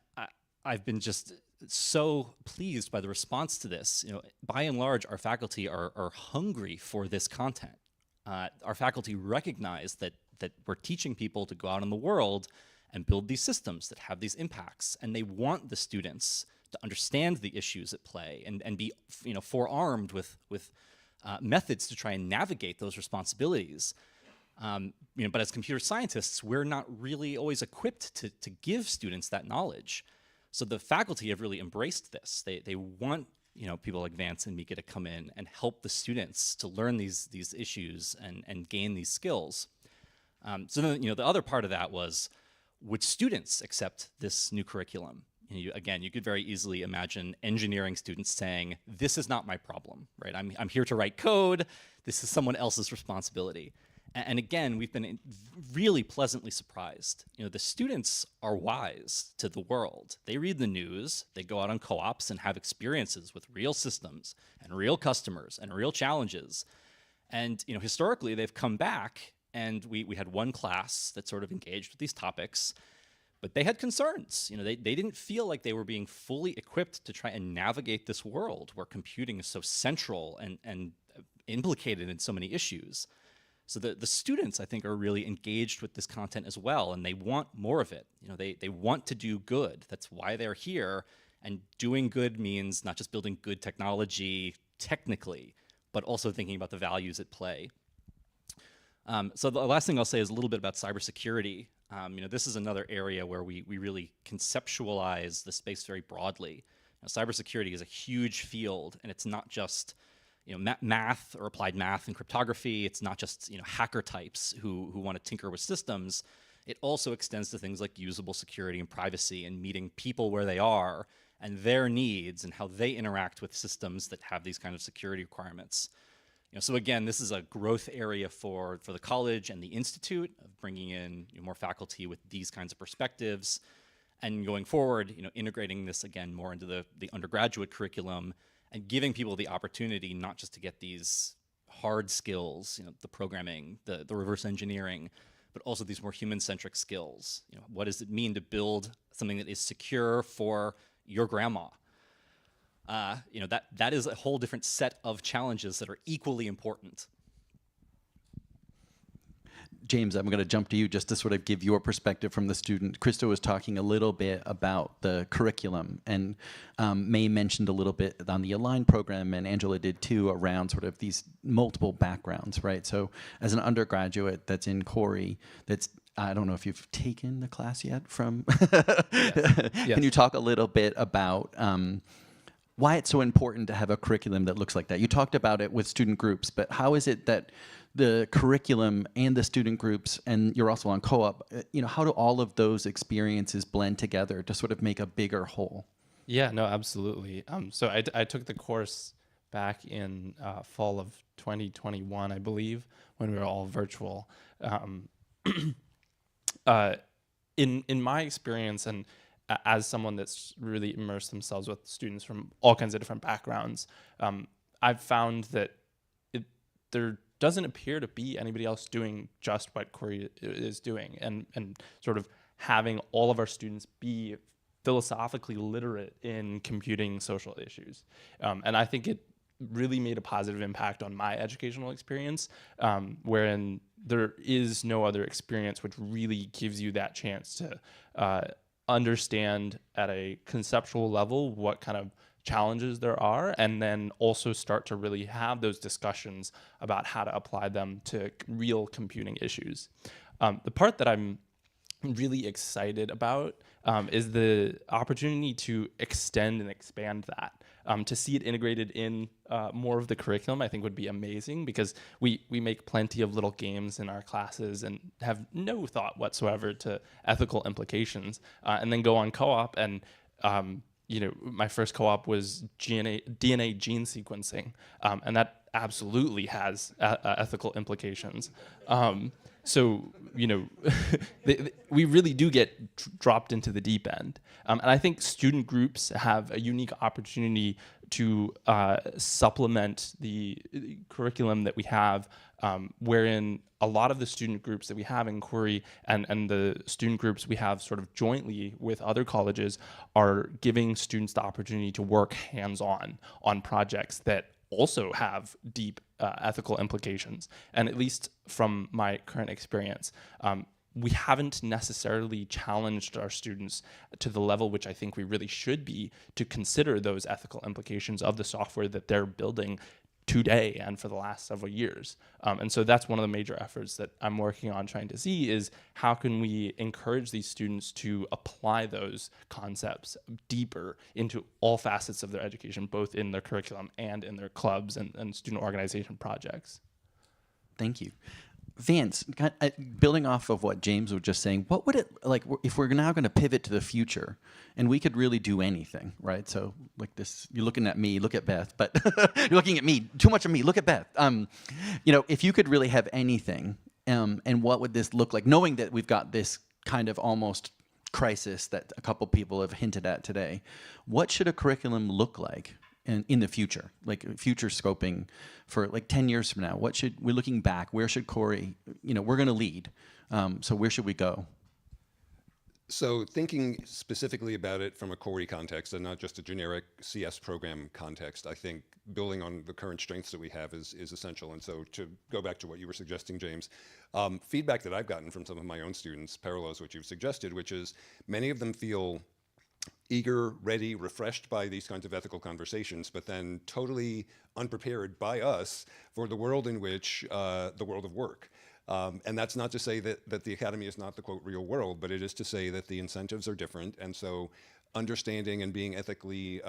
I've been just so pleased by the response to this. By and large, our faculty are hungry for this content. Our faculty recognize that we're teaching people to go out in the world and build these systems that have these impacts, and they want the students to understand the issues at play and be forearmed with methods to try and navigate those responsibilities. But as computer scientists, we're not really always equipped to give students that knowledge. So the faculty have really embraced this. They want people like Vance and Mika to come in and help the students to learn these issues and gain these skills. So then the other part of that was, would students accept this new curriculum? Again, you could very easily imagine engineering students saying, this is not my problem, right? I'm here to write code. This is someone else's responsibility. And again, we've been really pleasantly surprised. The students are wise to the world. They read the news, they go out on co-ops and have experiences with real systems and real customers and real challenges. And historically, they've come back, and we had one class that sort of engaged with these topics, but they had concerns. They didn't feel like they were being fully equipped to try and navigate this world where computing is so central and implicated in so many issues. So the students, I think, are really engaged with this content as well, and they want more of it. They want to do good. That's why they're here. And doing good means not just building good technology technically, but also thinking about the values at play. So the last thing I'll say is a little bit about cybersecurity. This is another area where we really conceptualize the space very broadly. Cybersecurity is a huge field, and it's not just math or applied math and cryptography. It's not just hacker types who want to tinker with systems. It also extends to things like usable security and privacy and meeting people where they are and their needs and how they interact with systems that have these kind of security requirements. So again, this is a growth area for the college and the institute, of bringing in more faculty with these kinds of perspectives, and going forward, integrating this again more into the undergraduate curriculum and giving people the opportunity not just to get these hard skills, the programming, the reverse engineering, but also these more human-centric skills. What does it mean to build something that is secure for your grandma? That is a whole different set of challenges that are equally important. James, I'm going to jump to you just to sort of give your perspective from the student. Krista was talking a little bit about the curriculum, and May mentioned a little bit on the Align program, and Angela did too, around sort of these multiple backgrounds, right? So as an undergraduate that's in Khoury, I don't know if you've taken the class yet from... Yes. Can you talk a little bit about why it's so important to have a curriculum that looks like that? You talked about it with student groups, but how is it that the curriculum and the student groups, and you're also on co-op, how do all of those experiences blend together to sort of make a bigger whole? Yeah, no, absolutely. So I took the course back in fall of 2021, I believe, when we were all virtual. In my experience, and as someone that's really immersed themselves with students from all kinds of different backgrounds, I've found that there doesn't appear to be anybody else doing just what Khoury is doing, and sort of having all of our students be philosophically literate in computing social issues. And I think it really made a positive impact on my educational experience, wherein there is no other experience which really gives you that chance to understand at a conceptual level what kind of challenges there are, and then also start to really have those discussions about how to apply them to real computing issues. The part that I'm really excited about is the opportunity to extend and expand that. To see it integrated in more of the curriculum, I think would be amazing, because we make plenty of little games in our classes and have no thought whatsoever to ethical implications, and then go on co-op and my first co-op was DNA gene sequencing, and that absolutely has ethical implications. So, we really do get dropped into the deep end. And I think student groups have a unique opportunity to supplement the curriculum that we have, wherein a lot of the student groups that we have in Khoury and the student groups we have sort of jointly with other colleges are giving students the opportunity to work hands-on on projects that also have deep ethical implications. And at least from my current experience, we haven't necessarily challenged our students to the level which I think we really should be to consider those ethical implications of the software that they're building today and for the last several years. And so that's one of the major efforts that I'm working on trying to see is how can we encourage these students to apply those concepts deeper into all facets of their education, both in their curriculum and in their clubs and student organization projects. Thank you. Vance, building off of what James was just saying, what would it, like, if we're now going to pivot to the future and we could really do anything, right? So like this, you're looking at me, look at Beth, but you're looking at me, too much of me, look at Beth. If you could really have anything, and what would this look like, knowing that we've got this kind of almost crisis that a couple people have hinted at today, what should a curriculum look like in the future, like future scoping for like 10 years from now? We're looking back, where should Khoury, we're going to lead. So where should we go? So thinking specifically about it from a Khoury context and not just a generic CS program context, I think building on the current strengths that we have is essential. And so to go back to what you were suggesting, James, feedback that I've gotten from some of my own students parallels what you've suggested, which is many of them feel eager, ready, refreshed by these kinds of ethical conversations, but then totally unprepared by us for the world in which, the world of work. And that's not to say that the academy is not the, quote, real world, but it is to say that the incentives are different. And so understanding and being ethically,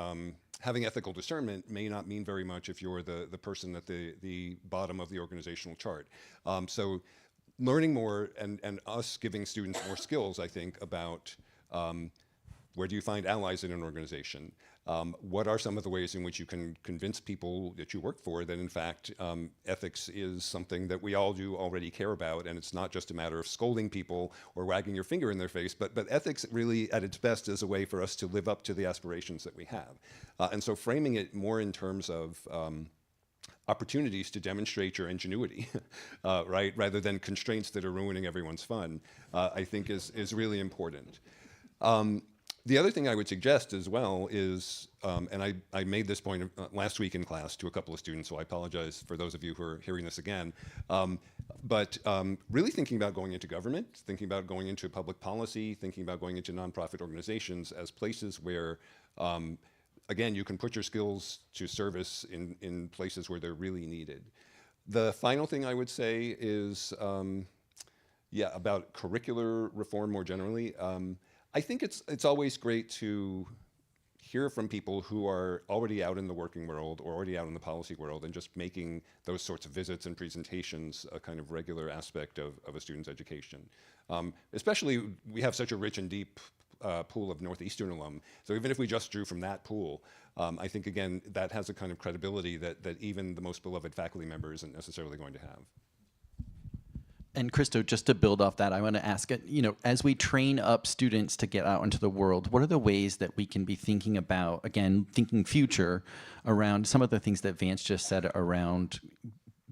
having ethical discernment may not mean very much if you're the person at the bottom of the organizational chart. So learning more and us giving students more skills, I think, about where do you find allies in an organization? What are some of the ways in which you can convince people that you work for that, in fact, ethics is something that we all do already care about, and it's not just a matter of scolding people or wagging your finger in their face, but ethics really, at its best, is a way for us to live up to the aspirations that we have. And so framing it more in terms of opportunities to demonstrate your ingenuity, right, rather than constraints that are ruining everyone's fun, I think is really important. The other thing I would suggest as well is, and I made this point last week in class to a couple of students, so I apologize for those of you who are hearing this again, but really thinking about going into government, thinking about going into public policy, thinking about going into nonprofit organizations as places where, again, you can put your skills to service in places where they're really needed. The final thing I would say is, about curricular reform more generally. I think it's always great to hear from people who are already out in the working world or already out in the policy world and just making those sorts of visits and presentations a kind of regular aspect of a student's education. Especially, we have such a rich and deep pool of Northeastern alum, so even if we just drew from that pool, I think, again, that has a kind of credibility that even the most beloved faculty member isn't necessarily going to have. And Christo, just to build off that, I want to ask, as we train up students to get out into the world, what are the ways that we can be thinking about, again, thinking future around some of the things that Vance just said around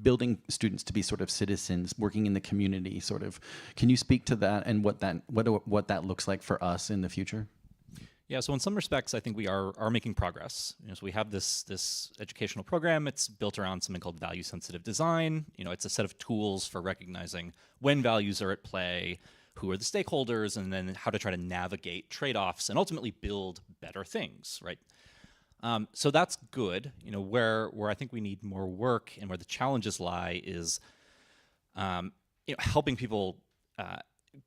building students to be sort of citizens, working in the community, sort of. Can you speak to that and what that looks like for us in the future? Yeah, so in some respects, I think we are making progress. So we have this educational program. It's built around something called value-sensitive design. It's a set of tools for recognizing when values are at play, who are the stakeholders, and then how to try to navigate trade-offs and ultimately build better things, right? So that's good. Where I think we need more work and where the challenges lie is helping people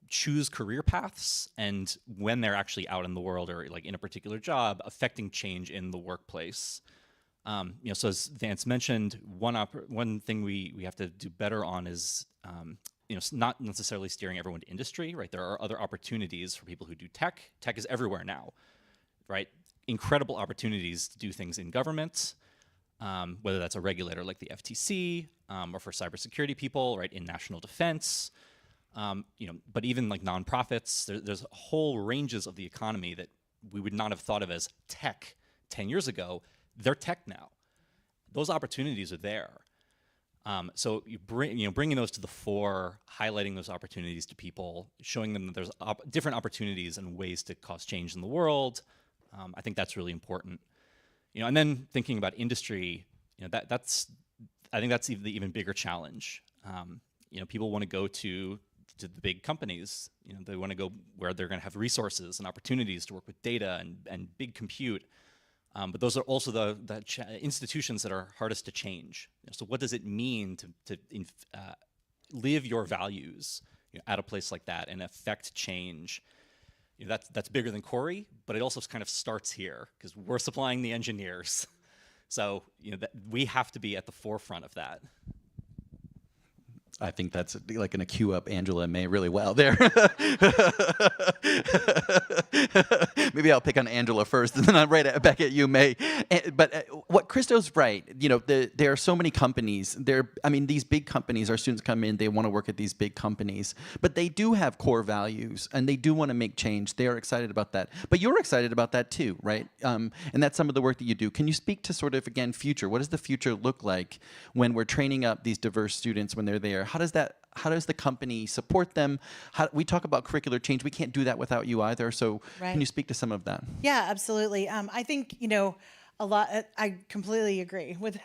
choose career paths, and when they're actually out in the world or like in a particular job, affecting change in the workplace. So as Vance mentioned, one thing we have to do better on is not necessarily steering everyone to industry, right? There are other opportunities for people who do tech. Tech is everywhere now, right? Incredible opportunities to do things in government, whether that's a regulator like the FTC, or for cybersecurity people, right, in national defense. But even like nonprofits, there's whole ranges of the economy that we would not have thought of as tech 10 years ago. They're tech now. Those opportunities are there. So bringing those to the fore, highlighting those opportunities to people, showing them that there's different opportunities and ways to cause change in the world. I think that's really important. And then thinking about industry, I think that's the even bigger challenge. People want to go to the big companies. They want to go where they're going to have resources and opportunities to work with data and big compute. But those are also the institutions that are hardest to change. So what does it mean to live your values at a place like that and affect change? That's bigger than Khoury, but it also kind of starts here because we're supplying the engineers. So we have to be at the forefront of that. I think that's like going to cue up Angela and May really well there. Maybe I'll pick on Angela first, and then I'm right back at you, May. But what Christo's right. There are so many companies. These big companies. Our students come in. They want to work at these big companies, but they do have core values, and they do want to make change. They are excited about that. But you're excited about that too, right? And that's some of the work that you do. Can you speak to sort of again future? What does the future look like when we're training up these diverse students when they're there? How does the company support them? We talk about curricular change. We can't do that without you either. So Right. Can you speak to some of that? Yeah, absolutely. I think, a lot. I completely agree with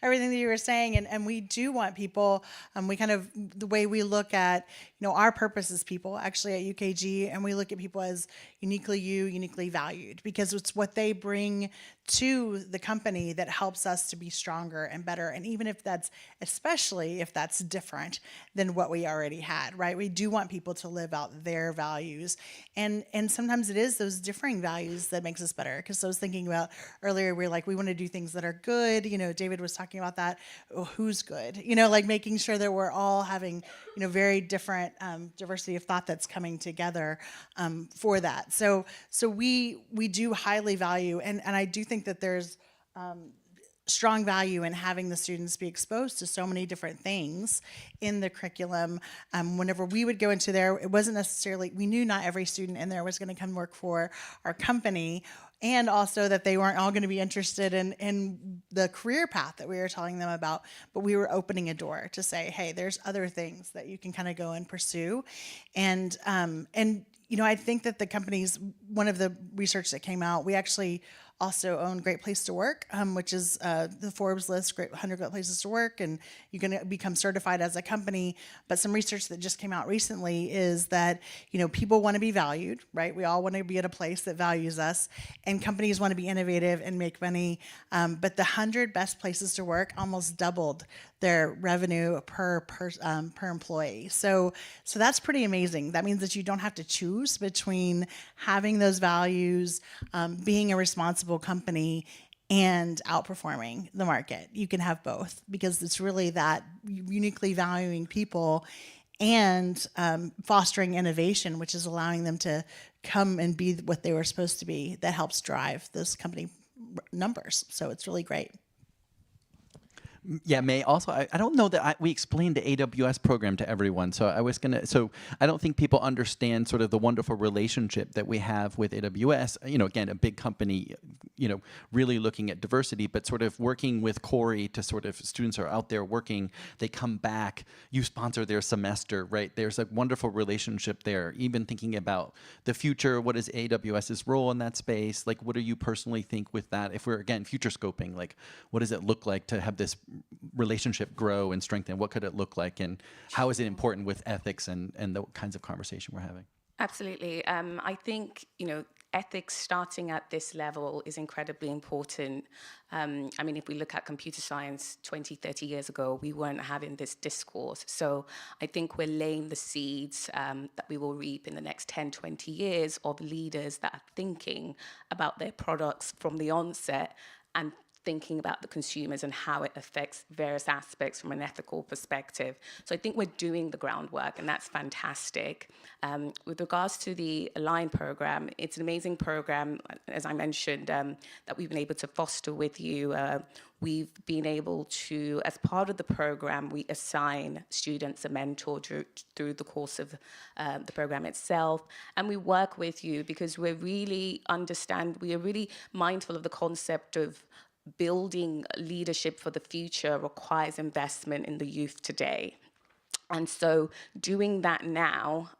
everything that you were saying, and we do want people. We kind of the way we look at our purpose is people actually at UKG, and we look at people as uniquely uniquely valued because it's what they bring to the company that helps us to be stronger and better. And even if that's, especially if that's different than what we already had, right? We do want people to live out their values, and sometimes it is those differing values that makes us better. Because I was thinking about earlier, we want to do things that are good. David was talking about that. Oh, who's good? Like making sure that we're all having very different diversity of thought that's coming together for that. So we do highly value, and I do think that there's strong value in having the students be exposed to so many different things in the curriculum. Whenever we would go into there, it wasn't necessarily, we knew not every student in there was going to come work for our company, and also that they weren't all going to be interested in the career path that we were telling them about, but we were opening a door to say, hey, there's other things that you can kind of go and pursue. And I think that the companies, one of the research that came out, we actually also own Great Place to Work, which is the Forbes list, 100 Great Places to Work, and you can become certified as a company. But some research that just came out recently is that, people want to be valued, right? We all want to be at a place that values us, and companies want to be innovative and make money. But the 100 best places to work almost doubled their revenue per employee. So that's pretty amazing. That means that you don't have to choose between having those values, being a responsible company, and outperforming the market. You can have both because it's really that uniquely valuing people and fostering innovation, which is allowing them to come and be what they were supposed to be, that helps drive those company numbers. So it's really great. Yeah, May, also, I don't know that we explained the AWS program to everyone. So I don't think people understand sort of the wonderful relationship that we have with AWS. Again, a big company, really looking at diversity, but sort of working with Khoury to sort of, students are out there working, they come back, you sponsor their semester, right? There's a wonderful relationship there. Even thinking about the future, what is AWS's role in that space? Like, what do you personally think with that? If we're, again, future scoping, like, what does it look like to have this relationship grow and strengthen? What could it look like, and how is it important with ethics and the kinds of conversation we're having? Absolutely. I think, ethics starting at this level is incredibly important. If we look at computer science 20, 30 years ago, we weren't having this discourse. So I think we're laying the seeds that we will reap in the next 10, 20 years of leaders that are thinking about their products from the onset and thinking about the consumers and how it affects various aspects from an ethical perspective. So I think we're doing the groundwork, and that's fantastic. With regards to the Align program, it's an amazing program, as I mentioned, that we've been able to foster with you. We've been able to, as part of the program, we assign students a mentor through the course of the program itself. And we work with you because we are really mindful of the concept of building leadership for the future requires investment in the youth today. And so doing that now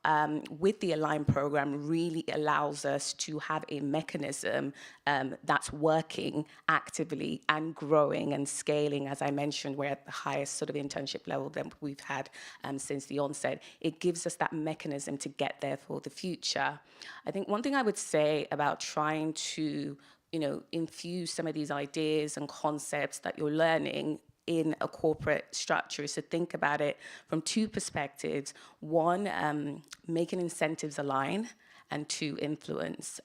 with the Align program really allows us to have a mechanism that's working actively and growing and scaling. As I mentioned, we're at the highest sort of internship level that we've had since the onset. It gives us that mechanism to get there for the future. I think one thing I would say about trying to infuse some of these ideas and concepts that you're learning in a corporate structure is to think about it from two perspectives. One, making incentives align, and two, influence.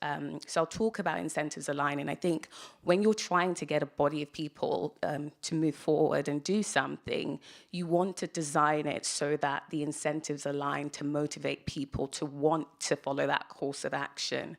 So I'll talk about incentives align, and I think when you're trying to get a body of people to move forward and do something, you want to design it so that the incentives align to motivate people to want to follow that course of action.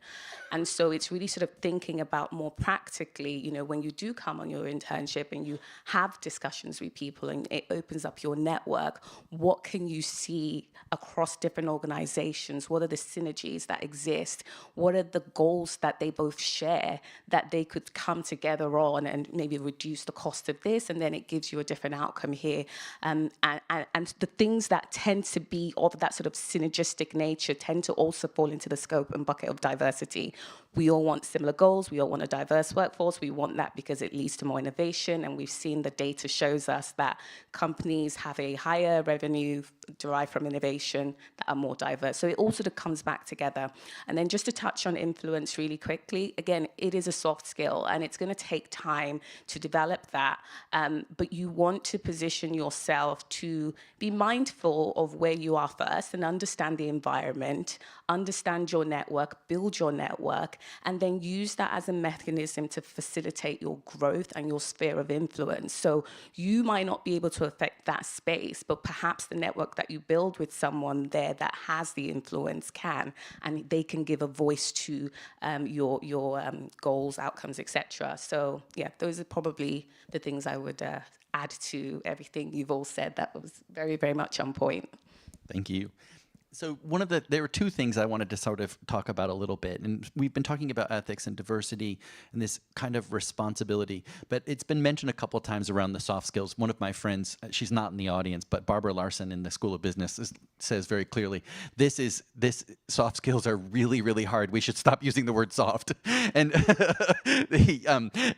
And so it's really sort of thinking about more practically, when you do come on your internship and you have discussions with people and it opens up your network, what can you see across different organizations? What are the synergies that exist exist? What are the goals that they both share that they could come together on and maybe reduce the cost of this, and then it gives you a different outcome here. And the things that tend to be of that sort of synergistic nature tend to also fall into the scope and bucket of diversity. We all want similar goals. We all want a diverse workforce. We want that because it leads to more innovation. And we've seen the data shows us that companies have a higher revenue derived from innovation that are more diverse. So it all sort of comes back together. And then just to touch on influence really quickly, again, it is a soft skill and it's going to take time to develop that. But you want to position yourself to be mindful of where you are first and understand the environment, understand your network, build your network, and then use that as a mechanism to facilitate your growth and your sphere of influence. So you might not be able to affect that space, but perhaps the network that you build with someone there that has the influence can, and they can give a voice to your goals, outcomes, etc. So yeah, those are probably the things I would add to everything you've all said. That was very, very much on point. Thank you. So there were two things I wanted to sort of talk about a little bit, and we've been talking about ethics and diversity and this kind of responsibility, but it's been mentioned a couple of times around the soft skills. One of my friends, she's not in the audience, but Barbara Larson in the School of Business says very clearly, this soft skills are really, really hard. We should stop using the word soft. And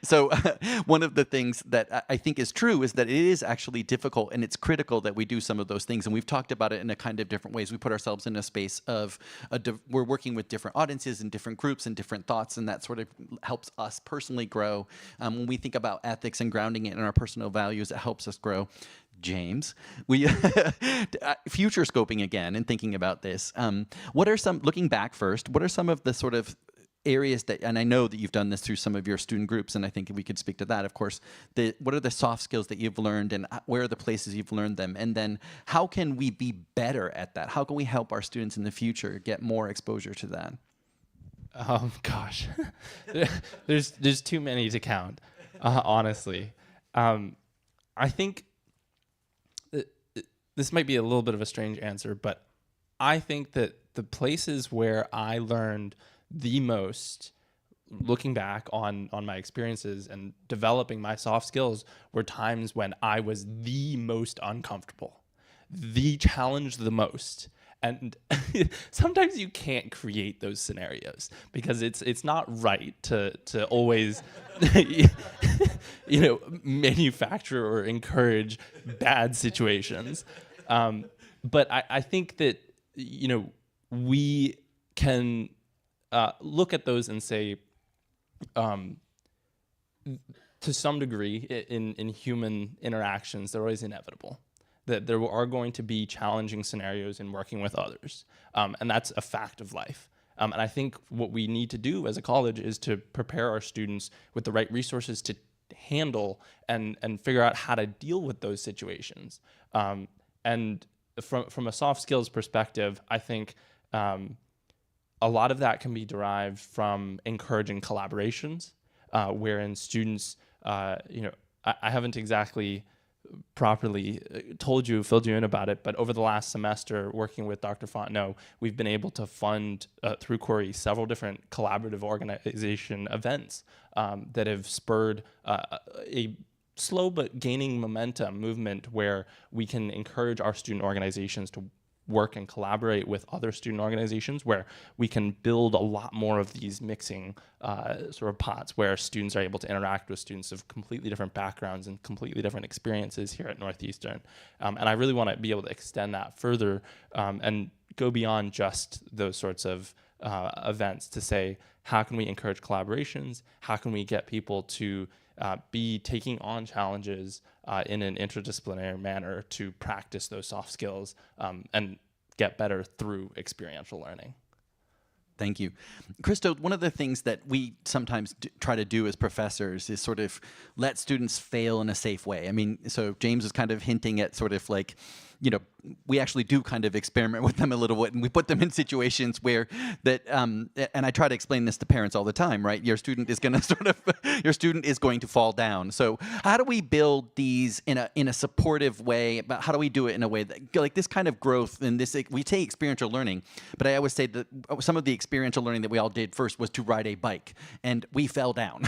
so one of the things that I think is true is that it is actually difficult, and it's critical that we do some of those things. And we've talked about it in a kind of different ways. We put ourselves in a space of we're working with different audiences and different groups and different thoughts, and that sort of helps us personally grow. When we think about ethics and grounding it in our personal values, it helps us grow. James, we future scoping again and thinking about this. What are some, looking back first, what are some of the sort of areas that, and I know that you've done this through some of your student groups, and I think we could speak to that, of course, what are the soft skills that you've learned, and where are the places you've learned them? And then how can we be better at that? How can we help our students in the future get more exposure to that? Gosh, there's too many to count, honestly. I think this might be a little bit of a strange answer, but I think that the places where I learned the most, looking back on my experiences and developing my soft skills, were times when I was the most uncomfortable, the challenged the most. And sometimes you can't create those scenarios because it's not right to always manufacture or encourage bad situations. But I think that we can look at those and say, to some degree, in human interactions, they're always inevitable. That there are going to be challenging scenarios in working with others, and that's a fact of life. And I think what we need to do as a college is to prepare our students with the right resources to handle and figure out how to deal with those situations. And from a soft skills perspective, I think a lot of that can be derived from encouraging collaborations, wherein students, I haven't exactly properly filled you in about it, but over the last semester, working with Dr. Fontenot, we've been able to fund, through Khoury, several different collaborative organization events that have spurred a slow but gaining momentum movement where we can encourage our student organizations to work and collaborate with other student organizations, where we can build a lot more of these mixing sort of pots where students are able to interact with students of completely different backgrounds and completely different experiences here at Northeastern. And I really want to be able to extend that further and go beyond just those sorts of events to say, how can we encourage collaborations? How can we get people to be taking on challenges in an interdisciplinary manner to practice those soft skills and get better through experiential learning? Thank you. Christo, one of the things that we sometimes try to do as professors is sort of let students fail in a safe way. I mean, so James was kind of hinting at sort of like, we actually do kind of experiment with them a little bit, and we put them in situations where that, and I try to explain this to parents all the time, right? Your student is going to your student is going to fall down. So how do we build these in a supportive way? But how do we do it in a way that, like, this kind of growth and this, we say experiential learning, but I always say that some of the experiential learning that we all did first was to ride a bike, and we fell down.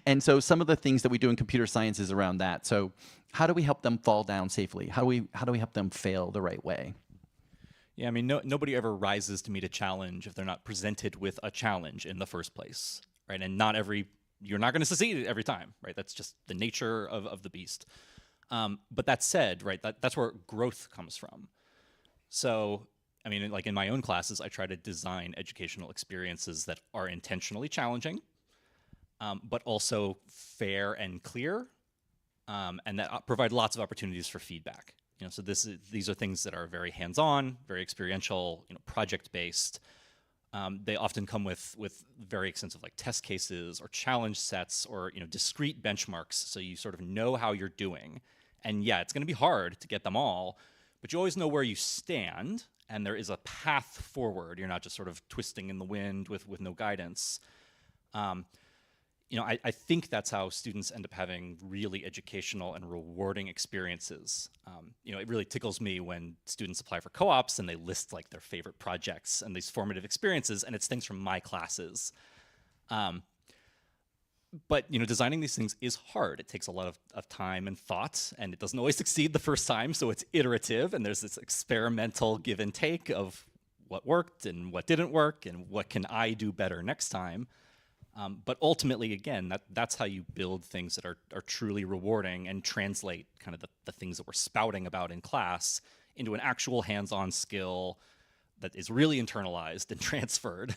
And so some of the things that we do in computer science is around that. So how do we help them fall down safely? How do we help them fail the right way? Yeah, I mean, nobody ever rises to meet a challenge if they're not presented with a challenge in the first place, right? And you're not going to succeed every time, right? That's just the nature of the beast. But that said, right, that's where growth comes from. So, I mean, like in my own classes, I try to design educational experiences that are intentionally challenging, but also fair and clear, and that provide lots of opportunities for feedback. So these are things that are very hands-on, very experiential, project-based. They often come with very extensive like test cases or challenge sets or discrete benchmarks, so you sort of know how you're doing. And yeah, it's going to be hard to get them all, but you always know where you stand, and there is a path forward. You're not just sort of twisting in the wind with no guidance. I think that's how students end up having really educational and rewarding experiences. It really tickles me when students apply for co-ops and they list like their favorite projects and these formative experiences, and it's things from my classes. But designing these things is hard. It takes a lot of time and thought, and it doesn't always succeed the first time, so it's iterative, and there's this experimental give and take of what worked and what didn't work and what can I do better next time. But ultimately, again, that's how you build things that are truly rewarding and translate kind of the things that we're spouting about in class into an actual hands-on skill that is really internalized and transferred.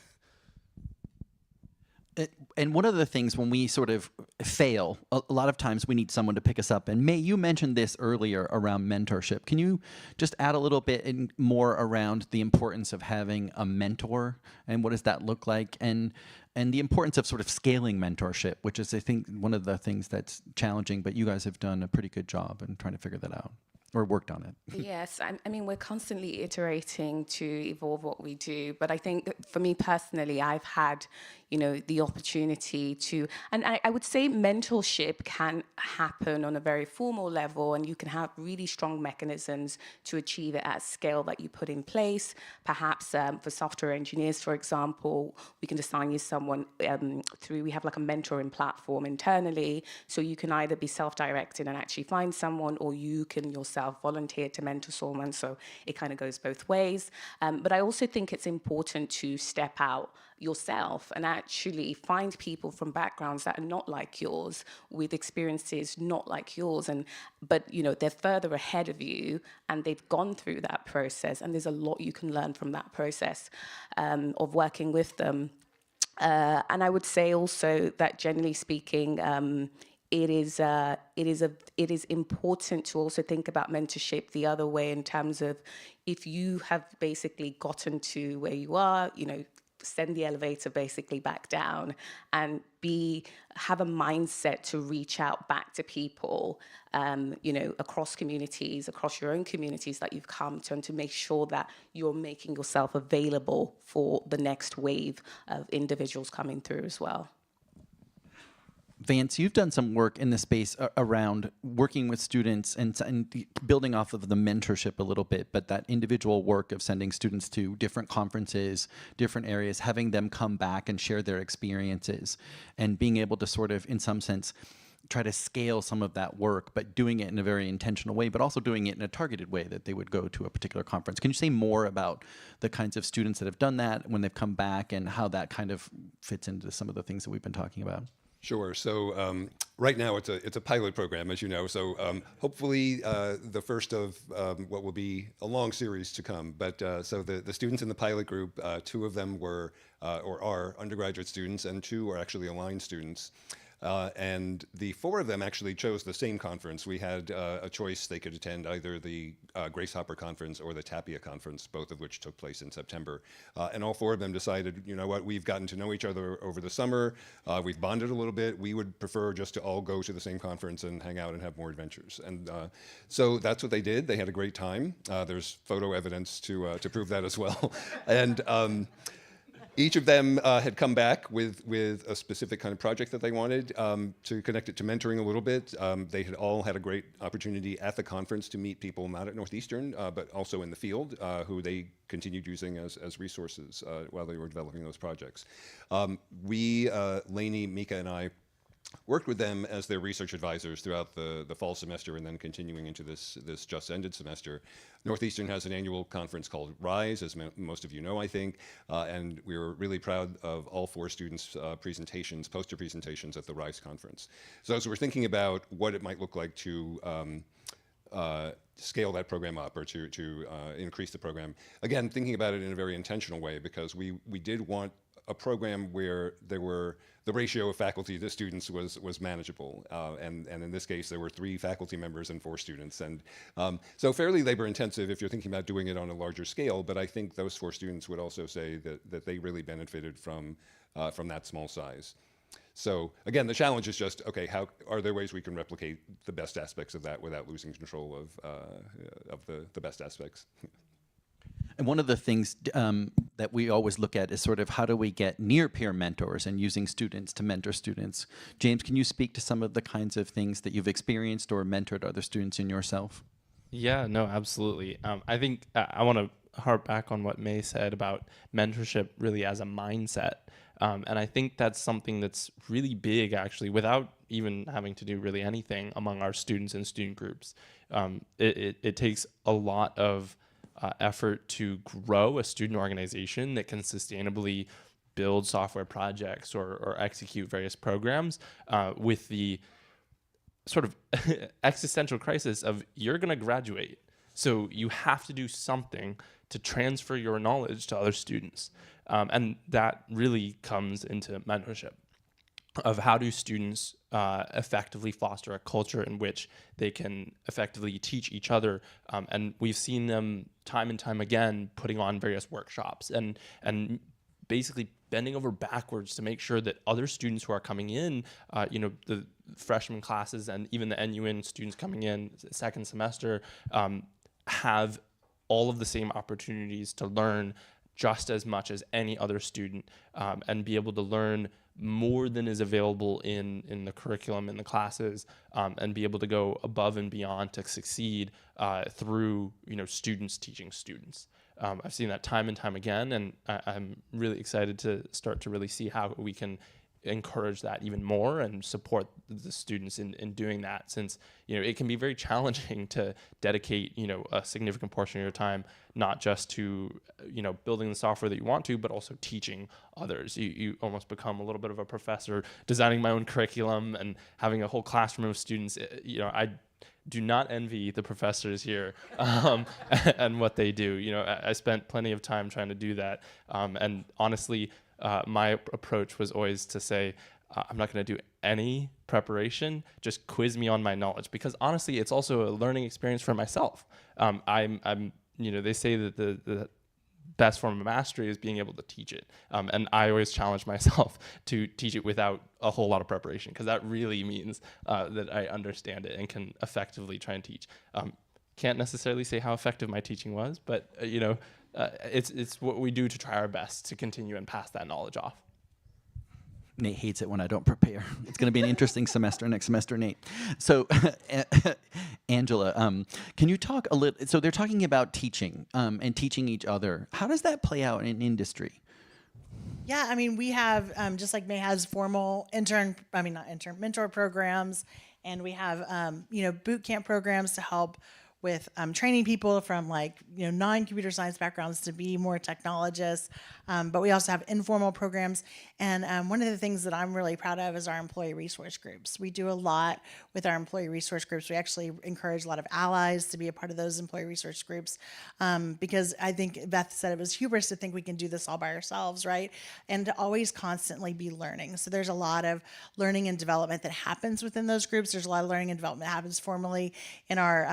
And one of the things when we sort of fail, a lot of times we need someone to pick us up. And May, you mentioned this earlier around mentorship. Can you just add a little bit more around the importance of having a mentor, and what does that look like? And the importance of sort of scaling mentorship, which is, I think, one of the things that's challenging, but you guys have done a pretty good job in trying to figure that out, or worked on it. Yes, I mean, we're constantly iterating to evolve what we do. But I think for me personally, I've had, the opportunity to, and I would say mentorship can happen on a very formal level, and you can have really strong mechanisms to achieve it at scale that you put in place. Perhaps for software engineers, for example, we can assign you someone we have like a mentoring platform internally, so you can either be self-directed and actually find someone, or you can yourself volunteer to mentor someone, so it kind of goes both ways. But I also think it's important to step out yourself and actually find people from backgrounds that are not like yours, with experiences not like yours, but they're further ahead of you and they've gone through that process, and there's a lot you can learn from that process of working with them. And I would say also that generally speaking, it is important to also think about mentorship the other way, in terms of if you have basically gotten to where you are, send the elevator basically back down, and have a mindset to reach out back to people, across communities, across your own communities that you've come to, and to make sure that you're making yourself available for the next wave of individuals coming through as well. Vance, you've done some work in the space around working with students and building off of the mentorship a little bit, but that individual work of sending students to different conferences, different areas, having them come back and share their experiences, and being able to sort of, in some sense, try to scale some of that work, but doing it in a very intentional way, but also doing it in a targeted way that they would go to a particular conference. Can you say more about the kinds of students that have done that when they've come back, and how that kind of fits into some of the things that we've been talking about? Sure. So right now it's a pilot program, as you know. So hopefully the first of what will be a long series to come. But so the students in the pilot group, 2 of them were or are undergraduate students, and 2 are actually aligned students. And the 4 of them actually chose the same conference. We had a choice. They could attend either the Grace Hopper Conference or the Tapia Conference, both of which took place in September. And all 4 of them decided, you know what, we've gotten to know each other over the summer. We've bonded a little bit. We would prefer just to all go to the same conference and hang out and have more adventures. And so that's what they did. They had a great time. There's photo evidence to prove that as well. And each of them had come back with a specific kind of project that they wanted to connect it to mentoring a little bit. They had all had a great opportunity at the conference to meet people not at Northeastern, but also in the field, who they continued using as resources while they were developing those projects. Lainey, Mika, and I worked with them as their research advisors throughout the fall semester and then continuing into this just ended semester. Northeastern has an annual conference called RISE, as most of you know, I think, and we were really proud of all 4 students' presentations, poster presentations at the RISE conference. So as we're thinking about what it might look like to scale that program up or to increase the program, again, thinking about it in a very intentional way, because we did want a program where the ratio of faculty to students was manageable, and in this case there were 3 faculty members and 4 students, and so fairly labor intensive if you're thinking about doing it on a larger scale. But I think those 4 students would also say that they really benefited from that small size. So again, the challenge is just, okay, how are there ways we can replicate the best aspects of that without losing control of the best aspects? And one of the things that we always look at is sort of how do we get near-peer mentors and using students to mentor students. James, can you speak to some of the kinds of things that you've experienced or mentored other students in yourself? Yeah, no, absolutely. I think I want to harp back on what May said about mentorship really as a mindset. And I think that's something that's really big, actually, without even having to do really anything among our students and student groups. It takes a lot of effort to grow a student organization that can sustainably build software projects or execute various programs with the sort of existential crisis of you're going to graduate. So you have to do something to transfer your knowledge to other students. And that really comes into mentorship of how do students effectively foster a culture in which they can effectively teach each other. And we've seen them time and time again putting on various workshops and basically bending over backwards to make sure that other students who are coming in, the freshman classes and even the NUN students coming in second semester, have all of the same opportunities to learn just as much as any other student, and be able to learn more than is available in the curriculum, in the classes, and be able to go above and beyond to succeed through students teaching students. I've seen that time and time again, and I'm really excited to start to really see how we can encourage that even more and support the students in doing that, since it can be very challenging to dedicate a significant portion of your time not just to building the software that you want to, but also teaching others. You almost become a little bit of a professor, designing my own curriculum and having a whole classroom of students. I do not envy the professors here and what they do. I spent plenty of time trying to do that, and honestly, my approach was always to say, I'm not going to do any preparation, just quiz me on my knowledge, because honestly, it's also a learning experience for myself. They say that the best form of mastery is being able to teach it. And I always challenge myself to teach it without a whole lot of preparation, because that really means that I understand it and can effectively try and teach. Can't necessarily say how effective my teaching was, but it's what we do to try our best to continue and pass that knowledge off. Nate hates it when I don't prepare. It's going to be an interesting semester next semester, Nate. So, Angela, can you talk a little? So they're talking about teaching and teaching each other. How does that play out in industry? Yeah, I mean, we have, just like May has formal mentor programs, and we have, boot camp programs to help training people from non-computer science backgrounds to be more technologists. But we also have informal programs. And one of the things that I'm really proud of is our employee resource groups. We do a lot with our employee resource groups. We actually encourage a lot of allies to be a part of those employee resource groups, because I think Beth said it was hubris to think we can do this all by ourselves, right? And to always constantly be learning. So there's a lot of learning and development that happens within those groups. There's a lot of learning and development that happens formally in our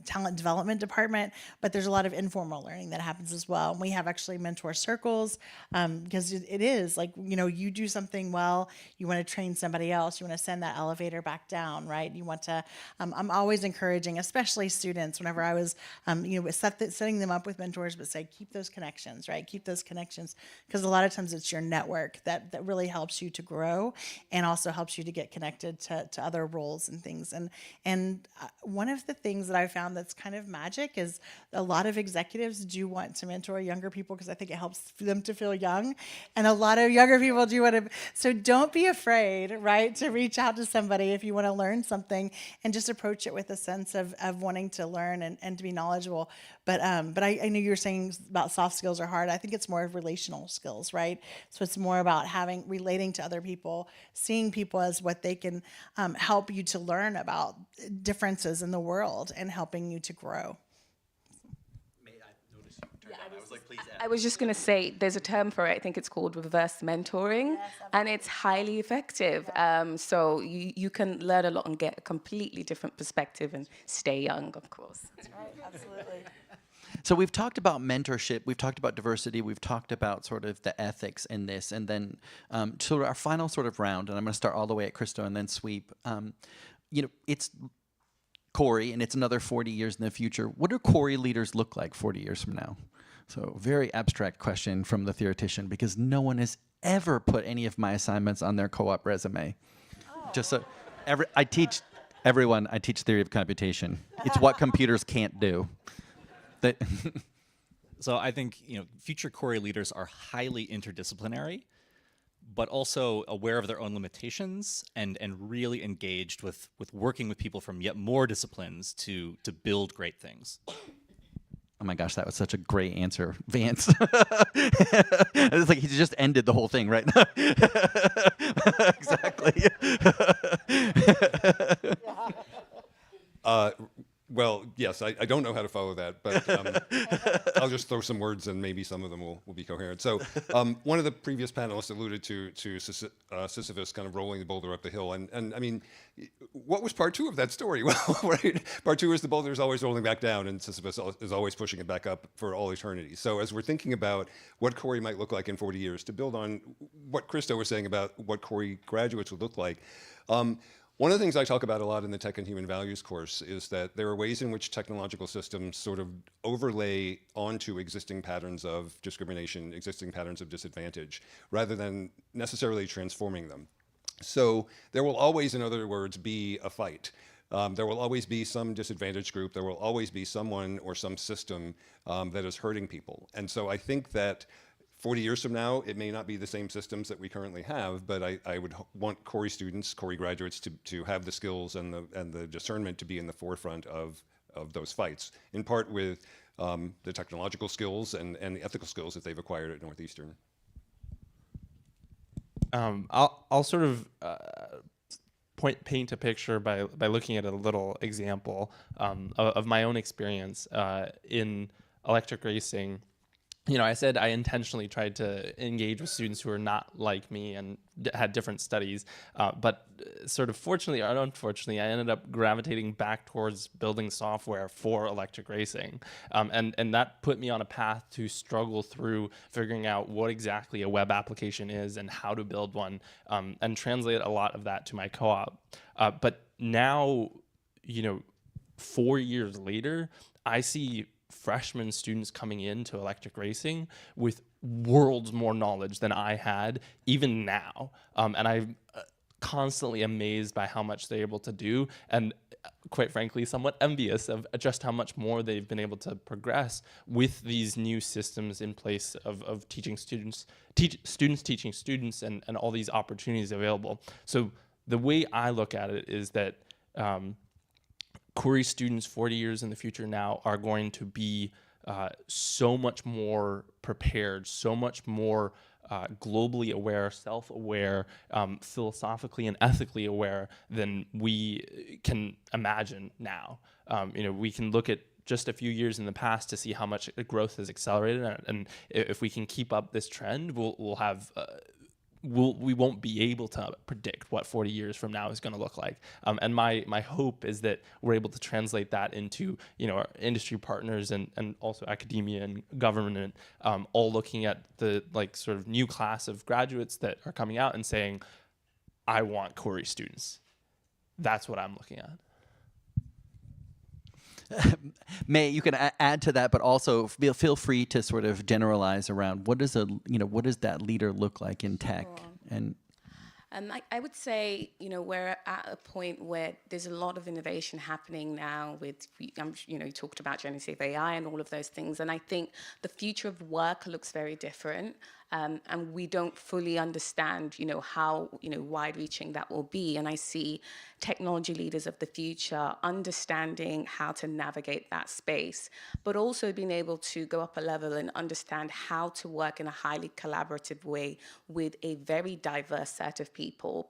talent development department, but there's a lot of informal learning that happens as well. And we have actually mentor circles, because it is you do something well, you want to train somebody else, you want to send that elevator back down, right? You want to, I'm always encouraging, especially students, whenever I was, setting them up with mentors, but say, keep those connections, right? Keep those connections, because a lot of times it's your network that really helps you to grow and also helps you to get connected to other roles and things. And one of the things that I found that's kind of magic is a lot of executives do want to mentor younger people because I think it helps them to feel young. And a lot of younger people do want to, so don't be afraid, right, to reach out to somebody if you want to learn something and just approach it with a sense of wanting to learn and to be knowledgeable. But I know you were saying about soft skills are hard. I think it's more of relational skills, right? So it's more about relating to other people, seeing people as what they can help you to learn about differences in the world and helping you to grow. I was just going to say, there's a term for it. I think it's called reverse mentoring, and it's highly effective. So you can learn a lot and get a completely different perspective and stay young, of course. That's right, absolutely. So we've talked about mentorship, we've talked about diversity, we've talked about sort of the ethics in this, and then sort of our final sort of round, and I'm going to start all the way at Christo and then sweep. It's Khoury, and it's another 40 years in the future. What do Khoury leaders look like 40 years from now? So very abstract question from the theoretician, because no one has ever put any of my assignments on their co-op resume. Oh. Just so I teach theory of computation. It's what computers can't do. So I think future Khoury leaders are highly interdisciplinary, but also aware of their own limitations and really engaged with working with people from yet more disciplines to build great things. Oh my gosh, that was such a great answer, Vance. It's like he just ended the whole thing right now. Exactly. Well, yes, I don't know how to follow that, but I'll just throw some words and maybe some of them will be coherent. So one of the previous panelists alluded to Sisyphus kind of rolling the boulder up the hill. And I mean, what was part two of that story? Well, right, part two is the boulder is always rolling back down and Sisyphus is always pushing it back up for all eternity. So as we're thinking about what Khoury might look like in 40 years, to build on what Christo was saying about what Khoury graduates would look like, one of the things I talk about a lot in the Tech and Human Values course is that there are ways in which technological systems sort of overlay onto existing patterns of discrimination, existing patterns of disadvantage, rather than necessarily transforming them. So there will always, in other words, be a fight. There will always be some disadvantaged group. There will always be someone or some system that is hurting people. And so I think that 40 years from now, it may not be the same systems that we currently have, but I would want Khoury students, Khoury graduates to have the skills and the discernment to be in the forefront of those fights, in part with the technological skills and the ethical skills that they've acquired at Northeastern. I'll sort of paint a picture by looking at a little example of my own experience in electric racing. I said I intentionally tried to engage with students who are not like me and had different studies, but sort of fortunately or unfortunately, I ended up gravitating back towards building software for electric racing. And that put me on a path to struggle through figuring out what exactly a web application is and how to build one, and translate a lot of that to my co-op. But now, 4 years later, I see freshman students coming into electric racing with worlds more knowledge than I had even now. And I'm constantly amazed by how much they're able to do, and quite frankly, somewhat envious of just how much more they've been able to progress with these new systems in place of teaching students, teaching students, and all these opportunities available. So the way I look at it is that Khoury students 40 years in the future now are going to be so much more prepared, so much more globally aware, self-aware, philosophically and ethically aware than we can imagine now. We can look at just a few years in the past to see how much growth has accelerated, and if we can keep up this trend, we'll have. We won't be able to predict what 40 years from now is going to look like. And my hope is that we're able to translate that into our industry partners and also academia and government, all looking at the sort of new class of graduates that are coming out and saying, I want Khoury students. That's what I'm looking at. May, you can add to that, but also feel free to sort of generalize around what does that leader look like in tech? And I would say, we're at a point where there's a lot of innovation happening now with, you talked about generative AI and all of those things. And I think the future of work looks very different. And we don't fully understand, how, wide-reaching that will be. And I see technology leaders of the future understanding how to navigate that space, but also being able to go up a level and understand how to work in a highly collaborative way with a very diverse set of people.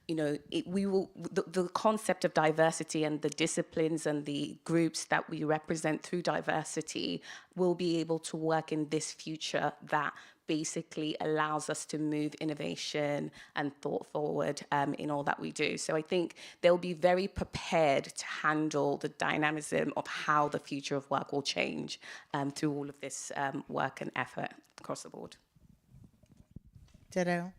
The concept of diversity and the disciplines and the groups that we represent through diversity will be able to work in this future that basically allows us to move innovation and thought forward in all that we do. So I think they'll be very prepared to handle the dynamism of how the future of work will change through all of this work and effort across the board. Ditto.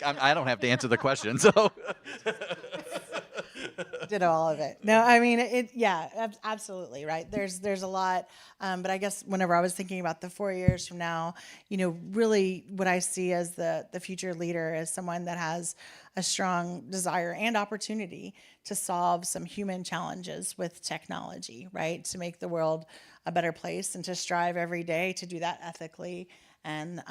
I don't have to answer the question, so. Did all of it. No, I mean, absolutely, right? There's a lot, but I guess whenever I was thinking about the 4 years from now, really what I see as the future leader is someone that has a strong desire and opportunity to solve some human challenges with technology, right? To make the world a better place and to strive every day to do that ethically and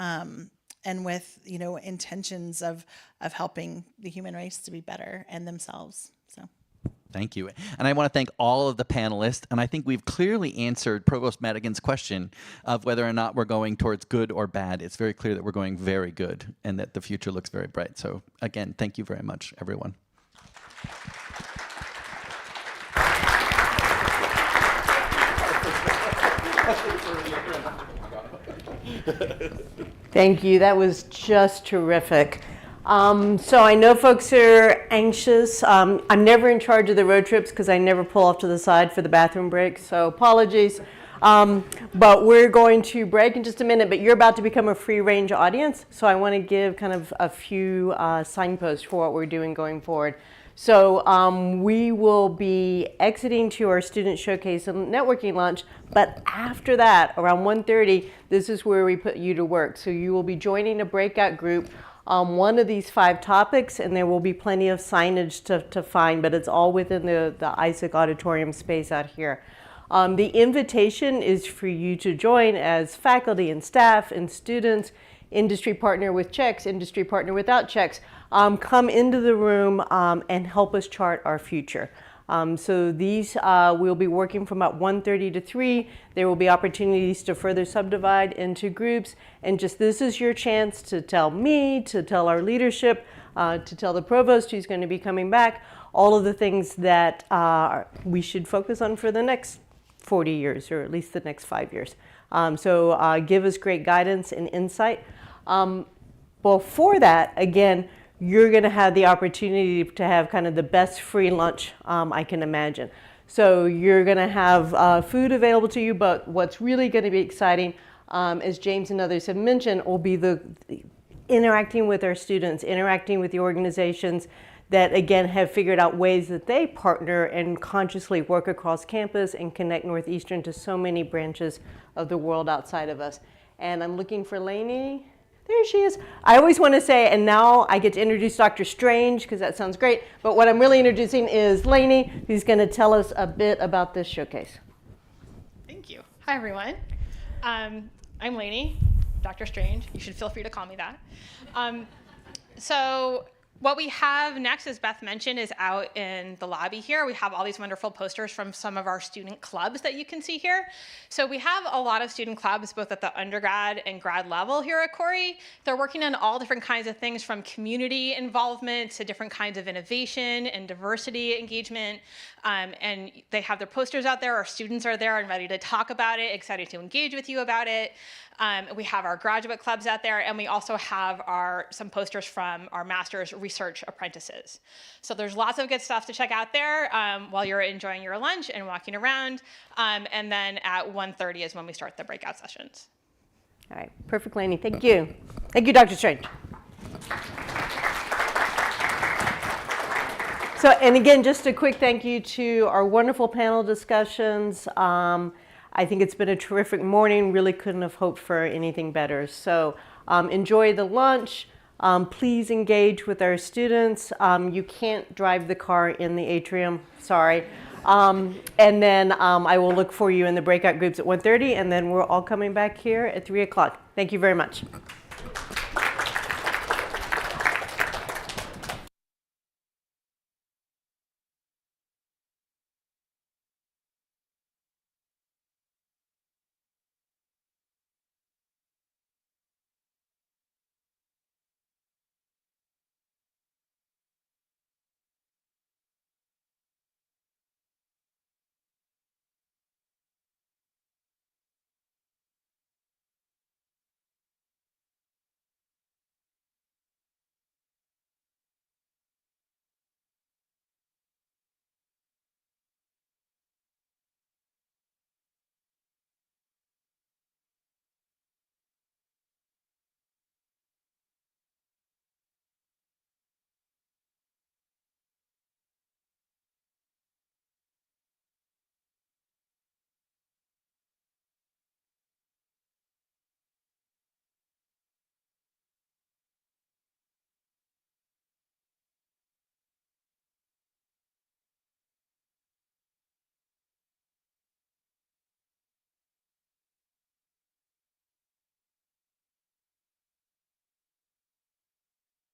with, intentions of helping the human race to be better and themselves. So. Thank you. And I want to thank all of the panelists. And I think we've clearly answered Provost Madigan's question of whether or not we're going towards good or bad. It's very clear that we're going very good and that the future looks very bright. So again, thank you very much, everyone. Thank you. That was just terrific. So I know folks are anxious. I'm never in charge of the road trips because I never pull off to the side for the bathroom break, so apologies. But we're going to break in just a minute, but you're about to become a free-range audience, so I want to give kind of a few signposts for what we're doing going forward. So we will be exiting to our student showcase and networking lunch, but after that, around 1:30, this is where we put you to work. So you will be joining a breakout group on one of these 5 topics, and there will be plenty of signage to find, but it's all within the Isaac Auditorium space out here. The invitation is for you to join as faculty and staff and students, industry partner with checks, industry partner without checks. Come into the room and help us chart our future. So these we'll be working from about 1:30 to 3. There will be opportunities to further subdivide into groups, and just this is your chance to tell me, to tell our leadership, to tell the provost who's going to be coming back, all of the things that we should focus on for the next 40 years, or at least the next 5 years. So give us great guidance and insight. Before that, again, you're going to have the opportunity to have kind of the best free lunch I can imagine. So you're going to have food available to you, but what's really going to be exciting, as James and others have mentioned, will be the interacting with our students, interacting with the organizations that, again, have figured out ways that they partner and consciously work across campus and connect Northeastern to so many branches of the world outside of us. And I'm looking for Lainey. There she is. I always want to say, and now I get to introduce Dr. Strange because that sounds great, but what I'm really introducing is Lainey, who's going to tell us a bit about this showcase. Thank you. Hi, everyone. I'm Lainey, Dr. Strange. You should feel free to call me that. So What we have next, as Beth mentioned, is out in the lobby here. We have all these wonderful posters from some of our student clubs that you can see here. So we have a lot of student clubs, both at the undergrad and grad level here at Khoury. They're working on all different kinds of things, from community involvement to different kinds of innovation and diversity engagement. And they have their posters out there. Our students are there and ready to talk about it, excited to engage with you about it. We have our graduate clubs out there, and we also have some posters from our master's research apprentices. So there's lots of good stuff to check out there while you're enjoying your lunch and walking around. And then at 1:30 is when we start the breakout sessions. All right, perfect, Lainey. Thank you. Thank you, Dr. Strange. So, and again, just a quick thank you to our wonderful panel discussions. I think it's been a terrific morning. Really couldn't have hoped for anything better. So enjoy the lunch. Please engage with our students. You can't drive the car in the atrium, sorry. And then I will look for you in the breakout groups at 1:30, and then we're all coming back here at 3 o'clock. Thank you very much.